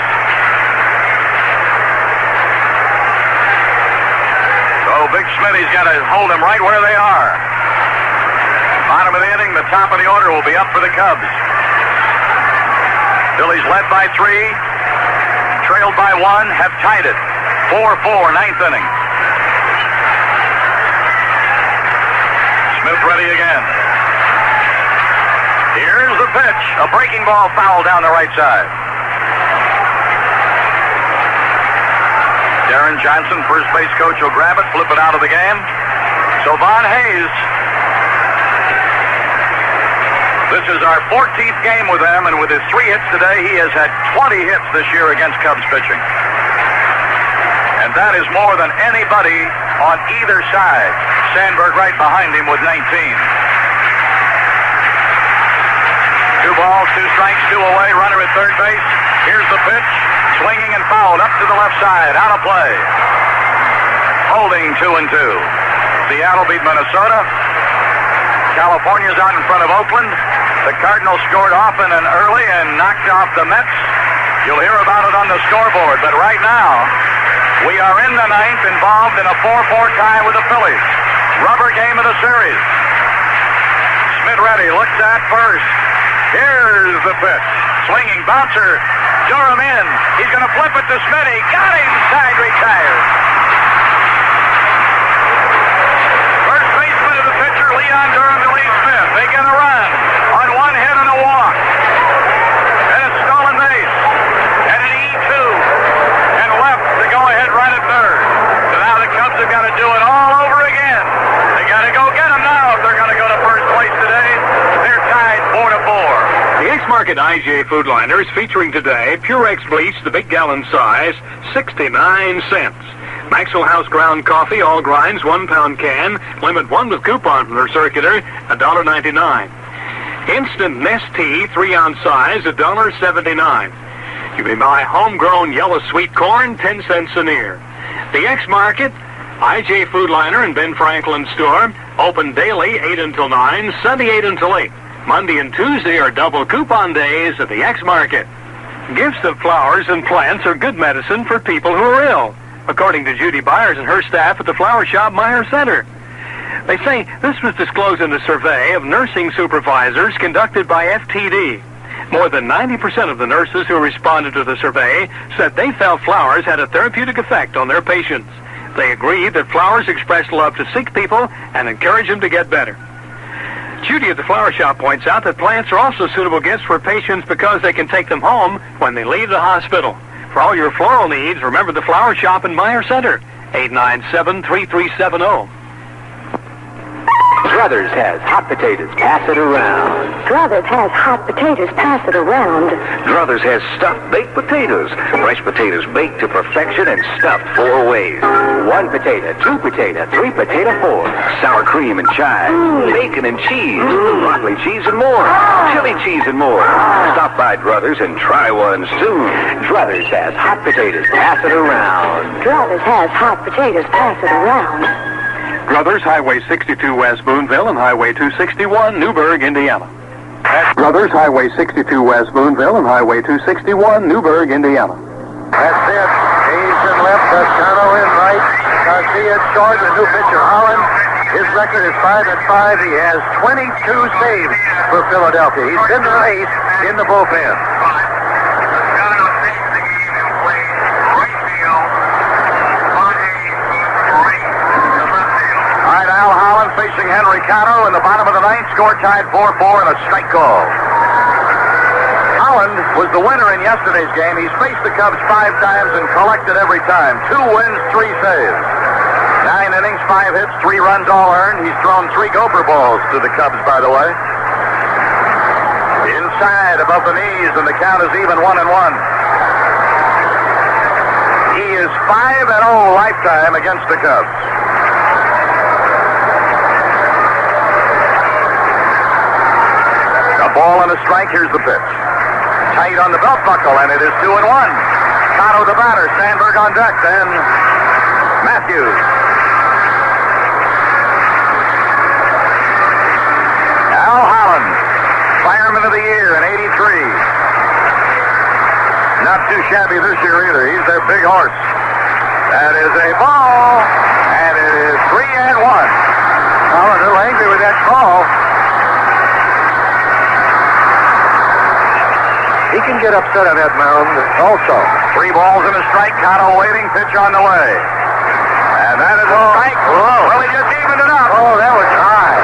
So Big Smitty's got to hold them right where they are. Bottom of the inning, the top of the order will be up for the Cubs. Phillies led by 3, trailed by 1, have tied it. 4-4, 9th inning. Smith ready again. Here's the pitch. A breaking ball foul down the right side. Darren Johnson, first base coach, will grab it, flip it out of the game. So Von Hayes, this is our 14th game with them, and with his 3 hits today, he has had 20 hits this year against Cubs pitching. And that is more than anybody on either side. Sandberg right behind him with 19. 2 balls, 2 strikes, 2 away, runner at third base. Here's the pitch, swinging and fouled up to the left side, out of play. Holding 2-2. Seattle beat Minnesota. California's out in front of Oakland. The Cardinals scored often and early and knocked off the Mets. You'll hear about it on the scoreboard, but right now, we are in the 9th, involved in a 4-4 tie with the Phillies. Rubber game of the series. Smith ready, looks at first. Here's the pitch. Swinging bouncer. Durham in. He's going to flip it to Smitty. Got him. Side retired. First baseman of the pitcher, Leon Durham to Lee Smith. They get a run on 1 hit and a walk. And a stolen base. And an E2. And left to go ahead right at third. So now the Cubs have got to do it all over again. They got to go get him now if they're going to go to first place today. They're tied 4-4.
The X-Market IJ Food Liner is featuring today Purex bleach, the big gallon size, 69 cents. Maxwell House ground coffee, all grinds, 1 pound can, limit 1 with coupon from their circular, $1.99. Instant Nest tea, 3 ounce size, $1.79. You may buy homegrown yellow sweet corn, 10 cents an ear. The X-Market IJ Food Liner and Ben Franklin store, open daily 8 until 9, Sunday 8 until 8. Monday and Tuesday are double coupon days at the X-Market. Gifts of flowers and plants are good medicine for people who are ill, according to Judy Byers and her staff at the Flower Shop Meyer Center. They say this was disclosed in a survey of nursing supervisors conducted by FTD. More than 90% of the nurses who responded to the survey said they felt flowers had a therapeutic effect on their patients. They agreed that flowers express love to sick people and encourage them to get better. Judy at the Flower Shop points out that plants are also suitable gifts for patients because they can take them home when they leave the hospital. For all your floral needs, remember the Flower Shop in Meyer Center, 897-3370.
Druthers has hot potatoes. Pass it around.
Druthers has hot potatoes. Pass it around.
Druthers has stuffed baked potatoes. Fresh potatoes baked to perfection and stuffed 4 ways.
1 potato, 2 potato, 3 potato, 4.
Sour cream and chive. Bacon and cheese. Broccoli cheese and more. Chili cheese and more. Stop by Druthers and try one soon.
Druthers has hot potatoes. Pass it around.
Druthers has hot potatoes. Pass it around.
Druthers, Highway 62 West Boonville and Highway 261 Newburgh, Indiana. Druthers, Highway 62 West Boonville and Highway 261 Newburgh, Indiana.
That's it. Hayes in left, Toscano in right. Garcia short, the new pitcher Holland. His record is 5-5. He has 22 saves for Philadelphia. He's been the ace in the bullpen.
Facing Henry Cano in the bottom of the ninth, score tied 4-4 and a strike call. Holland was the winner in yesterday's game. He's faced the Cubs 5 times and collected every time. 2 wins, 3 saves. 9 innings, 5 hits, 3 runs all earned. He's thrown 3 gopher balls to the Cubs, by the way. Inside, above the knees, and the count is even 1-1. He is 5-0 lifetime against the Cubs. Ball and a strike. Here's the pitch. Tight on the belt buckle, and it is 2-1. Cano the batter. Sandberg on deck. Then Matthews. Al Holland, Fireman of the Year in '83. Not too shabby this year either. He's their big horse. That is a ball, and it is 3-1.
Holland a little angry with that call. He can get upset on that mound also.
3 balls and a strike. Cano waiting. Pitch on the way. And that is a strike. Whoa. Well, he just evened it up.
Oh, that was high.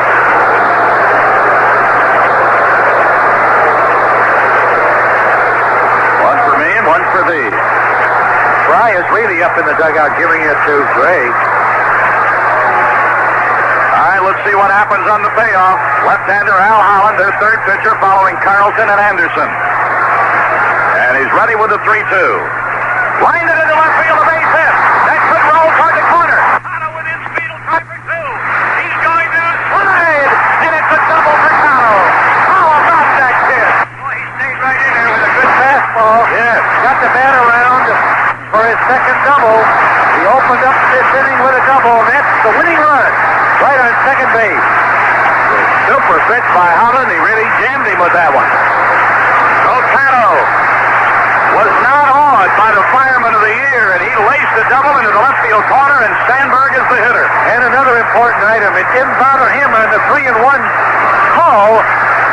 One for me and one for thee.
Fry is really up in the dugout giving it to Gray.
All right, let's see what happens on the payoff. Left-hander Al Holland, their third pitcher, following Carlson and Anderson. And he's ready with the 3-2. Lined it into left field, a base hit. That could roll toward the corner. Cano within speed will try for 2. He's going to slide, and it's a double for Cano. How about that kid?
Boy, he stayed right in there with a good fastball.
Yes.
Got the bat around for his second double. He opened up this inning with a double, and that's the winning run right on second base.
Super pitch by Holland. He really jammed him with that one. So Cano was not awed by the Fireman of the Year, and he laced the double into the left field corner, and Sandberg is the hitter.
And another important item, it didn't bother him on the 3-1 call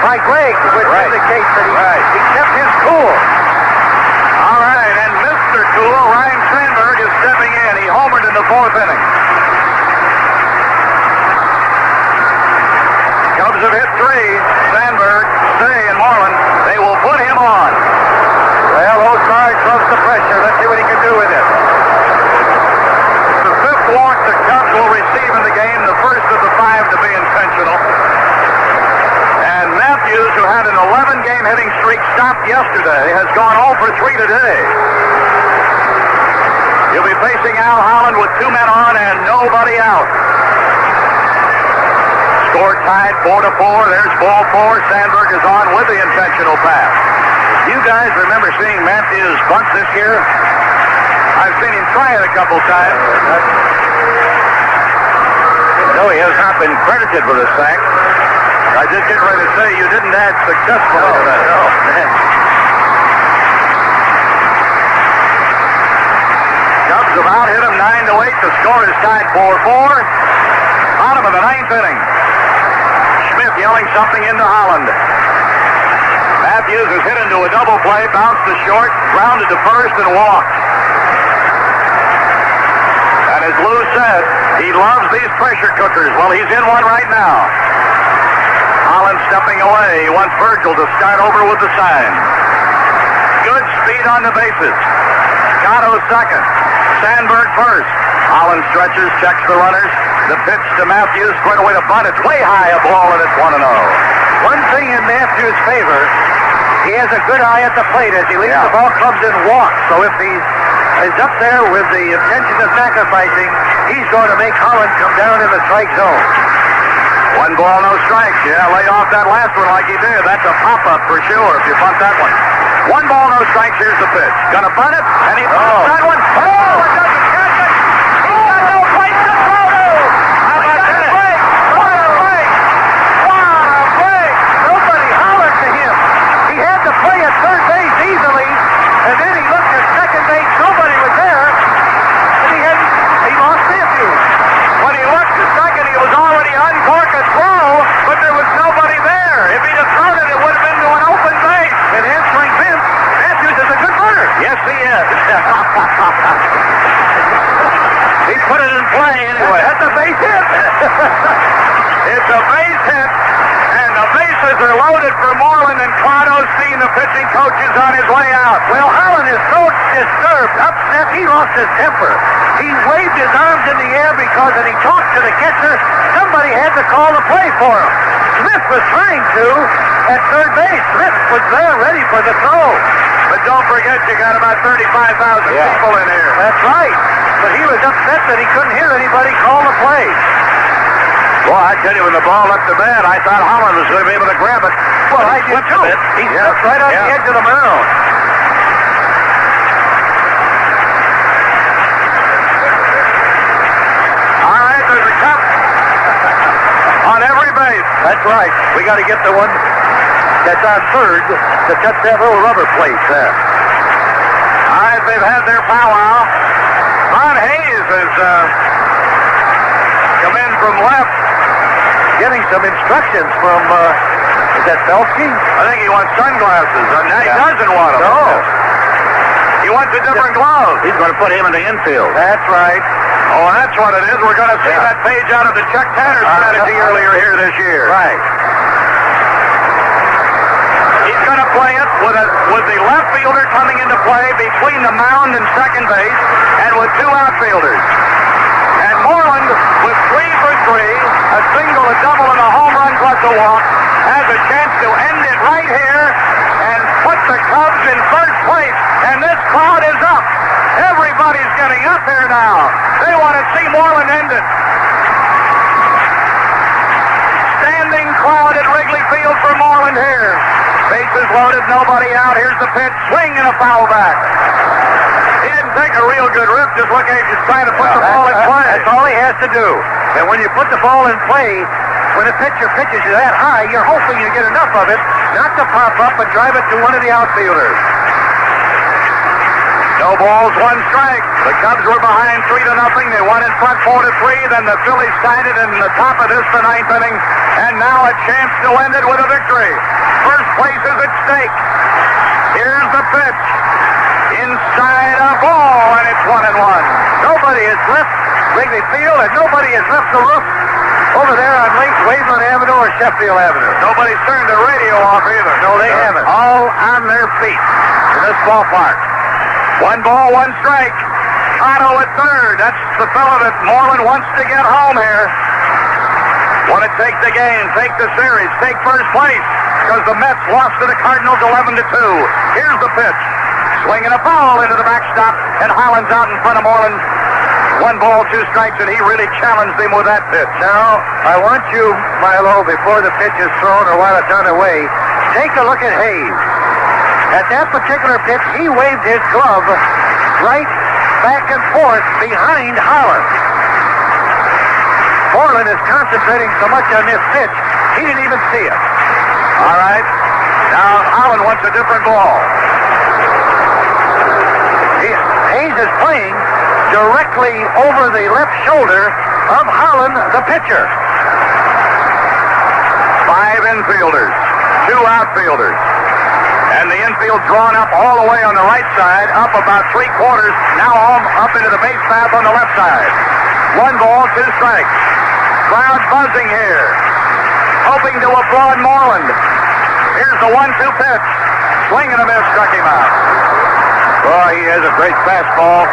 by Greg, which indicates that he kept his cool.
All right, and Mr. Cool, Ryan Sandberg, is stepping in. He homered in the 4th inning. Cubs have hit 3. Sandberg, Stay, and Moreland. They will put him on.
Well, Osard loves the pressure. Let's see what he can do with it.
The 5th walk the Cubs will receive in the game, the first of the 5 to be intentional. And Matthews, who had an 11-game hitting streak stopped yesterday, has gone 0 for 3 today. He'll be facing Al Holland with 2 men on and nobody out. Score tied 4-4. There's ball 4. Sandberg is on with the intentional pass. You guys remember seeing Matthews bunt this year? I've seen him try it a couple times. No, he has not been credited with a sack. I just get ready to say you didn't add successfully to that. No. Cubs have out-hit him 9-8. The score is tied 4-4. Bottom of the 9th inning. Smith yelling something into Holland. Matthews is hit into a double play, bounced to short, grounded to first, and walked. And as Lou said, he loves these pressure cookers. Well, he's in one right now. Holland stepping away. He wants Virgil to start over with the sign. Good speed on the bases. Cano second. Sandberg first. Holland stretches, checks the runners. The pitch to Matthews, squared away to bunt. It's way high, a ball, and it's 1-0.
One thing in Matthews' favor, he has a good eye at the plate. As he leaves, the ball comes in walks. So if he is up there with the intention of sacrificing, he's going to make Holland come down in the strike zone.
1 ball, no strikes. Yeah, lay off that last one like he did. That's a pop-up for sure if you bunt that one. 1 ball, no strikes. Here's the pitch. Gonna bunt it, and he bunts that one. Oh, it doesn't catch it. He's got no place to throw to. How about that? What a break. What a break.
Nobody hollered to him. He had to play at third base easily, and then he looked at second base. Nobody was there, and he lost Matthews.
When he looked at second, he was already uncorked a throw, but there was nobody there. If he'd have thrown it, it would have been to an open base.
And answering Vince, Matthews is a good runner.
Yes, he is. He put it in play anyway.
That's a base hit.
It's a base hit, and the bases are loaded for Moreland, and Clado's seeing the pitching coach is on his way out.
Well, Holland is so disturbed, upset, he lost his temper. He waved his arms in the air because when he talked to the catcher, somebody had to call the play for him. Smith was trying to at third base. Smith was there ready for the throw.
But don't forget, you got about 35,000 people in here.
That's right. But he was upset that he couldn't hear anybody call the play.
Well, I tell you, when the ball left the bat, I thought Holland was going to be able to grab it.
Well, I did too. He slipped right on the edge of the mound.
All right, there's a cup on every base.
That's right. We got to get the one that's on third to touch that little rubber plate there.
All right, they've had their powwow. Ron Hayes has come in from left,
getting some instructions from, is that Belsky?
I think he wants sunglasses. Now he doesn't want them.
No.
He wants a different glove.
He's going to put him in the infield.
That's right.
Oh, that's what it is. We're going to see that page out of the Chuck Tanner strategy earlier here this year.
Right.
He's going to play it with the left fielder coming into play between the mound and second base, and with 2 outfielders. And Moreland, with 3 for 3, a single, a double, and a home run plus a walk, has a chance to end it right here and put the Cubs in first place. And this crowd is up. Everybody's getting up here now. They want to see Moreland end it. Standing crowd at Wrigley Field for Moreland here. Bases loaded, nobody out. Here's the pitch. Swing and a foul back. He didn't take a real good rip. Just look at him. He's trying to put the ball in play.
That's all he has to do. And when you put the ball in play, when a pitcher pitches you that high, you're hoping you get enough of it not to pop up and drive it to one of the outfielders.
No balls, 1 strike. The Cubs were behind 3-0. They won in front 4-3. Then the Phillies tied it in the top of this, the 9th inning. And now a chance to end it with a victory. First place is at stake. Here's the pitch. Inside a ball, and it's 1-1.
Nobody has left Wrigley Field, and nobody has left the roof over there on Lake Waveland Avenue or Sheffield Avenue.
Nobody's turned the radio off either.
No, they haven't.
All on their feet in this ballpark. 1 ball, 1 strike. Otto at third. That's the fellow that Moreland wants to get home here. Want to take the game, take the series, take first place, because the Mets lost to the Cardinals 11-2. Here's the pitch. Swinging a foul into the backstop, and Holland's out in front of Moreland. 1 ball, 2 strikes, and he really challenged him with that pitch.
Now, I want you, Milo, before the pitch is thrown or while it's on the way, take a look at Hayes. At that particular pitch, he waved his glove right back and forth behind Holland. Moreland is concentrating so much on this pitch, he didn't even see it.
All right. Now, Holland wants a different ball.
Hayes is playing directly over the left shoulder of Holland, the pitcher.
5 infielders, 2 outfielders. And the infield drawn up all the way on the right side, up about 3/4, now up into the base path on the left side. 1 ball, 2 strikes. Crowd buzzing here, hoping to applaud Moreland. Here's the 1-2 pitch. Swing and a miss, struck him out. Boy, he has a great fastball.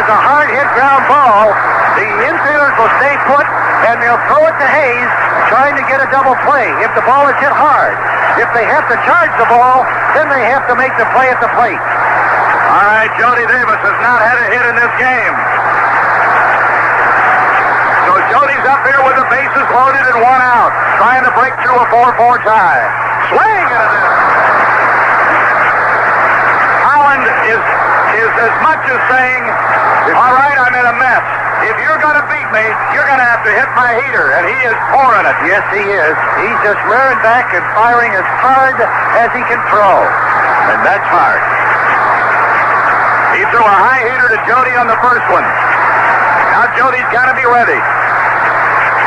is a hard-hit ground ball. The infielders will stay put, and they'll throw it to Hayes, trying to get a double play if the ball is hit hard. If they have to charge the ball, then they have to make the play at the plate.
All right, Jody Davis has not had a hit in this game. So Jody's up here with the bases loaded and one out, trying to break through a 4-4 tie. Swing and a miss. Holland is as much as saying, all right, I'm in a mess. If you're going to beat me, you're going to have to hit my heater, and he is pouring it.
Yes, he is. He's just rearing back and firing as hard as he can throw.
And that's hard. He threw a high heater to Jody on the first one. Now Jody's got to be ready.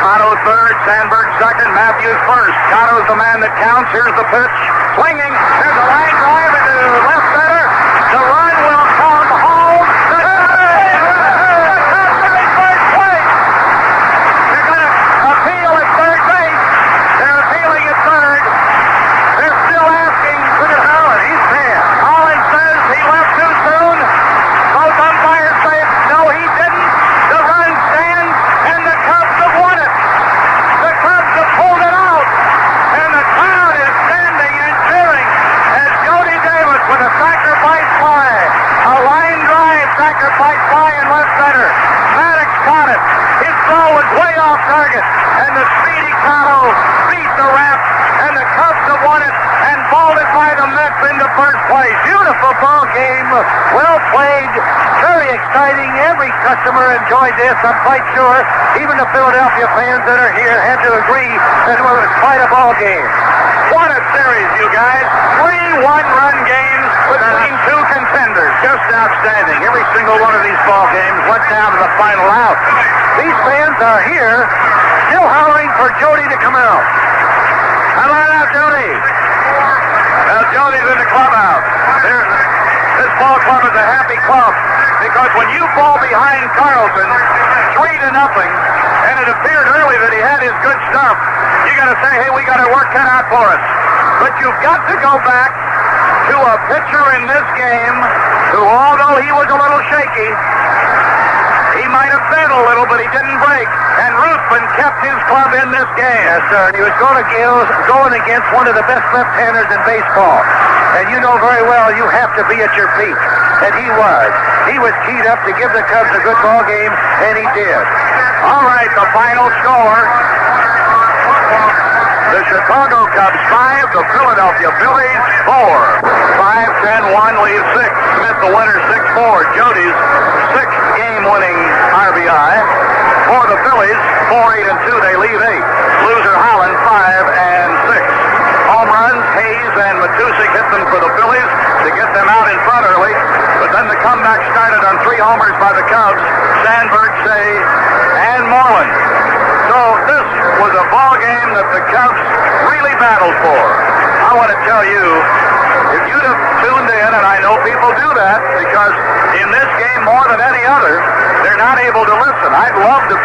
Cotto third, Sandberg second, Matthews first. Cotto's the man that counts. Here's the pitch. Swinging. There's a line drive into left center. The run will come home. They're going to appeal at third base. They're appealing at third. They're still asking. Look at Holland. He's mad. Holland says he left too soon. Both umpires say, no, he didn't. The run stands, and the Cubs have won it. The Cubs have pulled it out. And the crowd is standing and cheering as Jody Davis with a sacrifice fly. A line drive sacrifice fly in left center. Maddox caught it. His throw was way off target. And the speedy Cotto beat the Rap. And the Cubs have won it and vaulted by the Mets into first place. Beautiful ball game. Well played. Very exciting. Every customer enjoyed this, I'm quite sure. Even the Philadelphia fans that are here had to agree that it was quite a ball game. What a series, you guys. 3 one-run games between two contenders. Just outstanding. Every single one of these ball games went down to the final out. These fans are here still hollering for Jody to come out. Come on out, Jody. Well, Jody's in the clubhouse. This ball club is a happy club because when you fall behind Carlson 3-0, and it appeared early that he had his good stuff, you got to say, hey, we got our work cut out for us. But you've got to go back to a pitcher in this game who, although he was a little shaky, he might have bent a little, but he didn't break. And Ruthven kept his club in this game. Yes, sir. And he was going against one of the best left-handers in baseball. And you know very well you have to be at your peak. And he was. He was keyed up to give the Cubs a good ball game, and he did. All right, the final score. The Chicago Cubs 5, the Philadelphia Phillies 4. 5-10-1 leaves 6. Smith the winner 6-4. Jody's 6th game-winning RBI. For the Phillies, 4-8-2, they leave 8. Loser Holland 5-6. Home runs, Hayes and Matusik hit them for the Phillies to get them out in front early. But then the comeback started on 3 homers by the Cubs, Sandberg, Say, and Moreland. So this was a ball game that the Cubs really battled for. I want to tell you, if you'd have tuned in, and I know people do that, because in this game more than any other, they're not able to listen. I'd love to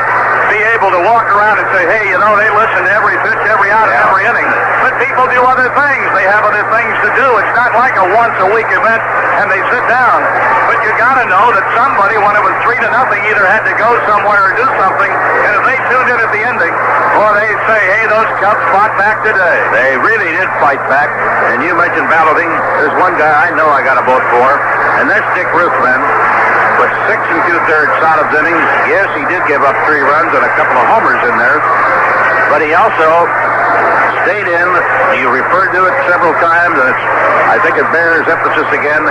be able to walk around and say, hey, you know, they listen to every pitch, every out, and every inning. But people do other things. They have other things to do. It's not like a once-a-week event and they sit down. But you got to know that somebody, when it was 3-0, either had to go somewhere or do something. And if they tuned in at the ending, or they say, hey, those Cubs fought back today.
They really did fight back. And you mentioned balloting. There's one guy I know I got to vote for, and that's Dick Ruthven. With 6 2/3 solid innings, yes, he did give up 3 runs and a couple of homers in there. But he also stayed in. You referred to it several times, and I think it bears emphasis again.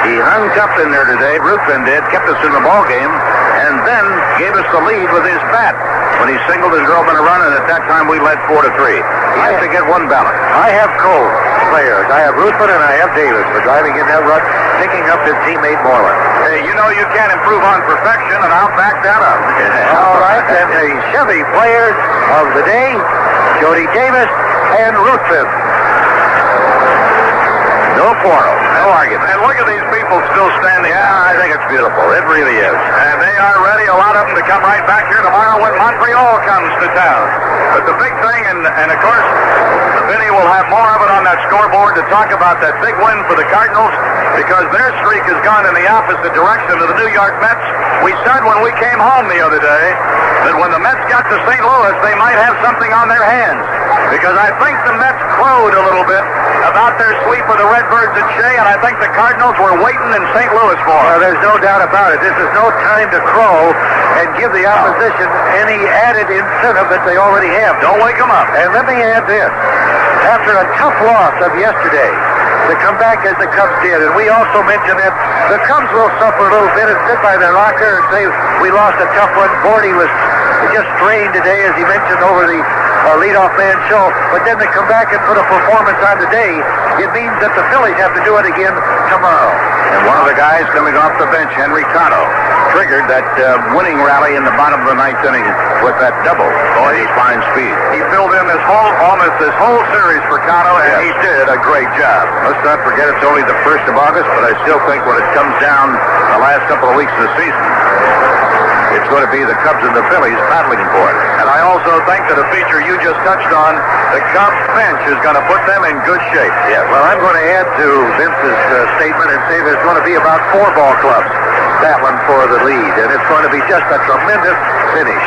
He hung tough in there today. Ruthven did, kept us in the ball game, and then gave us the lead with his bat when he singled and drove in a run, and at that time we led 4-3. He has to get 1 ballot.
I have players. I have Ruthven and I have Davis for driving in that run, picking up his teammate Moreland.
Hey, you know you can't improve on perfection, and I'll back that up.
All right, and the Chevy players of the day, Jody Davis and Ruthven.
No quarrel, no argument.
And look at these people still standing.
Yeah, I think it's beautiful. It really is.
And they are ready, a lot of them, to come right back here tomorrow when Montreal comes to town. But the big thing, and of course, the Vinny will have more of it on that scoreboard to talk about that big win for the Cardinals because their streak has gone in the opposite direction of the New York Mets. We said when we came home the other day that when the Mets got to St. Louis, they might have something on their hands because I think the Mets crowed a little bit about their sweep of the Redbirds at Shea, and I think the Cardinals were waiting in St. Louis for it.
Well, there's no doubt about it. This is no time to crow and give the opposition any added incentive that they already have.
Don't wake them up.
And let me add this. After a tough loss of yesterday, to come back as the Cubs did, and we also mentioned that the Cubs will suffer a little bit and sit by their locker and say, we lost a tough one. Gordy was just strained today, as he mentioned over the leadoff man show, but then to come back and put a performance on today, it means that the Phillies have to do it again tomorrow.
And one of the guys coming off the bench, Henry Cotto, triggered that winning rally in the bottom of the ninth inning with that double.
Boy,
his fine speed.
He filled in almost this whole series for Cotto, and he did a great job.
Let's not forget it's only the 1st of August, but I still think when it comes down the last couple of weeks of the season, it's going to be the Cubs and the Phillies battling for it.
And I also think that a feature you just touched on, the Cubs bench is going to put them in good shape.
Yeah, well, I'm going to add to Vince's statement and say there's going to be about 4 ball clubs battling for the lead, and it's going to be just a tremendous finish.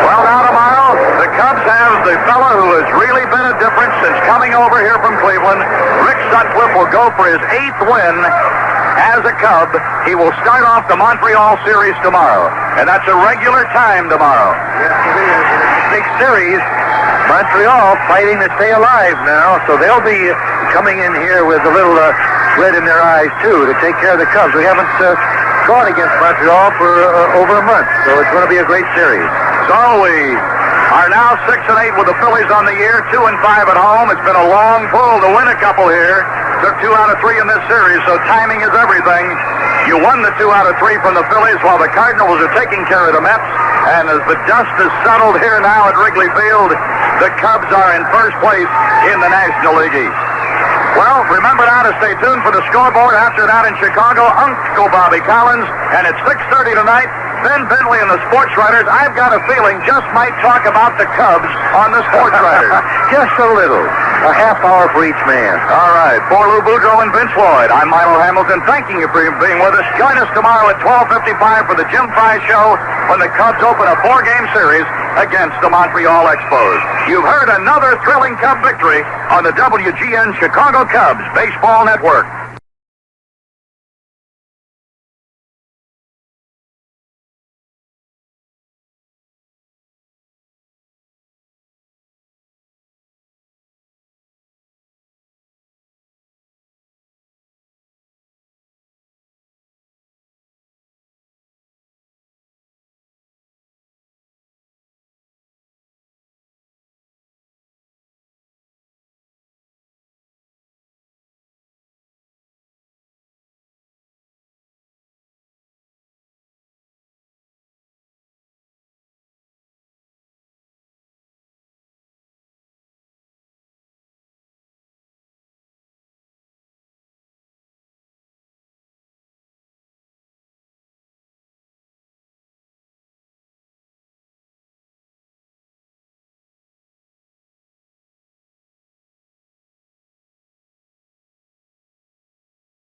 Well, now tomorrow, the Cubs have the fella who has really been a difference since coming over here from Cleveland. Rick Sutcliffe will go for his 8th win as a Cub. He will start off the Montreal series tomorrow, and that's a regular time tomorrow.
Yes, it is. It's a big series. Montreal fighting to stay alive now, so they'll be coming in here with a little red in their eyes, too, to take care of the Cubs. We haven't gone against Montreal for over a month, so it's going to be a great series.
So we are now 6-8 with the Phillies on the year, 2-5 at home. It's been a long pull to win a couple here. Took 2 out of 3 in this series, so timing is everything. You won the 2 out of 3 from the Phillies while the Cardinals are taking care of the Mets. And as the dust is settled here now at Wrigley Field, the Cubs are in first place in the National League East. Well, remember now to stay tuned for the scoreboard. After that in Chicago, Uncle Bobby Collins. And at 6:30 tonight, Ben Bentley and the Sports Writers, I've got a feeling, just might talk about the Cubs on the Sports Writers.
Just a little. A half hour for each man.
All right. For Lou Boudreau and Vince Lloyd, I'm Milo Hamilton, thanking you for being with us. Join us tomorrow at 12:55 for the Jim Fry Show when the Cubs open a 4-game series against the Montreal Expos. You've heard another thrilling Cub victory on the WGN Chicago Cubs Baseball Network.